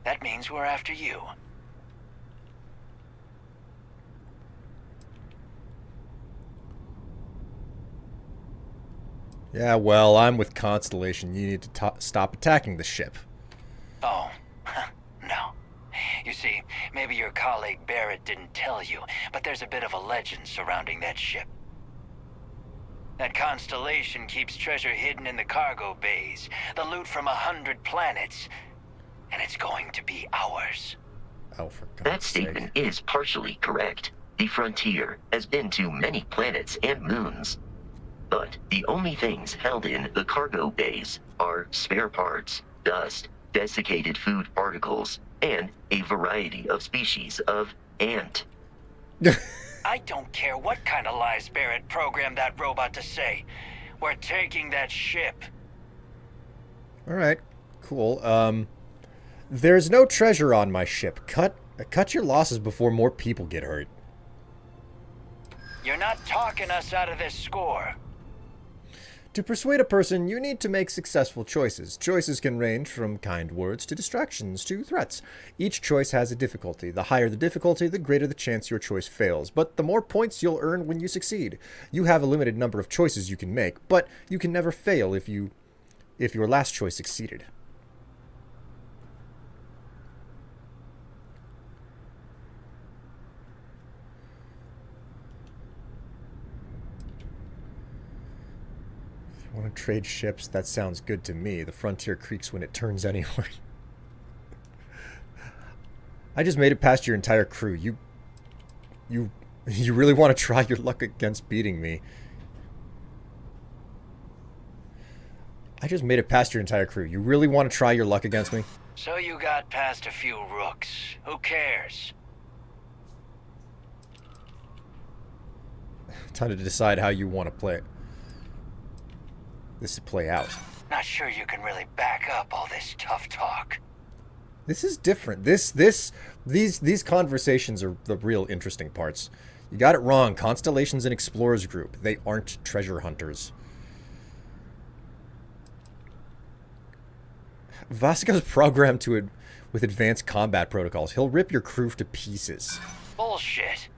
that means we're after you. Yeah, well, I'm with Constellation. You need to stop attacking the ship. Oh, no. You see, maybe your colleague Barrett didn't tell you, but there's a bit of a legend surrounding that ship. That Constellation keeps treasure hidden in the cargo bays, the loot from 100 planets, and it's going to be ours. Oh, for God's That sake. statement is partially correct. The Frontier has been to many planets and moons. But the only things held in the cargo bays are spare parts, dust, desiccated food particles, and a variety of species of ant. I don't care what kind of lies Barrett programmed that robot to say. We're taking that ship. Alright, cool. There's no treasure on my ship. Cut your losses before more people get hurt. You're not talking us out of this score. To persuade a person, you need to make successful choices. Choices can range from kind words to distractions to threats. Each choice has a difficulty. The higher the difficulty, the greater the chance your choice fails. But the more points you'll earn when you succeed. You have a limited number of choices you can make, but you can never fail if your last choice succeeded. Want to trade ships? That sounds good to me. The Frontier creaks when it turns anyway. I just made it past your entire crew. You really want to try your luck against beating me? I just made it past your entire crew. You really want to try your luck against me? So you got past a few rooks. Who cares? Time to decide how you want to play it. This to play out. Not sure you can really back up all this tough talk. This is different. These conversations are the real interesting parts. You got it wrong. Constellation's an explorers group. They aren't treasure hunters. Vasco's programmed with advanced combat protocols. He'll rip your crew to pieces. Bullshit.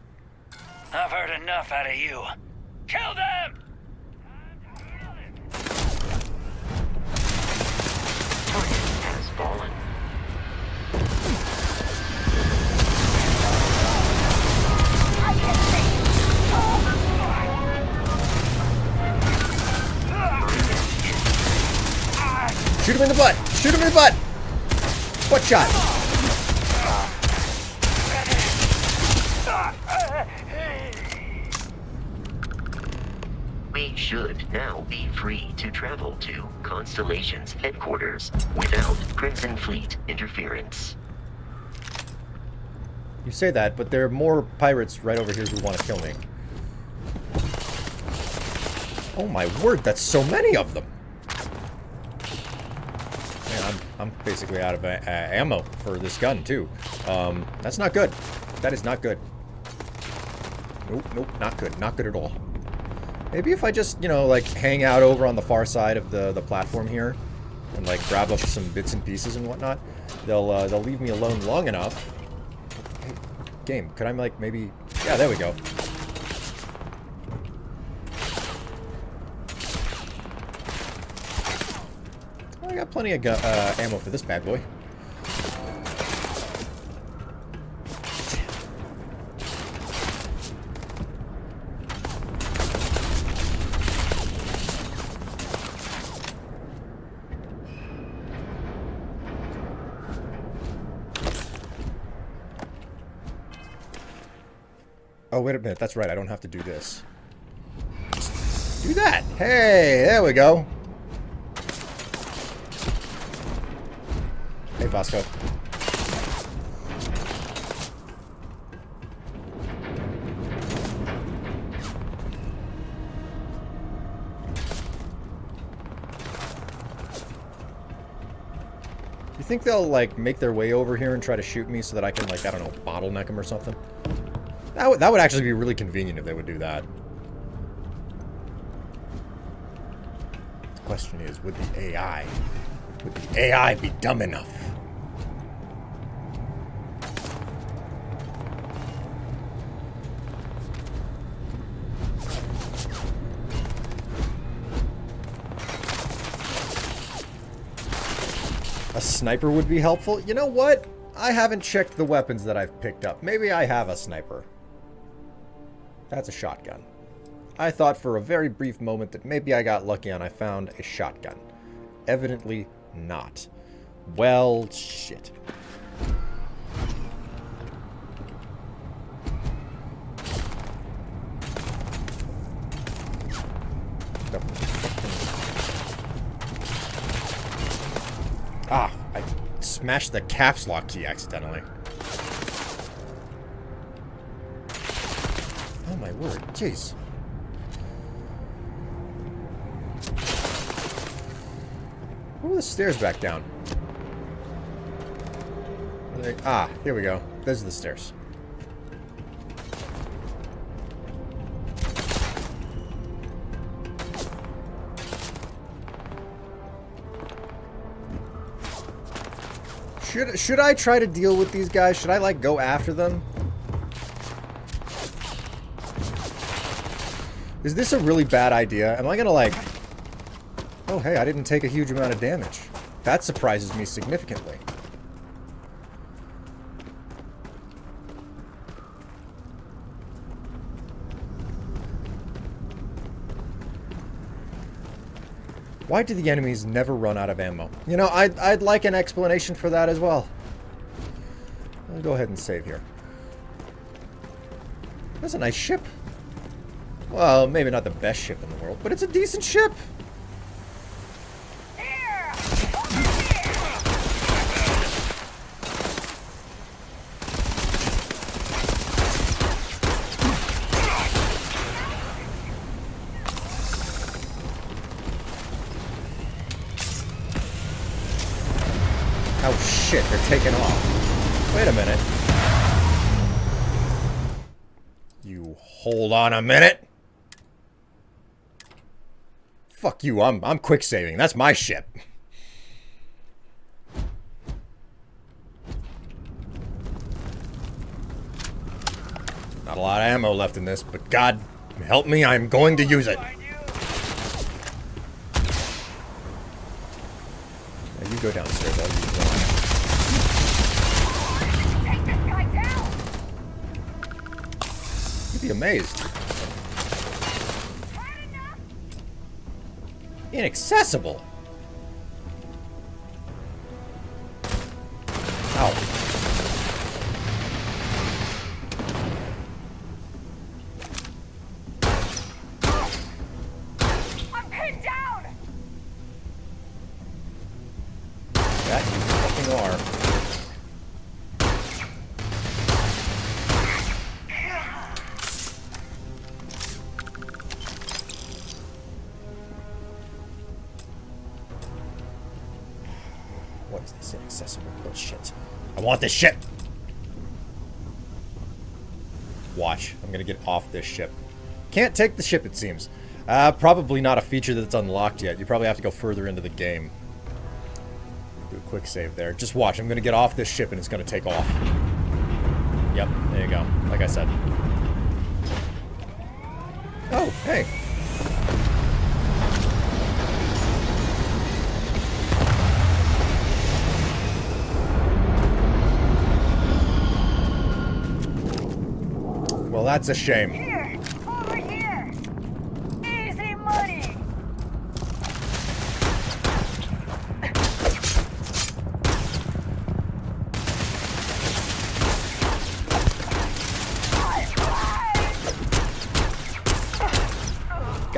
I've heard enough out of you. Kill them! Target has fallen. Shoot him in the butt! Shoot him in the butt! Butt shot! We should now be free to travel to Constellation's headquarters without Crimson Fleet interference. You say that, but there are more pirates right over here who want to kill me. Oh my word, that's so many of them! Man, I'm basically out of ammo for this gun, too. That's not good. That is not good. Nope, not good. Not good at all. Maybe if I just, you know, like, hang out over on the far side of the platform here and, like, grab up some bits and pieces and whatnot, they'll leave me alone long enough. Hey, game, could I, like, maybe... Yeah, there we go. I got plenty of ammo for this bad boy. Oh, wait a minute. That's right. I don't have to do this. Do that. Hey, there we go. Hey, Vasco. You think they'll, like, make their way over here and try to shoot me so that I can, like, I don't know, bottleneck them or something? That would actually be really convenient if they would do that. The question is, would the AI be dumb enough? A sniper would be helpful. You know what? I haven't checked the weapons that I've picked up. Maybe I have a sniper. That's a shotgun. I thought for a very brief moment that maybe I got lucky and I found a shotgun. Evidently not. Well, shit. Ah, I smashed the caps lock key accidentally. Oh my word, jeez. Ooh, the stairs back down. Ah, here we go. Those are the stairs. Should I try to deal with these guys? Should I, like, go after them? Is this a really bad idea? Am I gonna, like... Oh, hey, I didn't take a huge amount of damage. That surprises me significantly. Why do the enemies never run out of ammo? You know, I'd like an explanation for that as well. I'll go ahead and save here. That's a nice ship. Well, maybe not the best ship in the world, but it's a decent ship. Oh shit, they're taking off. Wait a minute. You hold on a minute. Fuck you, I'm quick saving. That's my ship. Not a lot of ammo left in this, but God help me, I'm going to use it. Now you go downstairs, I'll use one. You'd be amazed. Inaccessible. Ow. I'm pinned down. That you fucking are. What is this inaccessible bullshit? I want this ship! Watch. I'm gonna get off this ship. Can't take the ship, it seems. Probably not a feature that's unlocked yet. You probably have to go further into the game. Do a quick save there. Just watch. I'm gonna get off this ship and it's gonna take off. Yep, there you go. Like I said. Oh, hey. Well, that's a shame. Here, over here. Easy money.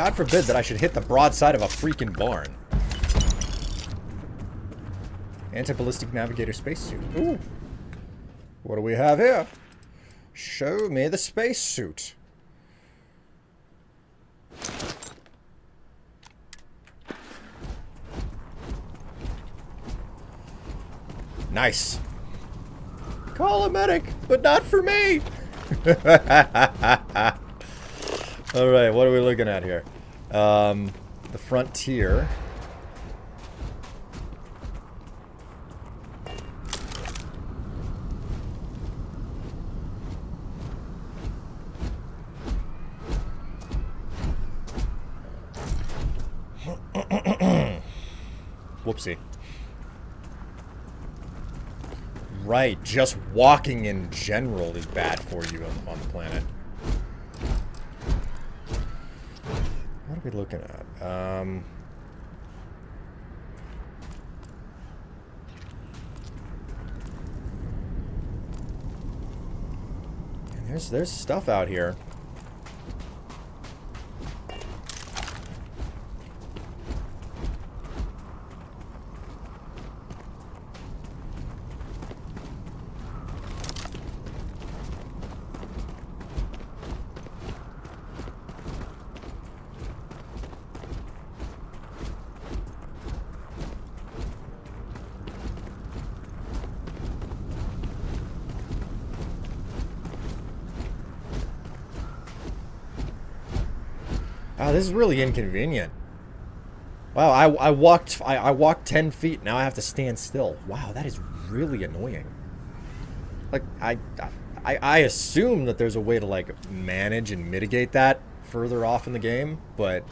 God forbid that I should hit the broadside of a freaking barn. Anti-ballistic navigator spacesuit. Ooh. What do we have here? Show me the spacesuit. Nice. Call a medic, but not for me. All right, what are we looking at here? The Frontier. Whoopsie. Right, just walking in general is bad for you on the planet. What are we looking at? There's stuff out here. Oh, this is really inconvenient. Wow, I walked 10 feet. Now I have to stand still. Wow, that is really annoying. Like I assume that there's a way to like manage and mitigate that further off in the game, but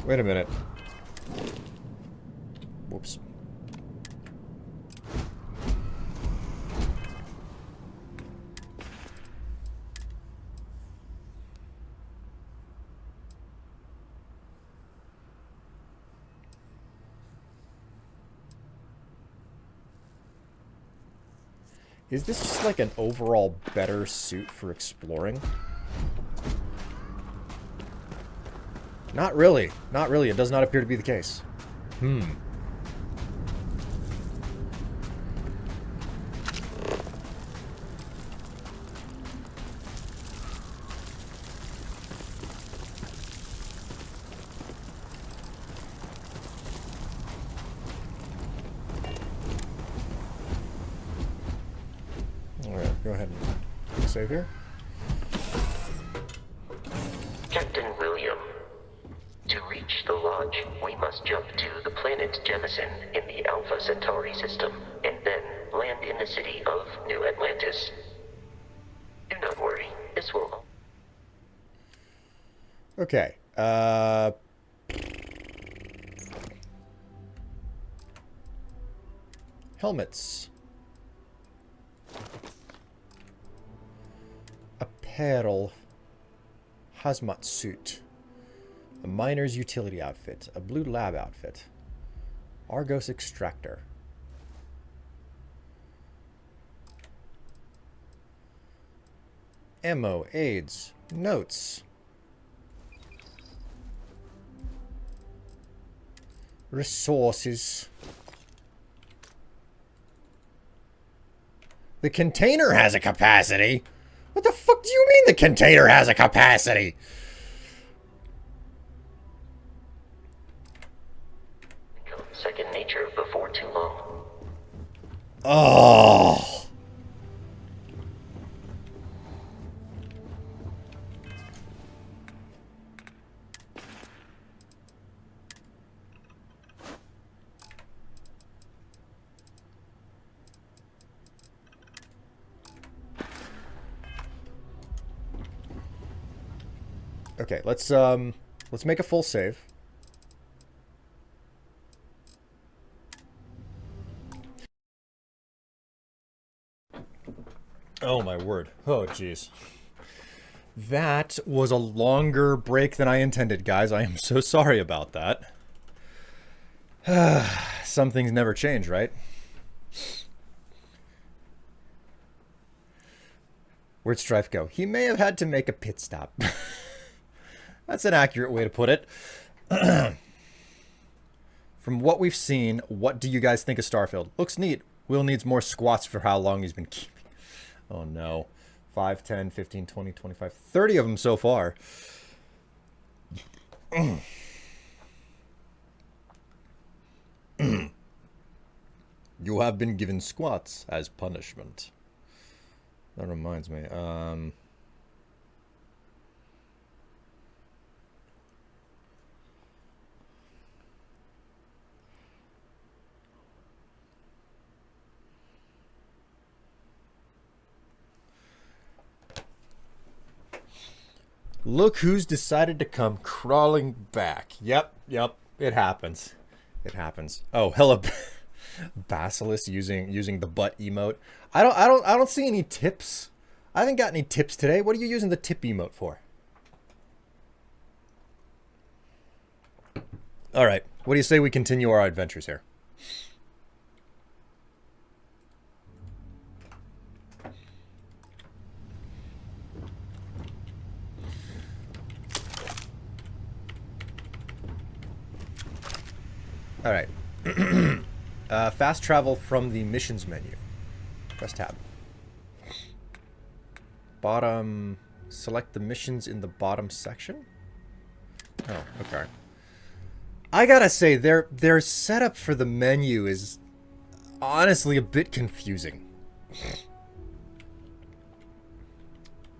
wait a minute. Whoops. Is this just like an overall better suit for exploring? Not really. Not really. It does not appear to be the case. Alright, go ahead and save here. Captain William, to reach the lodge, we must jump to the planet Jemison in the Alpha Centauri system, and then land in the city of New Atlantis. Do not worry, this will... Okay, helmets. Apparel. Hazmat suit. A miner's utility outfit. A blue lab outfit. Argos extractor. Ammo, aids, notes. Resources. The container has a capacity. What the fuck do you mean the container has a capacity? Become second nature before too long. Oh. Okay, let's make a full save. Oh my word. Oh jeez. That was a longer break than I intended, guys. I am so sorry about that. Some things never change, right? Where'd Strife go? He may have had to make a pit stop. That's an accurate way to put it. From what we've seen, what do you guys think of Starfield? Looks neat. Will needs more squats for how long he's been keeping. Oh no. 5, 10, 15, 20, 25, 30 of them so far. You have been given squats as punishment. That reminds me. Look who's decided to come crawling back. Yep, it happens. It happens. Oh, hella Basilisk using the butt emote. I don't see any tips. I haven't got any tips today. What are you using the tip emote for? All right. What do you say we continue our adventures here? All right. Fast travel from the missions menu. Press tab. Bottom. Select the missions in the bottom section. Oh, okay. I gotta say, their setup for the menu is honestly a bit confusing.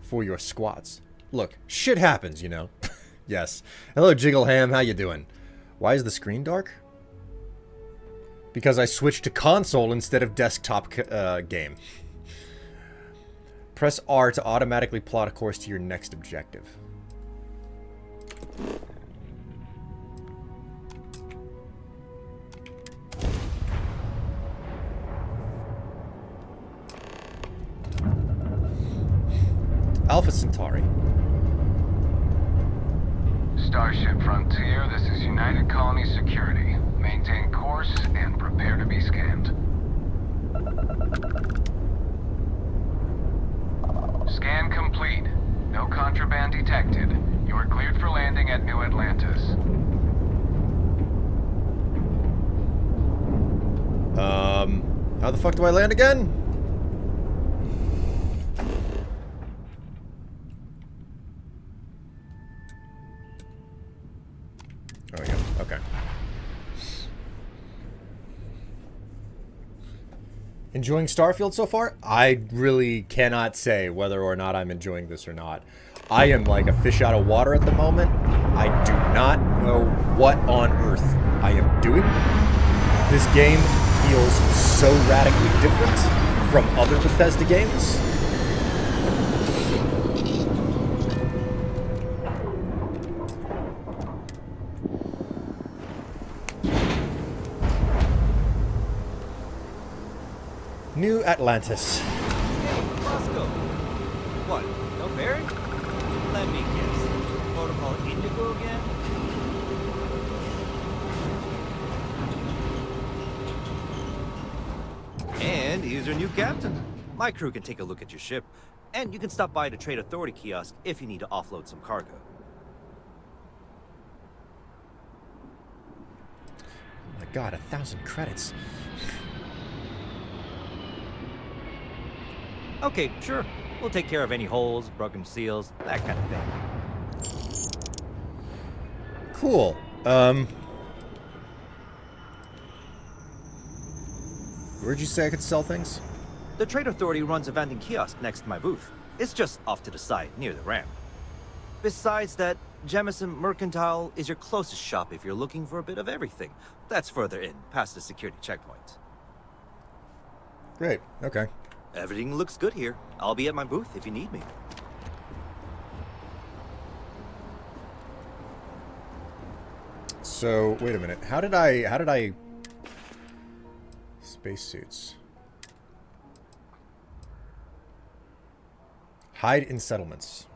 For your squats. Look, shit happens, you know. Yes. Hello, Jiggleham. How you doing? Why is the screen dark? Because I switched to console instead of desktop game. Press R to automatically plot a course to your next objective. Alpha Centauri. Starship Frontier, this is United Colony Security. Maintain course and prepare to be scanned. Scan complete. No contraband detected. You are cleared for landing at New Atlantis. How the fuck do I land again? Oh yeah, okay. Enjoying Starfield so far? I really cannot say whether or not I'm enjoying this or not. I am like a fish out of water at the moment. I do not know what on earth I am doing. This game feels so radically different from other Bethesda games. New Atlantis. Hey, Roscoe. What, no Barrett? Let me guess. Protocol Indigo again? And here's your new captain. My crew can take a look at your ship, and you can stop by the Trade Authority kiosk if you need to offload some cargo. Oh my god, 1,000 credits. Okay, sure. We'll take care of any holes, broken seals, that kind of thing. Cool. Where'd you say I could sell things? The Trade Authority runs a vending kiosk next to my booth. It's just off to the side, near the ramp. Besides that, Jemison Mercantile is your closest shop if you're looking for a bit of everything. That's further in, past the security checkpoint. Great, okay. Everything looks good here. I'll be at my booth if you need me. So, wait a minute. How did I... Spacesuits. Hide in settlements.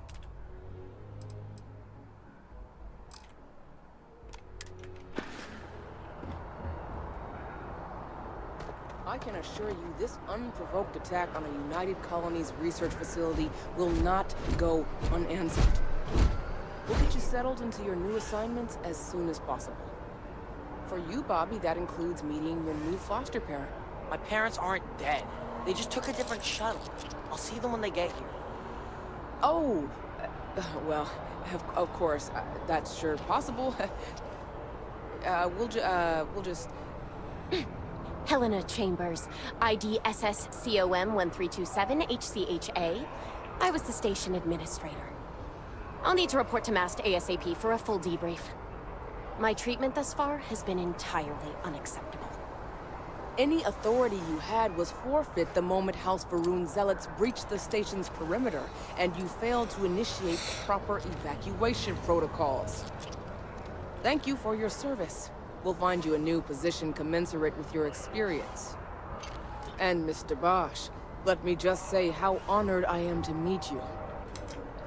I can assure you this unprovoked attack on a United Colonies research facility will not go unanswered. We'll get you settled into your new assignments as soon as possible. For you, Bobby, that includes meeting your new foster parent. My parents aren't dead. They just took a different shuttle. I'll see them when they get here. Oh, well, of course, that's sure possible. We'll just... Helena Chambers, ID SSCOM 1327 HCHA. I was the station administrator. I'll need to report to MAST ASAP for a full debrief. My treatment thus far has been entirely unacceptable. Any authority you had was forfeit the moment House Varun zealots breached the station's perimeter, and you failed to initiate proper evacuation protocols. Thank you for your service. We'll find you a new position commensurate with your experience. And Mr. Bosch, let me just say how honored I am to meet you.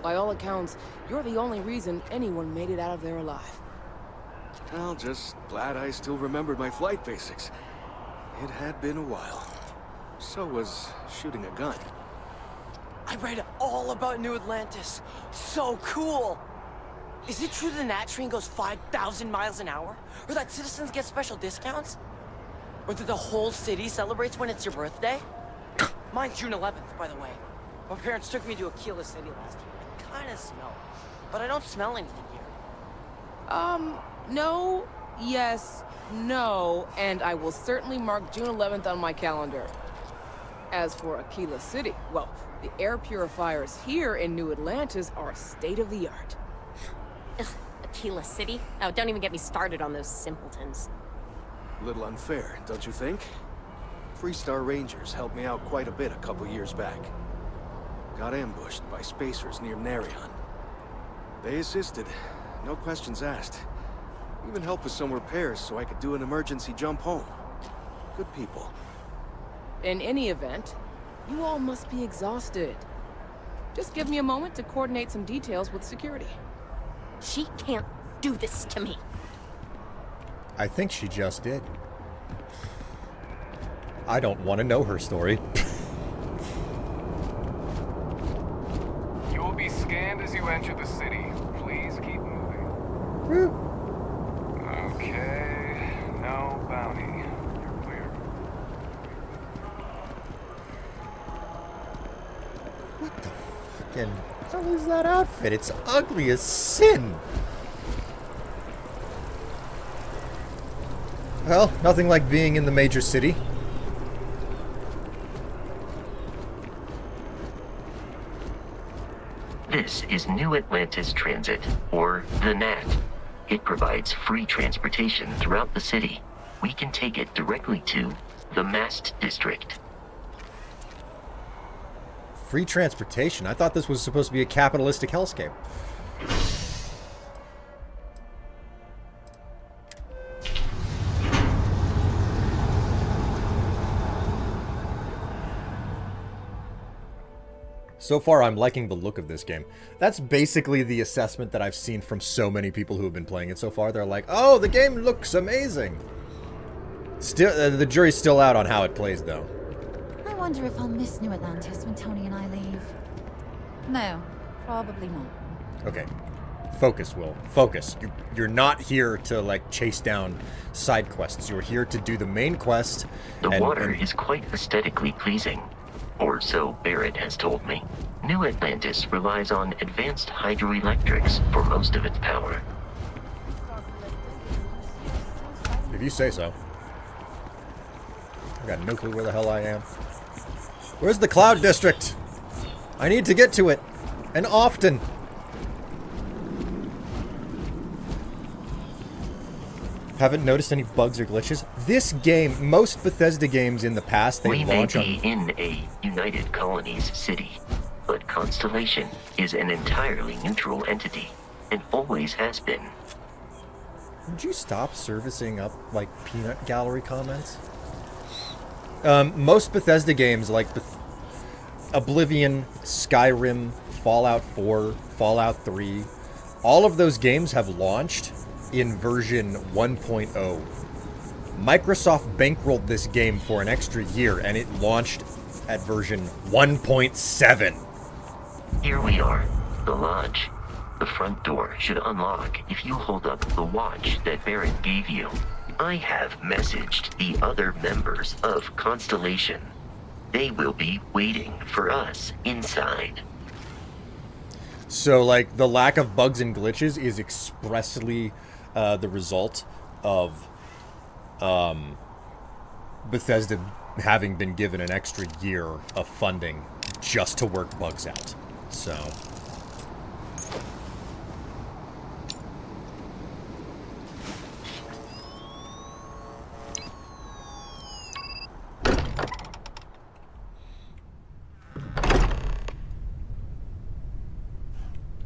By all accounts, you're the only reason anyone made it out of there alive. Well, just glad I still remembered my flight basics. It had been a while. So was shooting a gun. I read all about New Atlantis. So cool! Is it true the Nat train goes 5,000 miles an hour? Or that citizens get special discounts? Or that the whole city celebrates when it's your birthday? Mine's June 11th, by the way. My parents took me to Aquila City last year. I kinda smell. But I don't smell anything here. No, yes, no, and I will certainly mark June 11th on my calendar. As for Aquila City, well, the air purifiers here in New Atlantis are state-of-the-art. Aquila City? Oh, don't even get me started on those simpletons. Little unfair, don't you think? Freestar Rangers helped me out quite a bit a couple years back. Got ambushed by spacers near Narion. They assisted, no questions asked. Even helped with some repairs so I could do an emergency jump home. Good people. In any event, you all must be exhausted. Just give me a moment to coordinate some details with security. She can't do this to me. I think she just did. I don't want to know her story. You will be scanned as you enter the city. Please keep moving. Woo. Okay, no bounty. You're clear. What the fucking hell is that outfit? It's ugly as sin. Well, nothing like being in the major city. This is New Atlantis Transit, or the NAT. It provides free transportation throughout the city. We can take it directly to the Mast District. Free transportation? I thought this was supposed to be a capitalistic hellscape. So far, I'm liking the look of this game. That's basically the assessment that I've seen from so many people who have been playing it so far. They're like, oh, the game looks amazing. Still, the jury's still out on how it plays, though. I wonder if I'll miss New Atlantis when Tony and I leave. No, probably not. Okay. Focus, Will. Focus. You're not here to, like, chase down side quests. You're here to do the main quest. The water is quite aesthetically pleasing. Or so Barrett has told me. New Atlantis relies on advanced hydroelectrics for most of its power. If you say so. I've got no clue where the hell I am. Where's the Cloud District? I need to get to it. And often. Haven't noticed any bugs or glitches. This game, most Bethesda games in the past, they launch on... We may be in a United Colonies city, but Constellation is an entirely neutral entity, and always has been. Would you stop servicing up, like, peanut gallery comments? Most Bethesda games, like Oblivion, Skyrim, Fallout 4, Fallout 3, all of those games have launched in version 1.0. Microsoft bankrolled this game for an extra year, and it launched at version 1.7. Here we are, the lodge. The front door should unlock if you hold up the watch that Barrett gave you. I have messaged the other members of Constellation. They will be waiting for us inside. So, like, the lack of bugs and glitches is expressly the result of Bethesda having been given an extra year of funding just to work bugs out. So...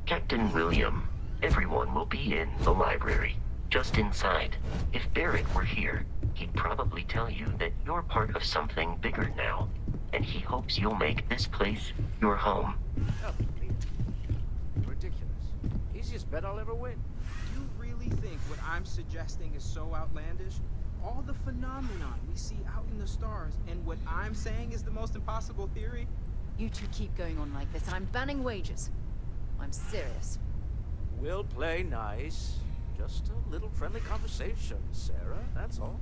Captain William, everyone will be in the library, just inside. If Barrett were here, he'd probably tell you that you're part of something bigger now, and he hopes you'll make this place your home. Ridiculous. Easiest bet I'll ever win. You really think what I'm suggesting is so outlandish? All the phenomenon we see out in the stars, and what I'm saying is the most impossible theory? You two keep going on like this, and I'm banning wagers. I'm serious. We'll play nice. Just a little friendly conversation, Sarah, that's all.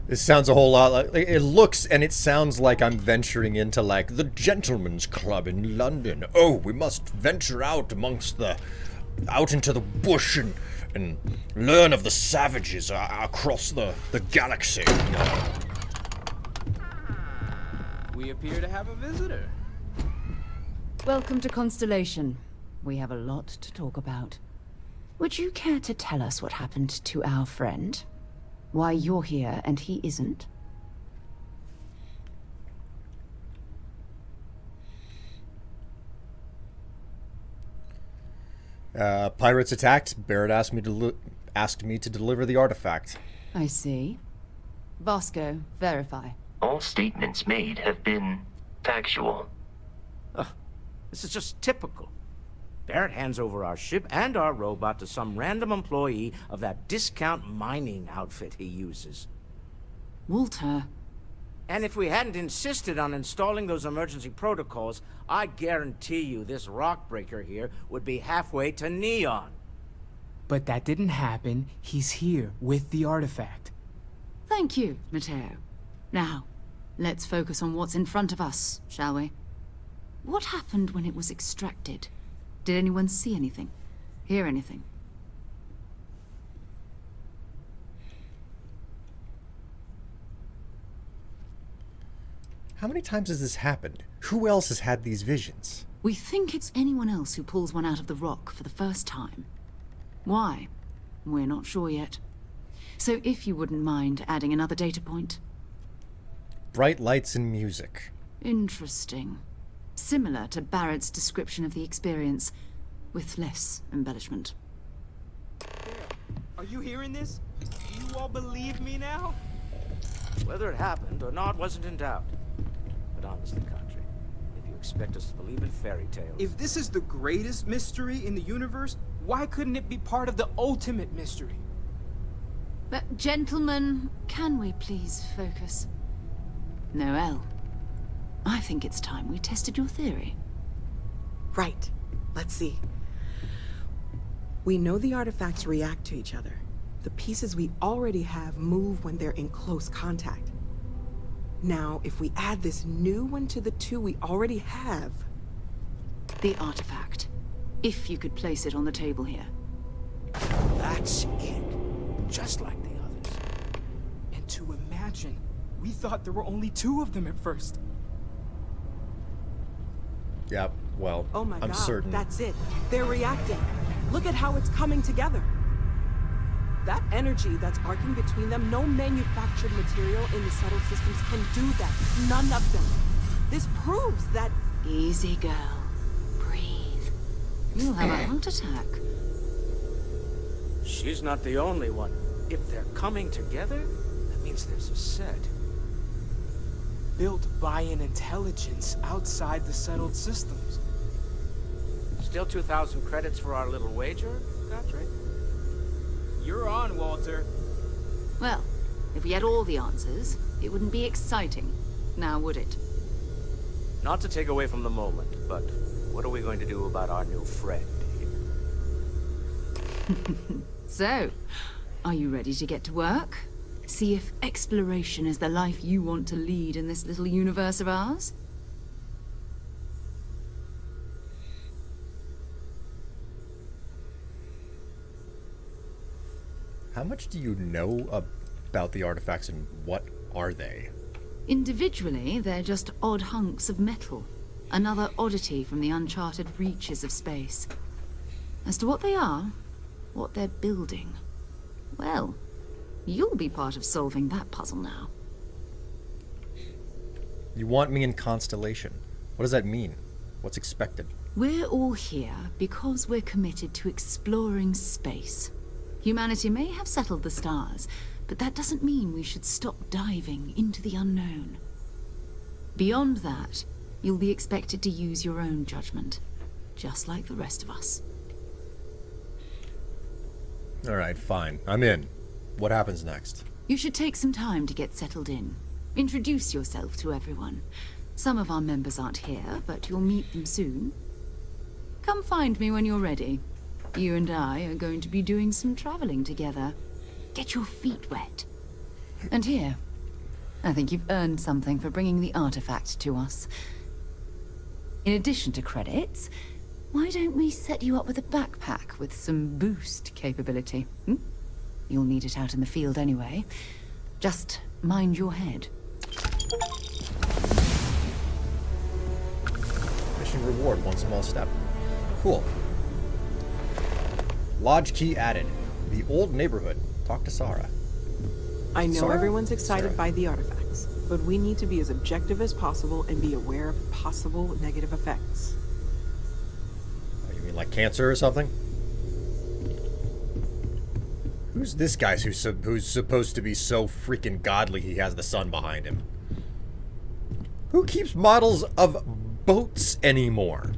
This sounds a whole lot like... It looks and it sounds like I'm venturing into, like, the gentleman's club in London. Oh, we must venture out amongst the... out into the bush and learn of the savages across the galaxy. We appear to have a visitor. Welcome to Constellation. We have a lot to talk about. Would you care to tell us what happened to our friend? Why you're here and he isn't? Pirates attacked. Barrett asked me to deliver the artifact. I see. Vasco, verify. All statements made have been factual. This is just typical. Barrett hands over our ship and our robot to some random employee of that discount mining outfit he uses. Walter. And if we hadn't insisted on installing those emergency protocols, I guarantee you this rock breaker here would be halfway to Neon. But that didn't happen. He's here with the artifact. Thank you, Matteo. Now, let's focus on what's in front of us, shall we? What happened when it was extracted? Did anyone see anything? Hear anything? How many times has this happened? Who else has had these visions? We think it's anyone else who pulls one out of the rock for the first time. Why? We're not sure yet. So if you wouldn't mind adding another data point. Bright lights and music. Interesting. Similar to Barrett's description of the experience, with less embellishment. Are you hearing this? Do you all believe me now? Whether it happened or not wasn't in doubt. But honestly, Country, if you expect us to believe in fairy tales... If this is the greatest mystery in the universe, why couldn't it be part of the ultimate mystery? But gentlemen, can we please focus? Noel, I think it's time we tested your theory. Right. Let's see. We know the artifacts react to each other. The pieces we already have move when they're in close contact. Now, if we add this new one to the two we already have... The artifact. If you could place it on the table here. That's it. Just like the others. And to imagine, we thought there were only two of them at first. Yep, well, oh my I'm God, certain. That's it. They're reacting. Look at how it's coming together. That energy that's arcing between them, no manufactured material in the settled systems can do that. None of them. This proves that... Easy, girl. Breathe. You'll have a heart attack. She's not the only one. If they're coming together, that means there's a set. Built by an intelligence outside the settled systems. Still 2,000 credits for our little wager, Patrick? You're on, Walter. Well, if we had all the answers, it wouldn't be exciting, now would it? Not to take away from the moment, but what are we going to do about our new friend here? So, are you ready to get to work? See if exploration is the life you want to lead in this little universe of ours? How much do you know about the artifacts and what are they? Individually, they're just odd hunks of metal. Another oddity from the uncharted reaches of space. As to what they are, what they're building, well, you'll be part of solving that puzzle now. You want me in Constellation. What does that mean? What's expected? We're all here because we're committed to exploring space. Humanity may have settled the stars, but that doesn't mean we should stop diving into the unknown. Beyond that, you'll be expected to use your own judgment, just like the rest of us. Alright, fine. I'm in. What happens next? You should take some time to get settled in. Introduce yourself to everyone. Some of our members aren't here, but you'll meet them soon. Come find me when you're ready. You and I are going to be doing some traveling together. Get your feet wet. And here, I think you've earned something for bringing the artifact to us. In addition to credits, why don't we set you up with a backpack with some boost capability? You'll need it out in the field anyway. Just mind your head. Mission reward, one small step. Cool. Lodge key added. The old neighborhood. Talk to Sarah. I know Sarah? everyone's excited Sarah. by the artifacts, but we need to be as objective as possible and be aware of possible negative effects. Oh, you mean like cancer or something? Who's this guy who's supposed to be so freaking godly he has the sun behind him? Who keeps models of boats anymore?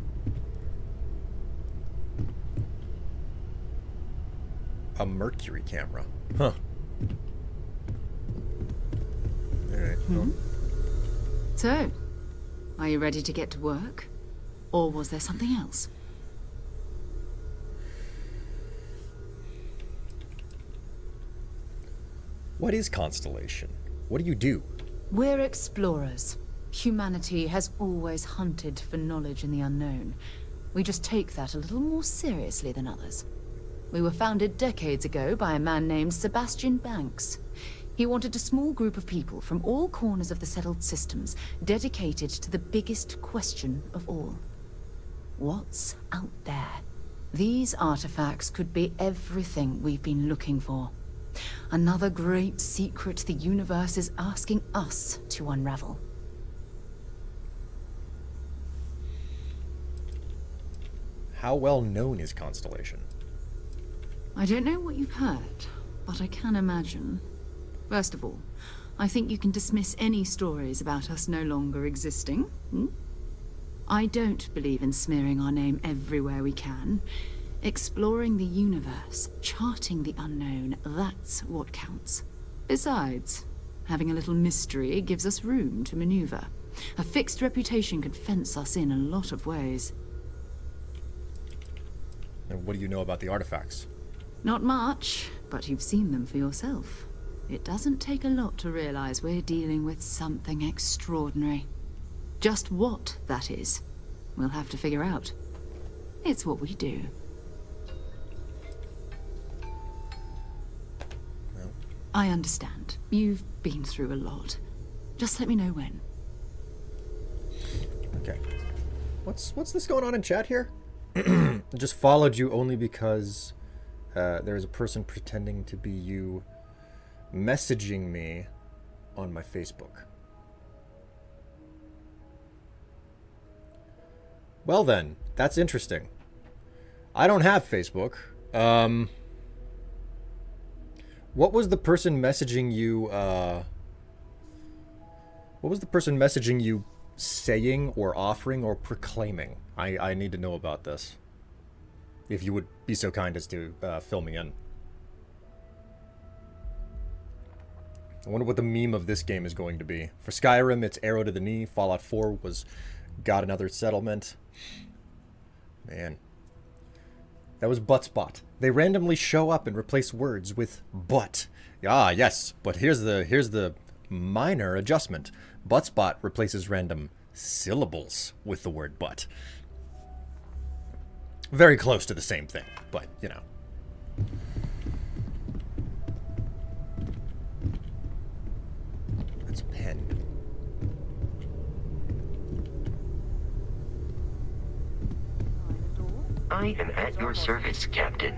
A Mercury camera. Huh. Alright. So, are you ready to get to work? Or was there something else? What is Constellation? What do you do? We're explorers. Humanity has always hunted for knowledge in the unknown. We just take that a little more seriously than others. We were founded decades ago by a man named Sebastian Banks. He wanted a small group of people from all corners of the settled systems dedicated to the biggest question of all. What's out there? These artifacts could be everything we've been looking for. Another great secret the universe is asking us to unravel. How well known is Constellation? I don't know what you've heard, but I can imagine. First of all, I think you can dismiss any stories about us no longer existing. I don't believe in smearing our name everywhere we can. Exploring the universe, charting the unknown, that's what counts. Besides, having a little mystery gives us room to maneuver. A fixed reputation could fence us in a lot of ways. And what do you know about the artifacts? Not much, but you've seen them for yourself. It doesn't take a lot to realize we're dealing with something extraordinary. Just what that is, we'll have to figure out. It's what we do. Well. I understand. You've been through a lot. Just let me know when. Okay. What's this going on in chat here? Just followed you only because there is a person pretending to be you messaging me on my Facebook. Well then, that's interesting. I don't have Facebook. What was the person messaging you, what was the person messaging you saying or offering or proclaiming? I need to know about this. if you would be so kind as to fill me in. I wonder what the meme of this game is going to be. For Skyrim, it's arrow to the knee. Fallout 4 was got another settlement. Man. That was butt spot. They randomly show up and replace words with but. Ah, yes, but here's the minor adjustment. Butt spot replaces random syllables with the word but. Very close to the same thing, but, you know. That's a pen. I am at your service, Captain.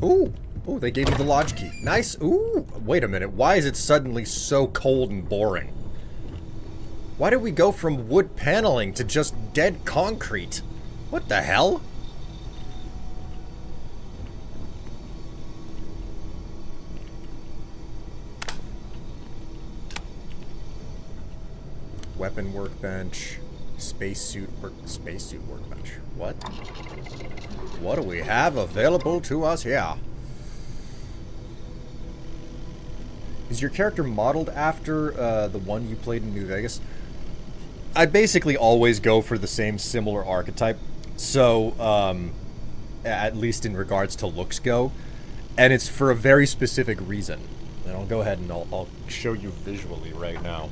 Ooh. Ooh, they gave me the lodge key. Nice. Ooh. Wait a minute. Why is it suddenly so cold and boring? Why did we go from wood paneling to just dead concrete? What the hell? Weapon workbench. Spacesuit workbench. What? What do we have available to us here? Is your character modeled after the one you played in New Vegas? I basically always go for the same similar archetype. So, at least in regards to looks go. And it's for a very specific reason. And I'll go ahead and I'll show you visually right now.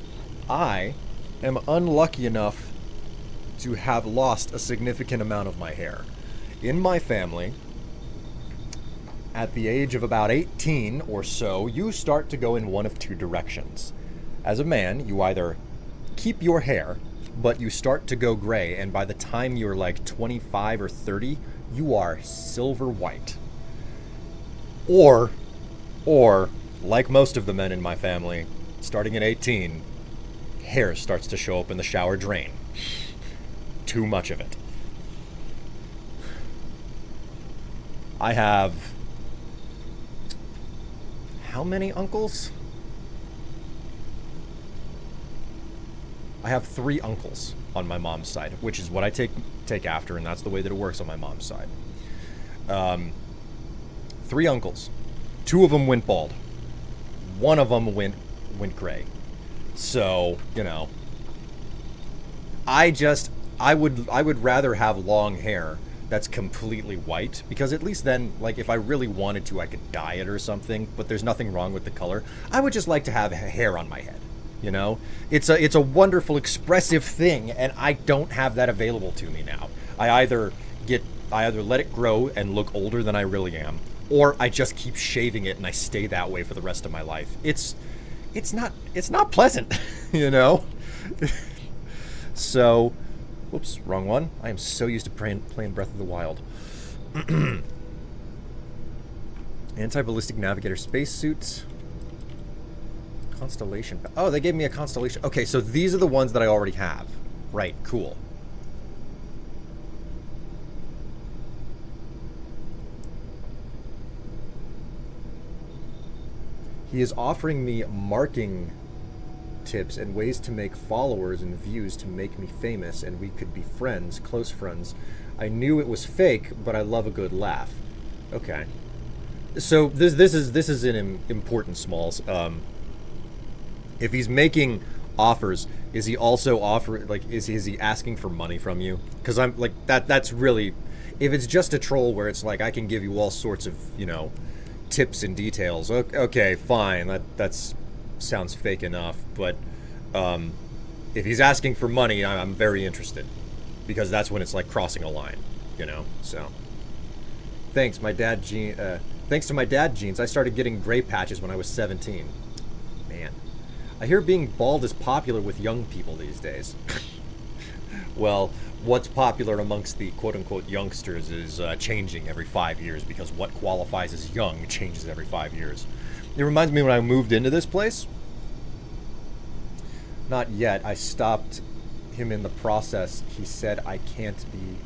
I am unlucky enough to have lost a significant amount of my hair. In my family, at the age of about 18 or so, you start to go in one of two directions. As a man, you either keep your hair, but you start to go gray, and by the time you're like 25 or 30, you are silver white. Or, like most of the men in my family, starting at 18, hair starts to show up in the shower drain. Too much of it. I have... how many uncles? I have 3 uncles on my mom's side, which is what I take after, and that's the way that it works on my mom's side. 3 uncles. 2 of them went bald. 1 of them went gray. So, you know, I would rather have long hair that's completely white, because at least then, like, if I really wanted to, I could dye it or something, but there's nothing wrong with the color. I would just like to have hair on my head, you know? It's a wonderful, expressive thing, and I don't have that available to me now. I either let it grow and look older than I really am, or I just keep shaving it and I stay that way for the rest of my life. It's not pleasant, you know? So, whoops, wrong one. I am so used to playing Breath of the Wild. Anti-ballistic navigator spacesuits. Constellation. Oh, they gave me a constellation. Okay, so these are the ones that I already have. Right, cool. He is offering me marking tips and ways to make followers and views to make me famous, and we could be friends, close friends. I knew it was fake, but I love a good laugh. Okay. So this is an important Smalls. If he's making offers, is he also is he asking for money from you? Because I'm like that's really, if it's just a troll where it's like I can give you all sorts of, you know, tips and details. Okay, fine. That's sounds fake enough, but if he's asking for money, I'm very interested, because that's when it's like crossing a line, you know. So thanks to my dad genes, I started getting gray patches when I was 17. Man, I hear being bald is popular with young people these days. Well, what's popular amongst the quote-unquote youngsters is changing every 5 years, because what qualifies as young changes every 5 years. It reminds me when I moved into this place. Not yet. I stopped him in the process. He said I can't be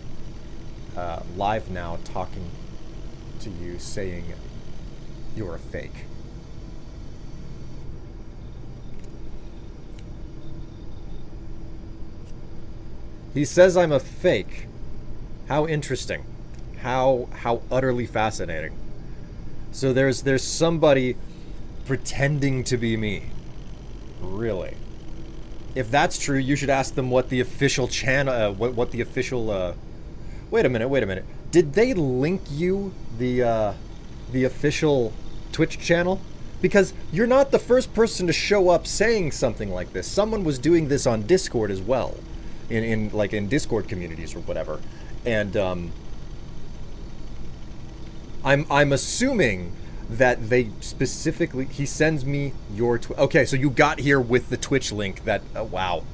live now talking to you saying you're a fake. He says I'm a fake. How interesting. How utterly fascinating. So there's somebody pretending to be me. Really. If that's true, you should ask them what the official channel, what the official, wait a minute. Did they link you the official Twitch channel? Because you're not the first person to show up saying something like this. Someone was doing this on Discord as well. In Discord communities or whatever. And, I'm assuming that they specifically, he sends me your okay, so you got here with the Twitch link that, wow.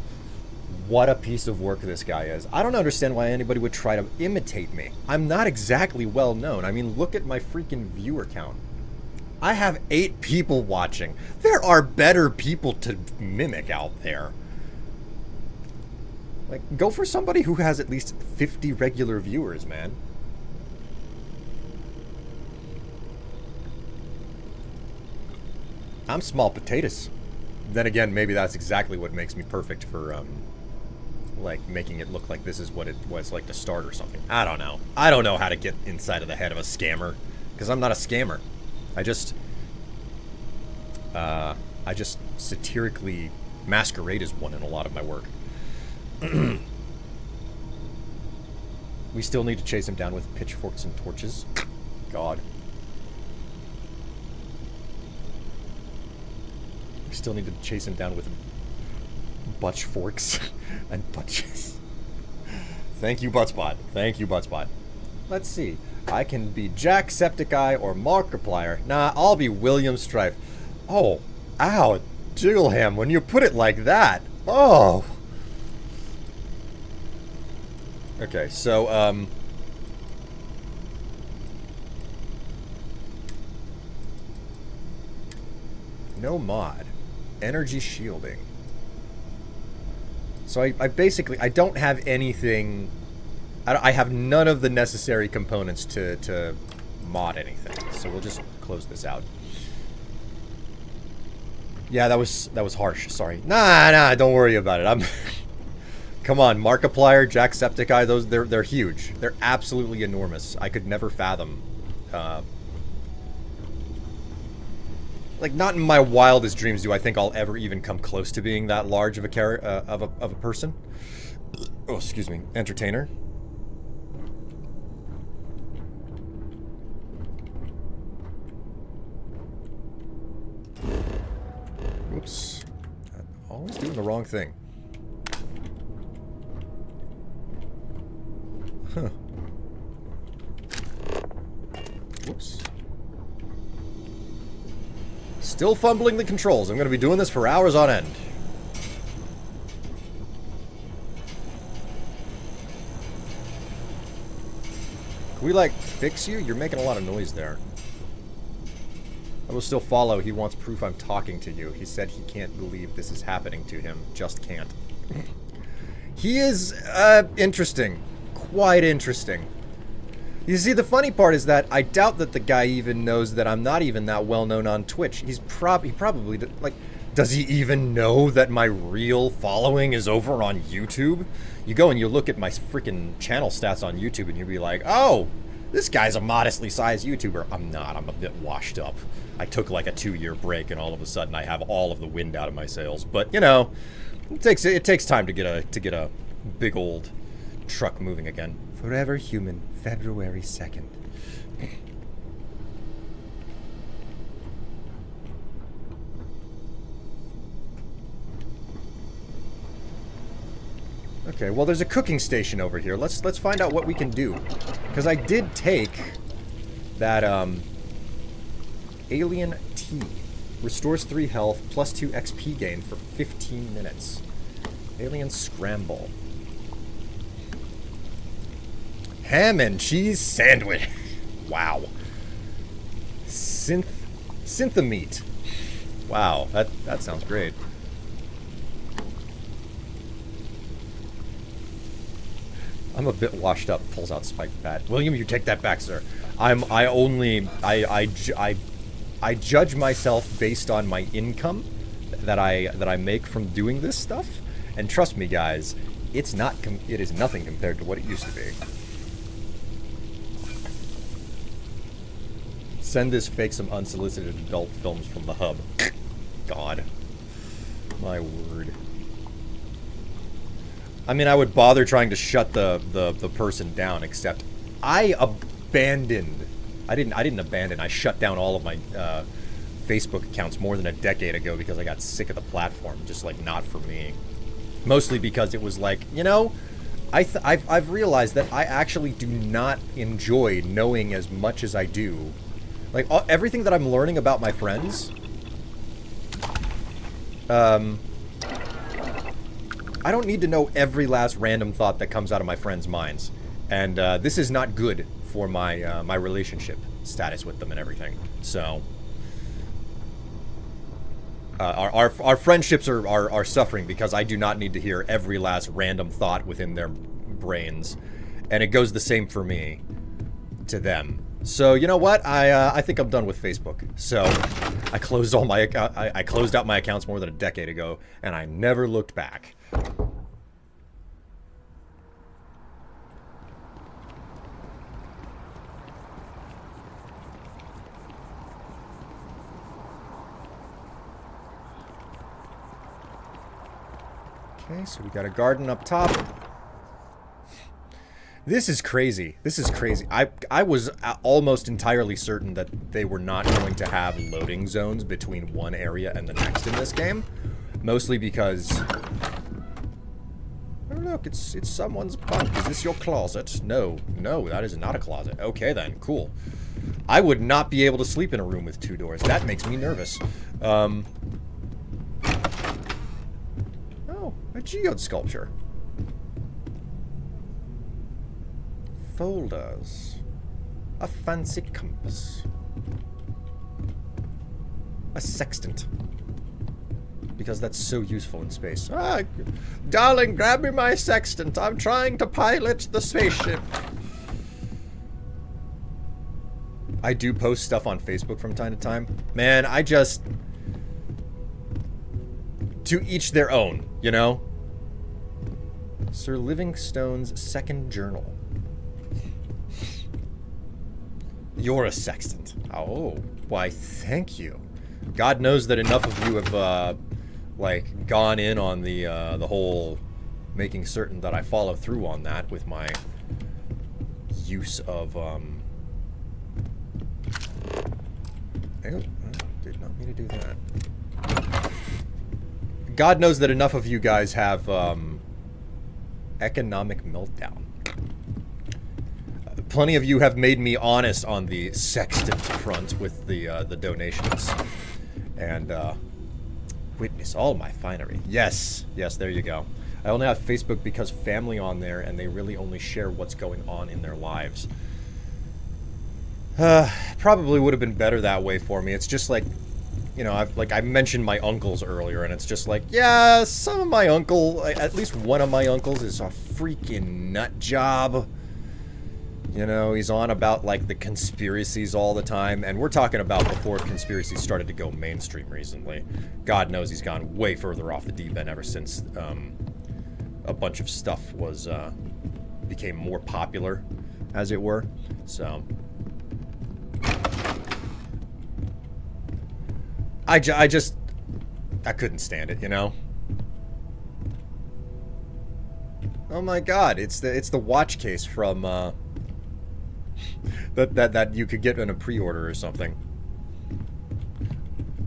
What a piece of work this guy is. I don't understand why anybody would try to imitate me. I'm not exactly well known. I mean, look at my freaking viewer count. I have 8 people watching. There are better people to mimic out there. Like, go for somebody who has at least 50 regular viewers, man. I'm small potatoes. Then again, maybe that's exactly what makes me perfect for, like, making it look like this is what it was like to start or something. I don't know. I don't know how to get inside of the head of a scammer, because I'm not a scammer. I just satirically masquerade as one in a lot of my work. We still need to chase him down with pitchforks and torches. God. We still need to chase him down with butchforks and butches. Thank you, Buttspot. Thank you, Buttspot. Let's see. I can be Jacksepticeye or Markiplier. Nah, I'll be William Strife. Oh, ow, Jiggleham, when you put it like that. Oh. Okay, so, no mod. Energy shielding. So I basically, I don't have anything, I have none of the necessary components to mod anything. So we'll just close this out. Yeah, that was harsh, sorry. Nah, don't worry about it. Come on, Markiplier, Jacksepticeye, those, they're huge. They're absolutely enormous. I could never fathom, like, not in my wildest dreams do I think I'll ever even come close to being that large of a of a person. Oh, excuse me, entertainer. Oops, I'm always doing the wrong thing. Huh. Whoops. Still fumbling the controls. I'm going to be doing this for hours on end. Can we, like, fix you? You're making a lot of noise there. I will still follow. He wants proof I'm talking to you. He said he can't believe this is happening to him. Just can't. He is, interesting. Quite interesting. You see, the funny part is that I doubt that the guy even knows that I'm not even that well known on Twitch. He probably, like, does he even know that my real following is over on YouTube? You go and you look at my freaking channel stats on YouTube and you'll be like, oh, this guy's a modestly sized YouTuber. I'm not, I'm a bit washed up. I took like a 2-year break and all of a sudden I have all of the wind out of my sails. But, you know, it takes time to get a big old truck moving again. Forever Human, February 2nd. Okay, well there's a cooking station over here. Let's find out what we can do. Because I did take that alien tea. Restores 3 health, plus 2 XP gain for 15 minutes. Alien scramble. Ham and cheese sandwich. Wow. Synthameat. Wow, that sounds great. I'm a bit washed up. Pulls out spiked bat. William, you take that back, sir. I judge myself based on my income that I make from doing this stuff. And trust me, guys, It's not. It is nothing compared to what it used to be. Send this fake some unsolicited adult films from the hub. God. My word. I mean, I would bother trying to shut the person down, except I abandoned. I didn't abandon. I shut down all of my Facebook accounts more than a decade ago because I got sick of the platform. Just like not for me. Mostly because it was like, you know, I've realized that I actually do not enjoy knowing as much as I do. Like everything that I'm learning about my friends. I don't need to know every last random thought that comes out of my friends' minds, and this is not good for my my relationship status with them and everything. So our friendships are suffering because I do not need to hear every last random thought within their brains, and it goes the same for me to them. So you know what? I think I'm done with Facebook. So I closed all my I closed out my accounts more than a decade ago, and I never looked back. Okay, so we got a garden up top. This is crazy. This is crazy. I was almost entirely certain that they were not going to have loading zones between one area and the next in this game. Mostly because... Oh, look, it's someone's bunk. Is this your closet? No, that is not a closet. Okay, then. Cool. I would not be able to sleep in a room with 2 doors. That makes me nervous. Oh, a geode sculpture. Folders. A fancy compass. A sextant. Because that's so useful in space. Ah, darling, grab me my sextant. I'm trying to pilot the spaceship. I do post stuff on Facebook from time to time. Man, I just... To each their own, you know? Sir Livingstone's second journal. You're a sextant. Oh, why, thank you. God knows that enough of you have, like, gone in on the whole making certain that I follow through on that with my use of, did not mean to do that. God knows that enough of you guys have, economic meltdown. Plenty of you have made me honest on the sextant front with the donations. And, witness all my finery. Yes, there you go. I only have Facebook because family on there, and they really only share what's going on in their lives. Probably would have been better that way for me. It's just like, you know, I mentioned my uncles earlier, and it's just like, yeah, some of my at least one of my uncles is a freaking nut job. You know, he's on about, like, the conspiracies all the time, and we're talking about before conspiracies started to go mainstream recently. God knows he's gone way further off the deep end ever since, a bunch of stuff was, became more popular, as it were. So... I couldn't stand it, you know? Oh my god, it's the watch case from, that you could get in a pre-order or something.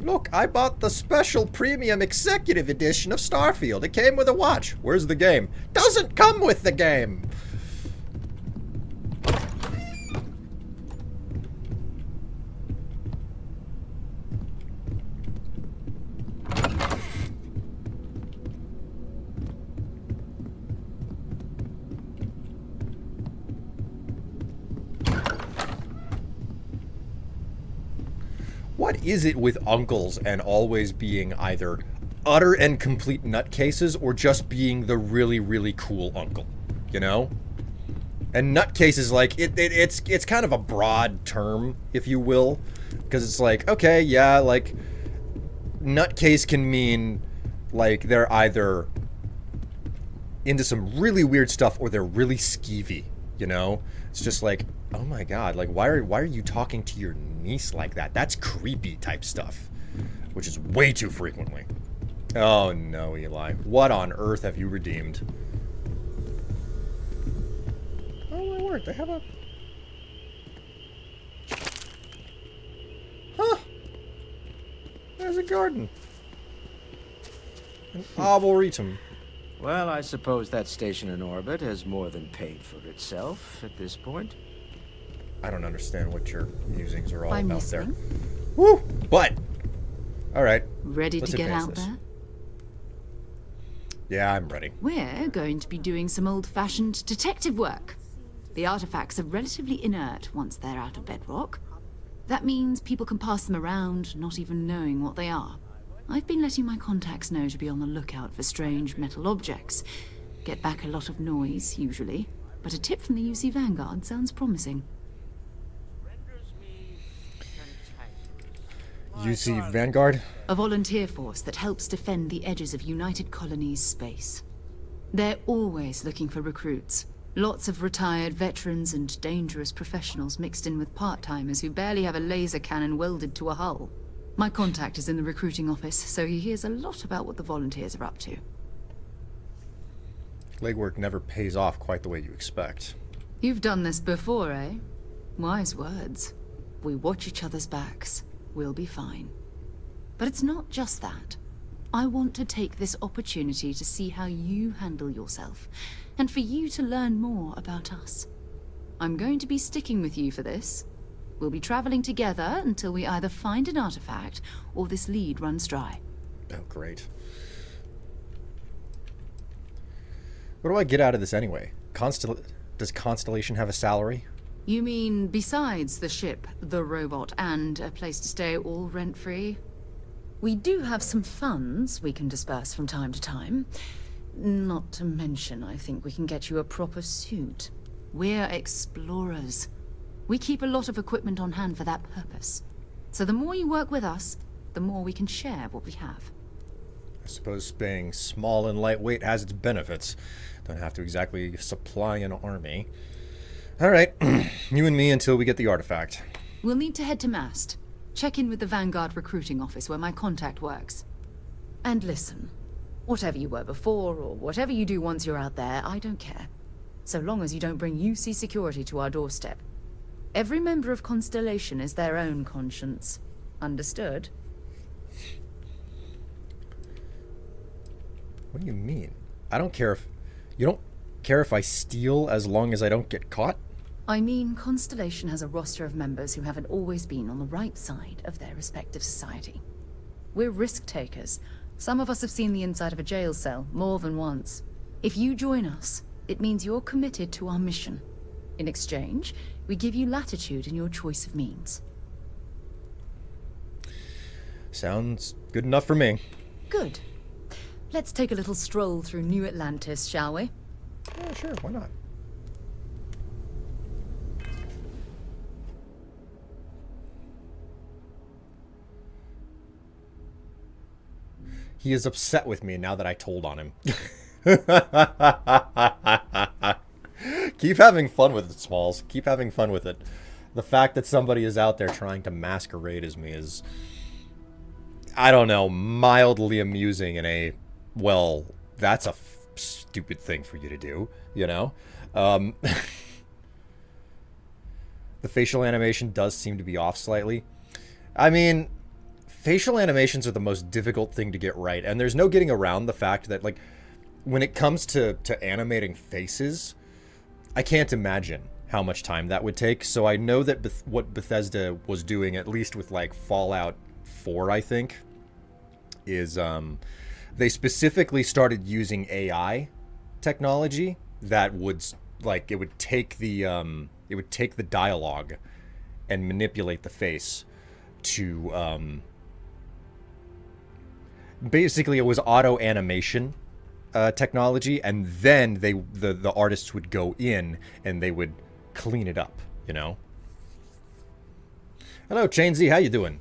Look, I bought the special premium executive edition of Starfield. It came with a watch. Where's the game? Doesn't come with the game! What is it with uncles and always being either utter and complete nutcases or just being the really, really cool uncle, you know? And nutcase is like, it's kind of a broad term, if you will, because it's like, okay, yeah, like, nutcase can mean, like, they're either into some really weird stuff, or they're really skeevy, you know? It's just like, oh my god, like why are you talking to your niece like that? That's creepy type stuff, which is way too frequently. Oh no, Eli. What on earth have you redeemed? Oh my word, they have a... Huh! There's a garden. An arboretum. Well, I suppose that station in orbit has more than paid for itself at this point. I don't understand what your musings are all I'm about there. listening. Woo! But, alright. Ready to get out there? Yeah, I'm ready. We're going to be doing some old-fashioned detective work. The artifacts are relatively inert once they're out of bedrock. That means people can pass them around, not even knowing what they are. I've been letting my contacts know to be on the lookout for strange metal objects. Get back a lot of noise, usually, but a tip from the UC Vanguard sounds promising. UC Vanguard? A volunteer force that helps defend the edges of United Colonies space. They're always looking for recruits. Lots of retired veterans and dangerous professionals mixed in with part-timers who barely have a laser cannon welded to a hull. My contact is in the recruiting office, so he hears a lot about what the volunteers are up to. Legwork never pays off quite the way you expect. You've done this before, eh? Wise words. We watch each other's backs. We'll be fine. But it's not just that. I want to take this opportunity to see how you handle yourself, and for you to learn more about us. I'm going to be sticking with you for this. We'll be traveling together until we either find an artifact or this lead runs dry. Oh, great. What do I get out of this anyway? Does Constellation have a salary? You mean besides the ship, the robot, and a place to stay all rent-free? We do have some funds we can disperse from time to time. Not to mention, I think we can get you a proper suit. We're explorers. We keep a lot of equipment on hand for that purpose. So the more you work with us, the more we can share what we have. I suppose being small and lightweight has its benefits. Don't have to exactly supply an army. Alright, you and me until we get the artifact. We'll need to head to Mast. Check in with the Vanguard recruiting office where my contact works. And listen, whatever you were before, or whatever you do once you're out there, I don't care. So long as you don't bring UC security to our doorstep. Every member of Constellation is their own conscience. Understood? What do you mean? I don't care if... You don't care if I steal as long as I don't get caught? I mean, Constellation has a roster of members who haven't always been on the right side of their respective society. We're risk-takers. Some of us have seen the inside of a jail cell more than once. If you join us, it means you're committed to our mission. In exchange, we give you latitude in your choice of means. Sounds good enough for me. Good. Let's take a little stroll through New Atlantis, shall we? Yeah, sure, why not? He is upset with me now that I told on him. Keep having fun with it, Smalls. Keep having fun with it. The fact that somebody is out there trying to masquerade as me is, I don't know, mildly amusing in a, well, that's a stupid thing for you to do, you know? The facial animation does seem to be off slightly. I mean, facial animations are the most difficult thing to get right, and there's no getting around the fact that, like, when it comes to animating faces, I can't imagine how much time that would take. So I know that what Bethesda was doing, at least with like Fallout 4, I think, is they specifically started using AI technology that would, like, it would take the dialogue and manipulate the face to basically it was auto animation technology, and then the artists would go in and they would clean it up, you know. Hello, Chain Z, how you doing?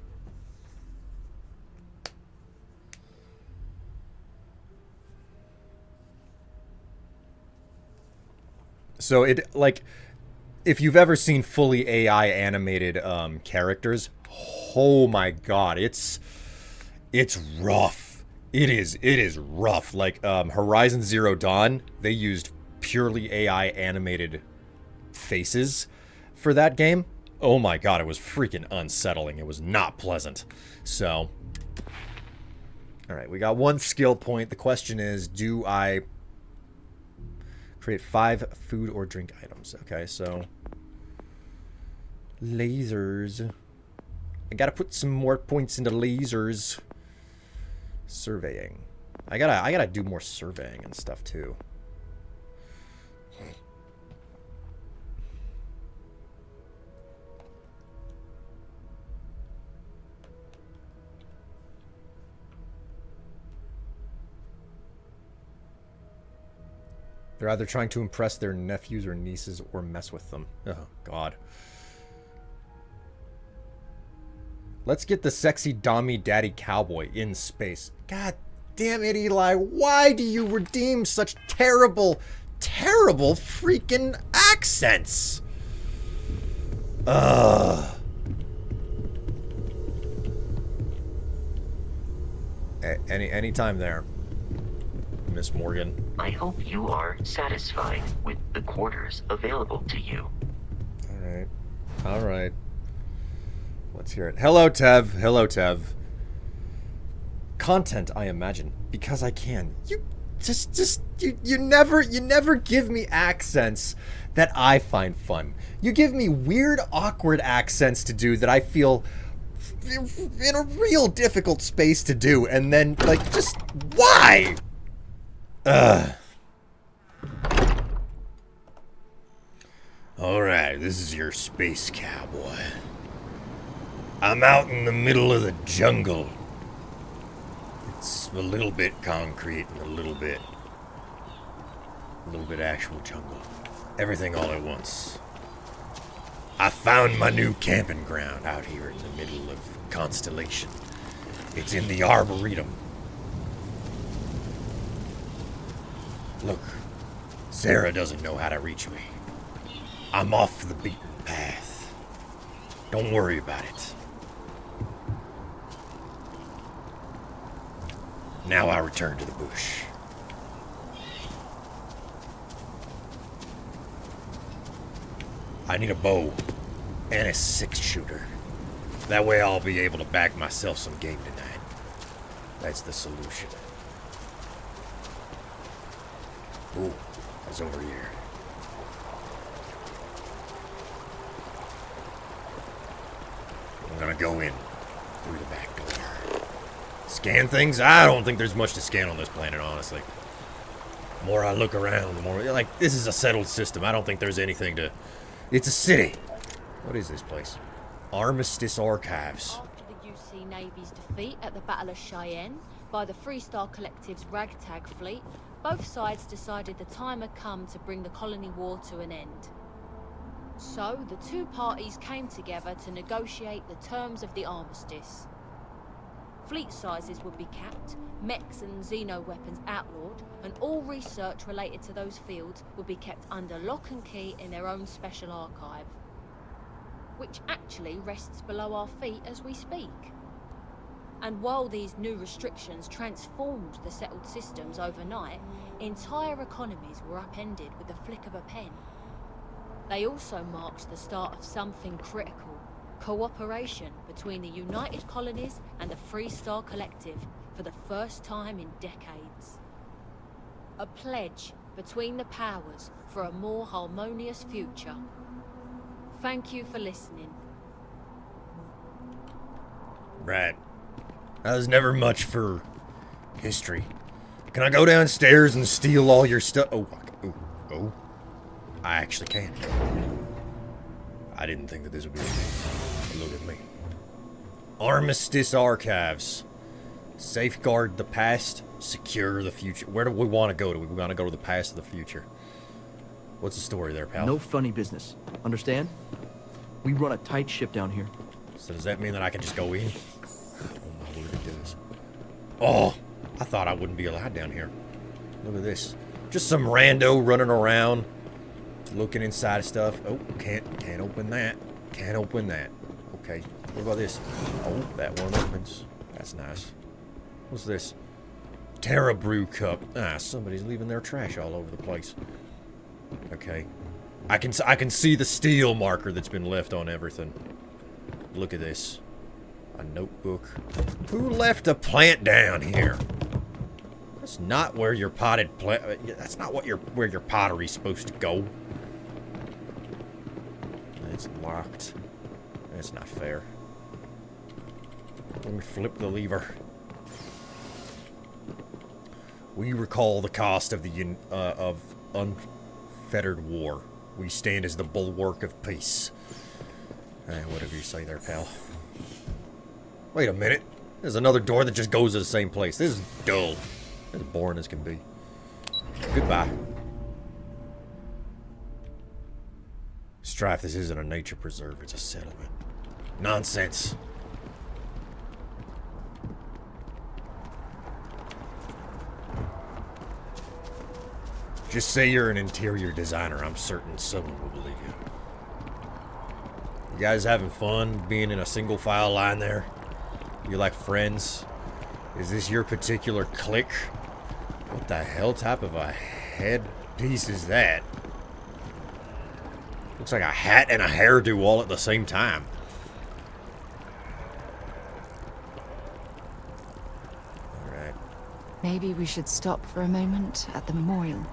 So it, like, if you've ever seen fully AI animated characters, oh my god, it's rough. It is rough. Like Horizon Zero Dawn, they used purely AI animated faces for that game. Oh my god, it was freaking unsettling. It was not pleasant. So, alright, we got 1 skill point. The question is, do I create 5 food or drink items? Okay, so lasers. I gotta put some more points into lasers. Surveying. I gotta do more surveying and stuff too. They're either trying to impress their nephews or nieces or mess with them. Oh, God. Let's get the sexy Dommy Daddy Cowboy in space. God damn it, Eli. Why do you redeem such terrible, terrible freaking accents? Ugh. Any time there, Miss Morgan. I hope you are satisfied with the quarters available to you. Alright. Alright. Let's hear it. Hello, Tev. Hello, Tev. Content, I imagine. Because I can. You never give me accents that I find fun. You give me weird, awkward accents to do that I feel in a real difficult space to do, and then, like, just why? Alright, this is your space cowboy. I'm out in the middle of the jungle. It's a little bit concrete and a little bit actual jungle. Everything all at once. I found my new camping ground out here in the middle of Constellation. It's in the Arboretum. Look, Sarah doesn't know how to reach me. I'm off the beaten path. Don't worry about it. Now I return to the bush. I need a bow and a 6-shooter. That way I'll be able to back myself some game tonight. That's the solution. Ooh, that's over here. I'm gonna go in through the back door. Scan things? I don't think there's much to scan on this planet, honestly. The more I look around, the more... Like, this is a settled system. I don't think there's anything to... It's a city. What is this place? Armistice Archives. After the UC Navy's defeat at the Battle of Cheyenne by the Freestar Collective's ragtag fleet, both sides decided the time had come to bring the colony war to an end. So, the two parties came together to negotiate the terms of the armistice. Fleet sizes would be capped, mechs and xeno weapons outlawed, and all research related to those fields would be kept under lock and key in their own special archive, which actually rests below our feet as we speak. And while these new restrictions transformed the settled systems overnight, entire economies were upended with the flick of a pen. They also marked the start of something critical. Cooperation between the United Colonies and the Freestar Collective for the first time in decades. A pledge between the powers for a more harmonious future. Thank you for listening. Right. I was never much for history. Can I go downstairs and steal all your stuff? Oh. I actually can. I didn't think that this would be a thing. Look at me. Armistice Archives. Safeguard the past, secure the future. Where do we want to go? Do we want to go to the past or the future? What's the story there, pal? No funny business. Understand? We run a tight ship down here. So does that mean that I can just go in? Oh my word, it does. Oh, I thought I wouldn't be allowed down here. Look at this. Just some rando running around. Looking inside of stuff. Oh, can't open that. Can't open that. Okay. What about this? Oh, that one opens. That's nice. What's this? Terra Brew Cup. Ah, somebody's leaving their trash all over the place. Okay. I can see the steel marker that's been left on everything. Look at this. A notebook. Who left a plant down here? That's not where your potted plant. That's not where your pottery's supposed to go. It's locked. That's not fair. Let me flip the lever. We recall the cost of of unfettered war. We stand as the bulwark of peace. Whatever you say there, pal. Wait a minute. There's another door that just goes to the same place. This is dull. As boring as can be. Goodbye. Strife, this isn't a nature preserve. It's a settlement. Nonsense. Just say you're an interior designer. I'm certain someone will believe you. You guys having fun being in a single file line there? You like friends? Is this your particular clique? What the hell type of a headpiece is that? Looks like a hat and a hairdo all at the same time. Alright. Maybe we should stop for a moment at the memorial.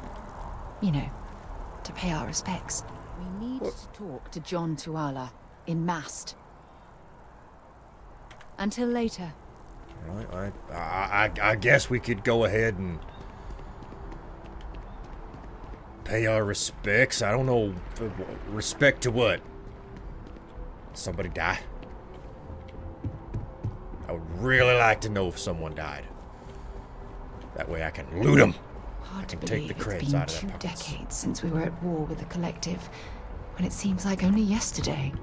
You know, to pay our respects. We need to talk to John Tuala in Mast. Until later. Right, I guess we could go ahead and pay our respects. I don't know. Respect to what? Somebody die? I would really like to know if someone died. That way I can loot them. Hard to I can take the believe creds out it's of been their 2 pockets. decades since we were at war with the Collective, when it seems like only yesterday.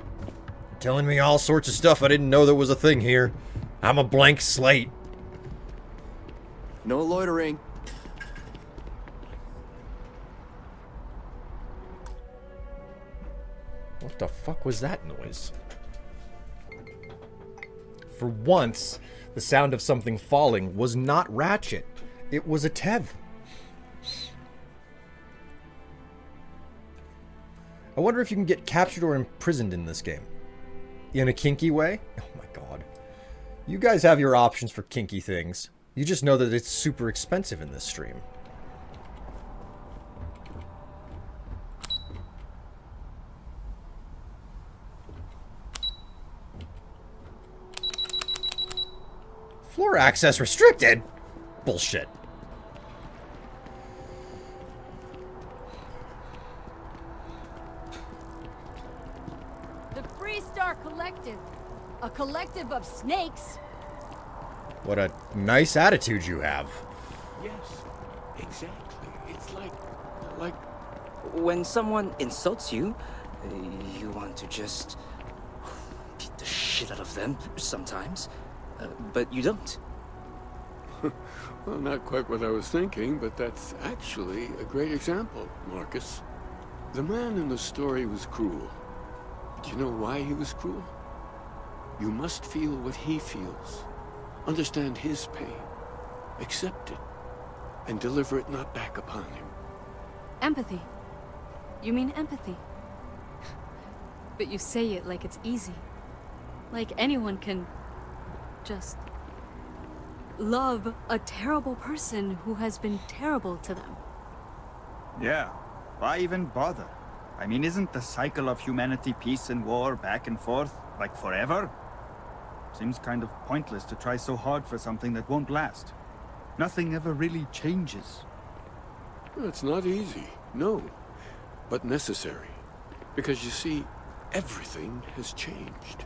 Telling me all sorts of stuff I didn't know there was a thing here. I'm a blank slate. No loitering. What the fuck was that noise? For once, the sound of something falling was not Ratchet. It was a Tev. I wonder if you can get captured or imprisoned in this game. In a kinky way? Oh my god. You guys have your options for kinky things. You just know that it's super expensive in this stream. Floor access restricted? Bullshit. The Freestar Collective. A collective of snakes. What a nice attitude you have. Yes, exactly. It's like when someone insults you, you want to just beat the shit out of them sometimes, but you don't. Well, not quite what I was thinking, but that's actually a great example, Marcus. The man in the story was cruel. But you know why he was cruel? You must feel what he feels. Understand his pain. Accept it. And deliver it not back upon him. Empathy. You mean empathy? But you say it like it's easy. Like anyone can just love a terrible person who has been terrible to them. Yeah, why even bother? I mean, isn't the cycle of humanity peace and war back and forth, like forever? Seems kind of pointless to try so hard for something that won't last. Nothing ever really changes. It's not easy, no, but necessary. Because you see, everything has changed.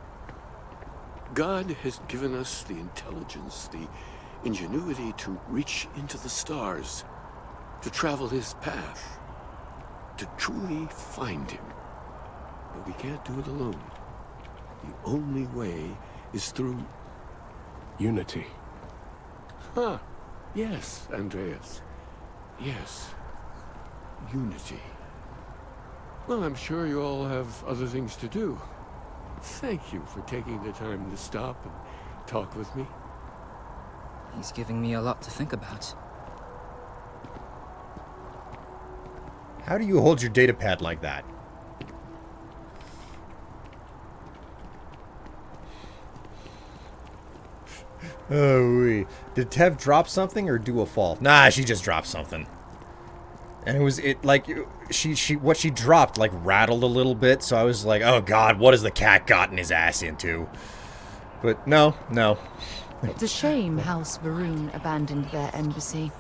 God has given us the intelligence, the ingenuity to reach into the stars, to travel his path, to truly find him. But we can't do it alone. The only way is through unity. Huh. Yes, Andreas. Yes. Unity. Well, I'm sure you all have other things to do. Thank you for taking the time to stop and talk with me. He's giving me a lot to think about. How do you hold your data pad like that? Oh, wait. Did Tev drop something or do a fall? Nah, she just dropped something. And what she dropped, like, rattled a little bit, so I was like, oh god, what has the cat gotten his ass into? But no. It's a shame House Varun abandoned their embassy.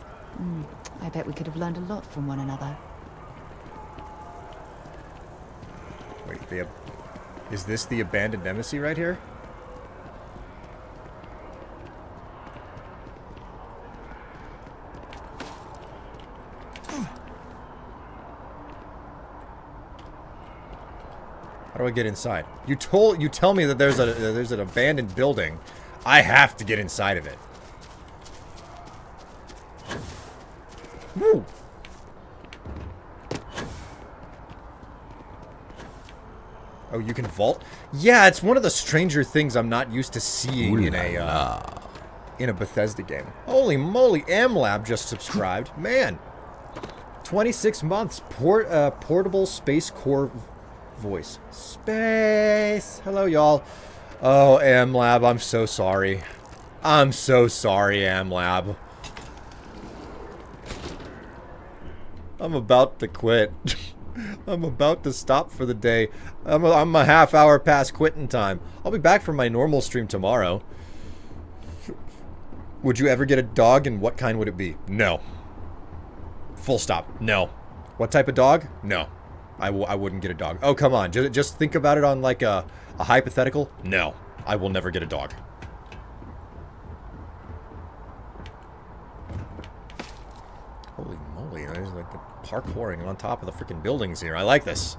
I bet we could have learned a lot from one another. Wait, is this the abandoned embassy right here? How do I get inside? You tell me that there's an abandoned building. I have to get inside of it. Woo! Oh, you can vault? Yeah, it's one of the stranger things I'm not used to seeing in a Bethesda game. Holy moly, AmLab just subscribed. Man. 26 months. Portable Space Core voice. Space. Hello, y'all. Oh, AmLab, I'm so sorry. I'm so sorry, AmLab. I'm about to quit. I'm about to stop for the day. I'm a half hour past quitting time. I'll be back for my normal stream tomorrow. Would you ever get a dog, and what kind would it be? No. Full stop. No. What type of dog? No. I wouldn't get a dog. Oh, come on. Just think about it on like a hypothetical. No. I will never get a dog. Holy moly. There's like the parkouring on top of the freaking buildings here. I like this.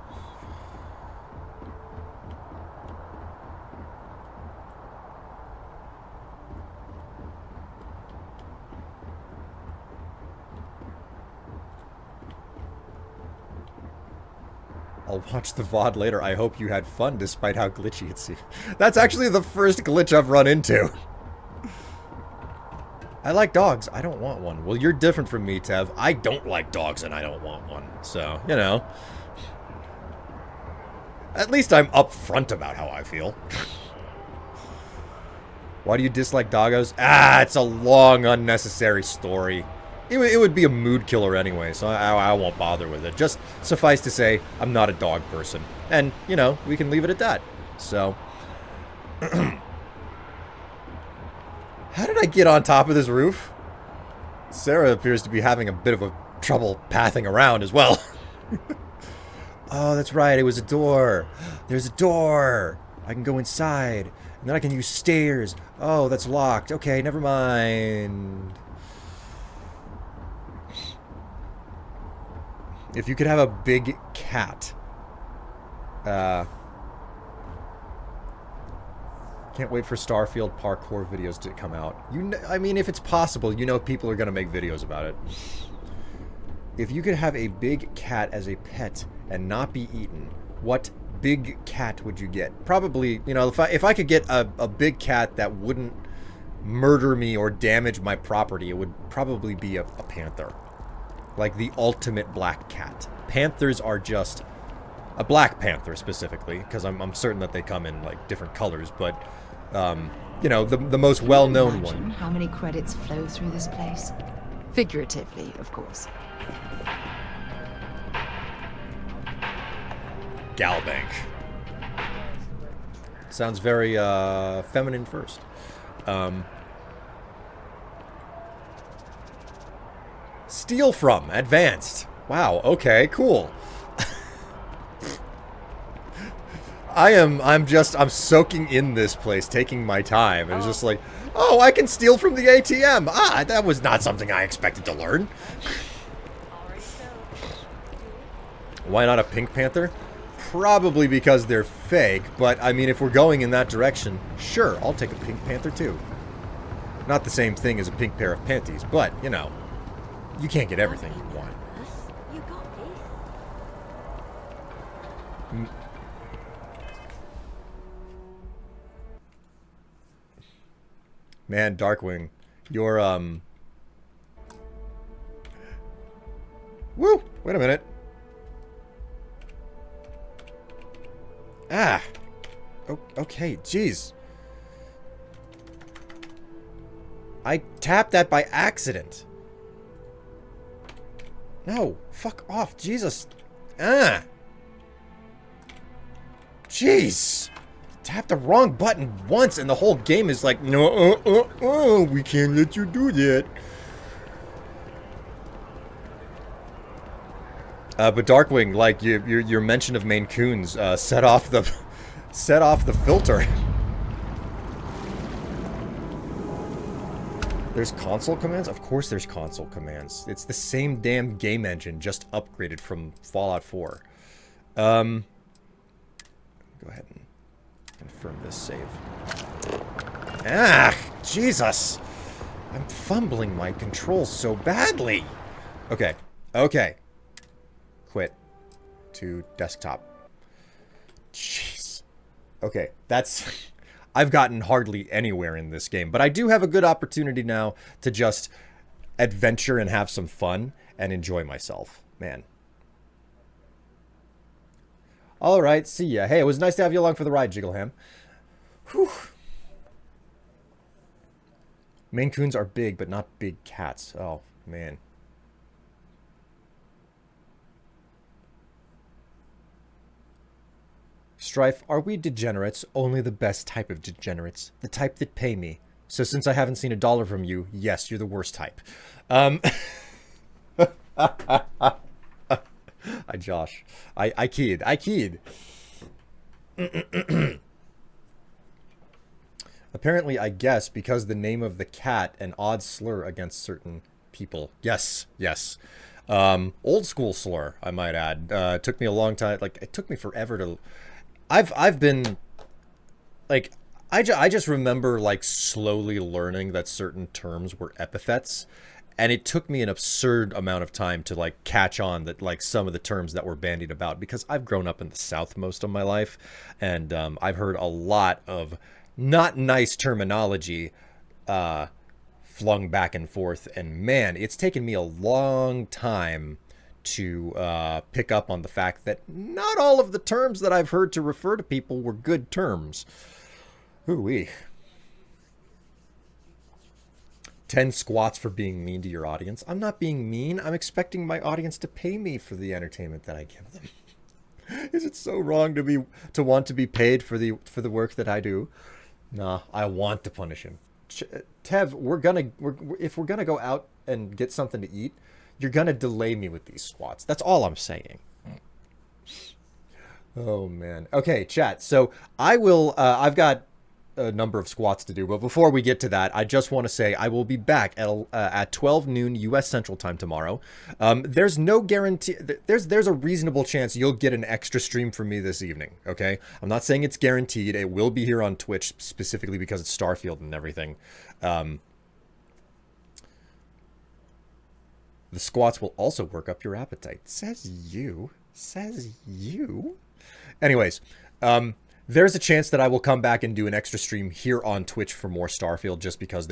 I'll watch the VOD later. I hope you had fun despite how glitchy it seems. That's actually the first glitch I've run into. I like dogs. I don't want one. Well, you're different from me, Tev. I don't like dogs and I don't want one. So, you know. At least I'm upfront about how I feel. Why do you dislike doggos? Ah, it's a long, unnecessary story. It would be a mood killer anyway, so I won't bother with it. Just suffice to say, I'm not a dog person. And, you know, we can leave it at that. So. How did I get on top of this roof? Sarah appears to be having a bit of a trouble pathing around as well. Oh, that's right. It was a door. There's a door. I can go inside. And then I can use stairs. Oh, that's locked. Okay, never mind. If you could have a big cat. Can't wait for Starfield parkour videos to come out. I mean, if it's possible, you know people are going to make videos about it. If you could have a big cat as a pet and not be eaten, what big cat would you get? Probably, you know, if I could get a big cat that wouldn't murder me or damage my property, it would probably be a panther. Like the ultimate black cat. Panthers are just... A black panther, specifically, because I'm certain that they come in, like, different colors, but, you know, the most well-known one. How many credits flow through this place? Figuratively, of course. Galbank. Sounds very, feminine first. Steal from, advanced. Wow, okay, cool. I'm soaking in this place, taking my time. And it's just like, oh, I can steal from the ATM. Ah, that was not something I expected to learn. Why not a pink panther? Probably because they're fake, but I mean, if we're going in that direction, sure, I'll take a pink panther too. Not the same thing as a pink pair of panties, but, you know, you can't get everything you want. Man, Darkwing, you're, Woo! Wait a minute. Ah! Okay, jeez. I tapped that by accident. No, fuck off, Jesus. Ah! Jeez! Tapped the wrong button once and the whole game is like, no, we can't let you do that. But Darkwing, like your mention of Maine Coons, set off the filter. There's console commands? Of course there's console commands. It's the same damn game engine, just upgraded from Fallout 4. Go ahead and confirm this save. Ah, Jesus! I'm fumbling my controls so badly. Okay, okay. Quit to desktop. Jeez. Okay, that's... I've gotten hardly anywhere in this game, but I do have a good opportunity now to just adventure and have some fun and enjoy myself. Man. Alright, see ya. Hey, it was nice to have you along for the ride, Jiggleham. Whew. Maine Coons are big, but not big cats. Oh, man. Strife, are we degenerates? Only the best type of degenerates. The type that pay me. So since I haven't seen $1 from you, yes, you're the worst type. Hi, Josh. I keyed. Apparently, I guess, because the name of the cat, an odd slur against certain people. Yes, yes. Old school slur, I might add. It took me a long time. Like, it took me forever to... I've been... Like, I just remember, like, slowly learning that certain terms were epithets. And it took me an absurd amount of time to, like, catch on that, like, some of the terms that were bandied about. Because I've grown up in the South most of my life. And I've heard a lot of not nice terminology flung back and forth. And, man, it's taken me a long time to pick up on the fact that not all of the terms that I've heard to refer to people were good terms. Ooh-wee. 10 squats for being mean to your audience. I'm not being mean. I'm expecting my audience to pay me for the entertainment that I give them. Is it so wrong to want to be paid for the work that I do? Nah, I want to punish him. Tev, if we're gonna go out and get something to eat, you're gonna delay me with these squats. That's all I'm saying. Oh man. Okay, chat. So I will. I've got a number of squats to do, but before we get to that, I just want to say I will be back at 12 noon U.S. Central Time tomorrow. There's no guarantee. There's a reasonable chance you'll get an extra stream from me this evening. Okay, I'm not saying it's guaranteed. It will be here on Twitch specifically because it's Starfield and everything. The squats will also work up your appetite. Says you. Anyways, there's a chance that I will come back and do an extra stream here on Twitch for more Starfield just because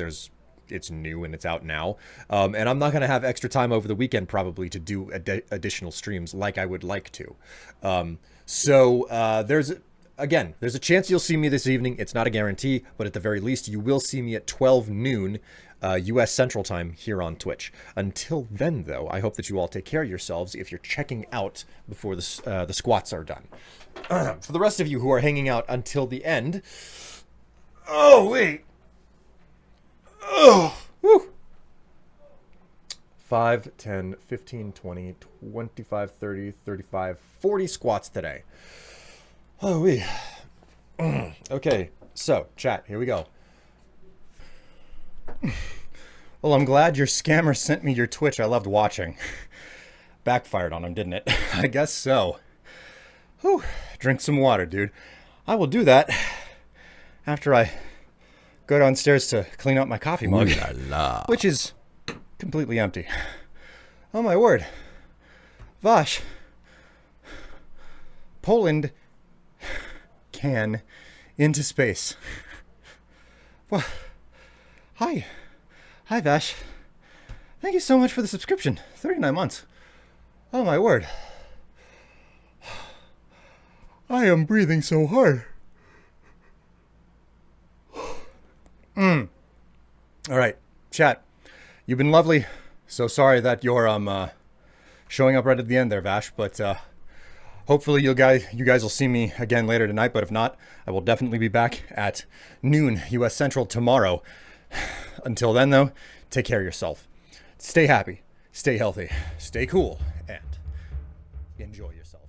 it's new and it's out now. And I'm not going to have extra time over the weekend probably to do additional streams like I would like to. There's a chance you'll see me this evening. It's not a guarantee, but at the very least, you will see me at 12 noon U.S. Central Time here on Twitch. Until then, though, I hope that you all take care of yourselves if you're checking out before the squats are done. For the rest of you who are hanging out until the end... Oh, wait. Oh, whew. 5, 10, 15, 20, 25, 30, 35, 40 squats today. Oh, wait. Okay, so, chat, here we go. Well, I'm glad your scammer sent me your Twitch. I loved watching. Backfired on him, didn't it? I guess so. Whew. Drink some water, dude. I will do that after I go downstairs to clean up my coffee mug, which is completely empty. Oh, my word. Vash. Poland can into space. Well, hi. Hi, Vash. Thank you so much for the subscription. 39 months. Oh, my word. I am breathing so hard. All right, chat. You've been lovely. So sorry that you're showing up right at the end there, Vash, but hopefully you guys will see me again later tonight, but if not, I will definitely be back at noon US Central tomorrow. Until then, though, take care of yourself. Stay happy, stay healthy, stay cool, and enjoy yourself.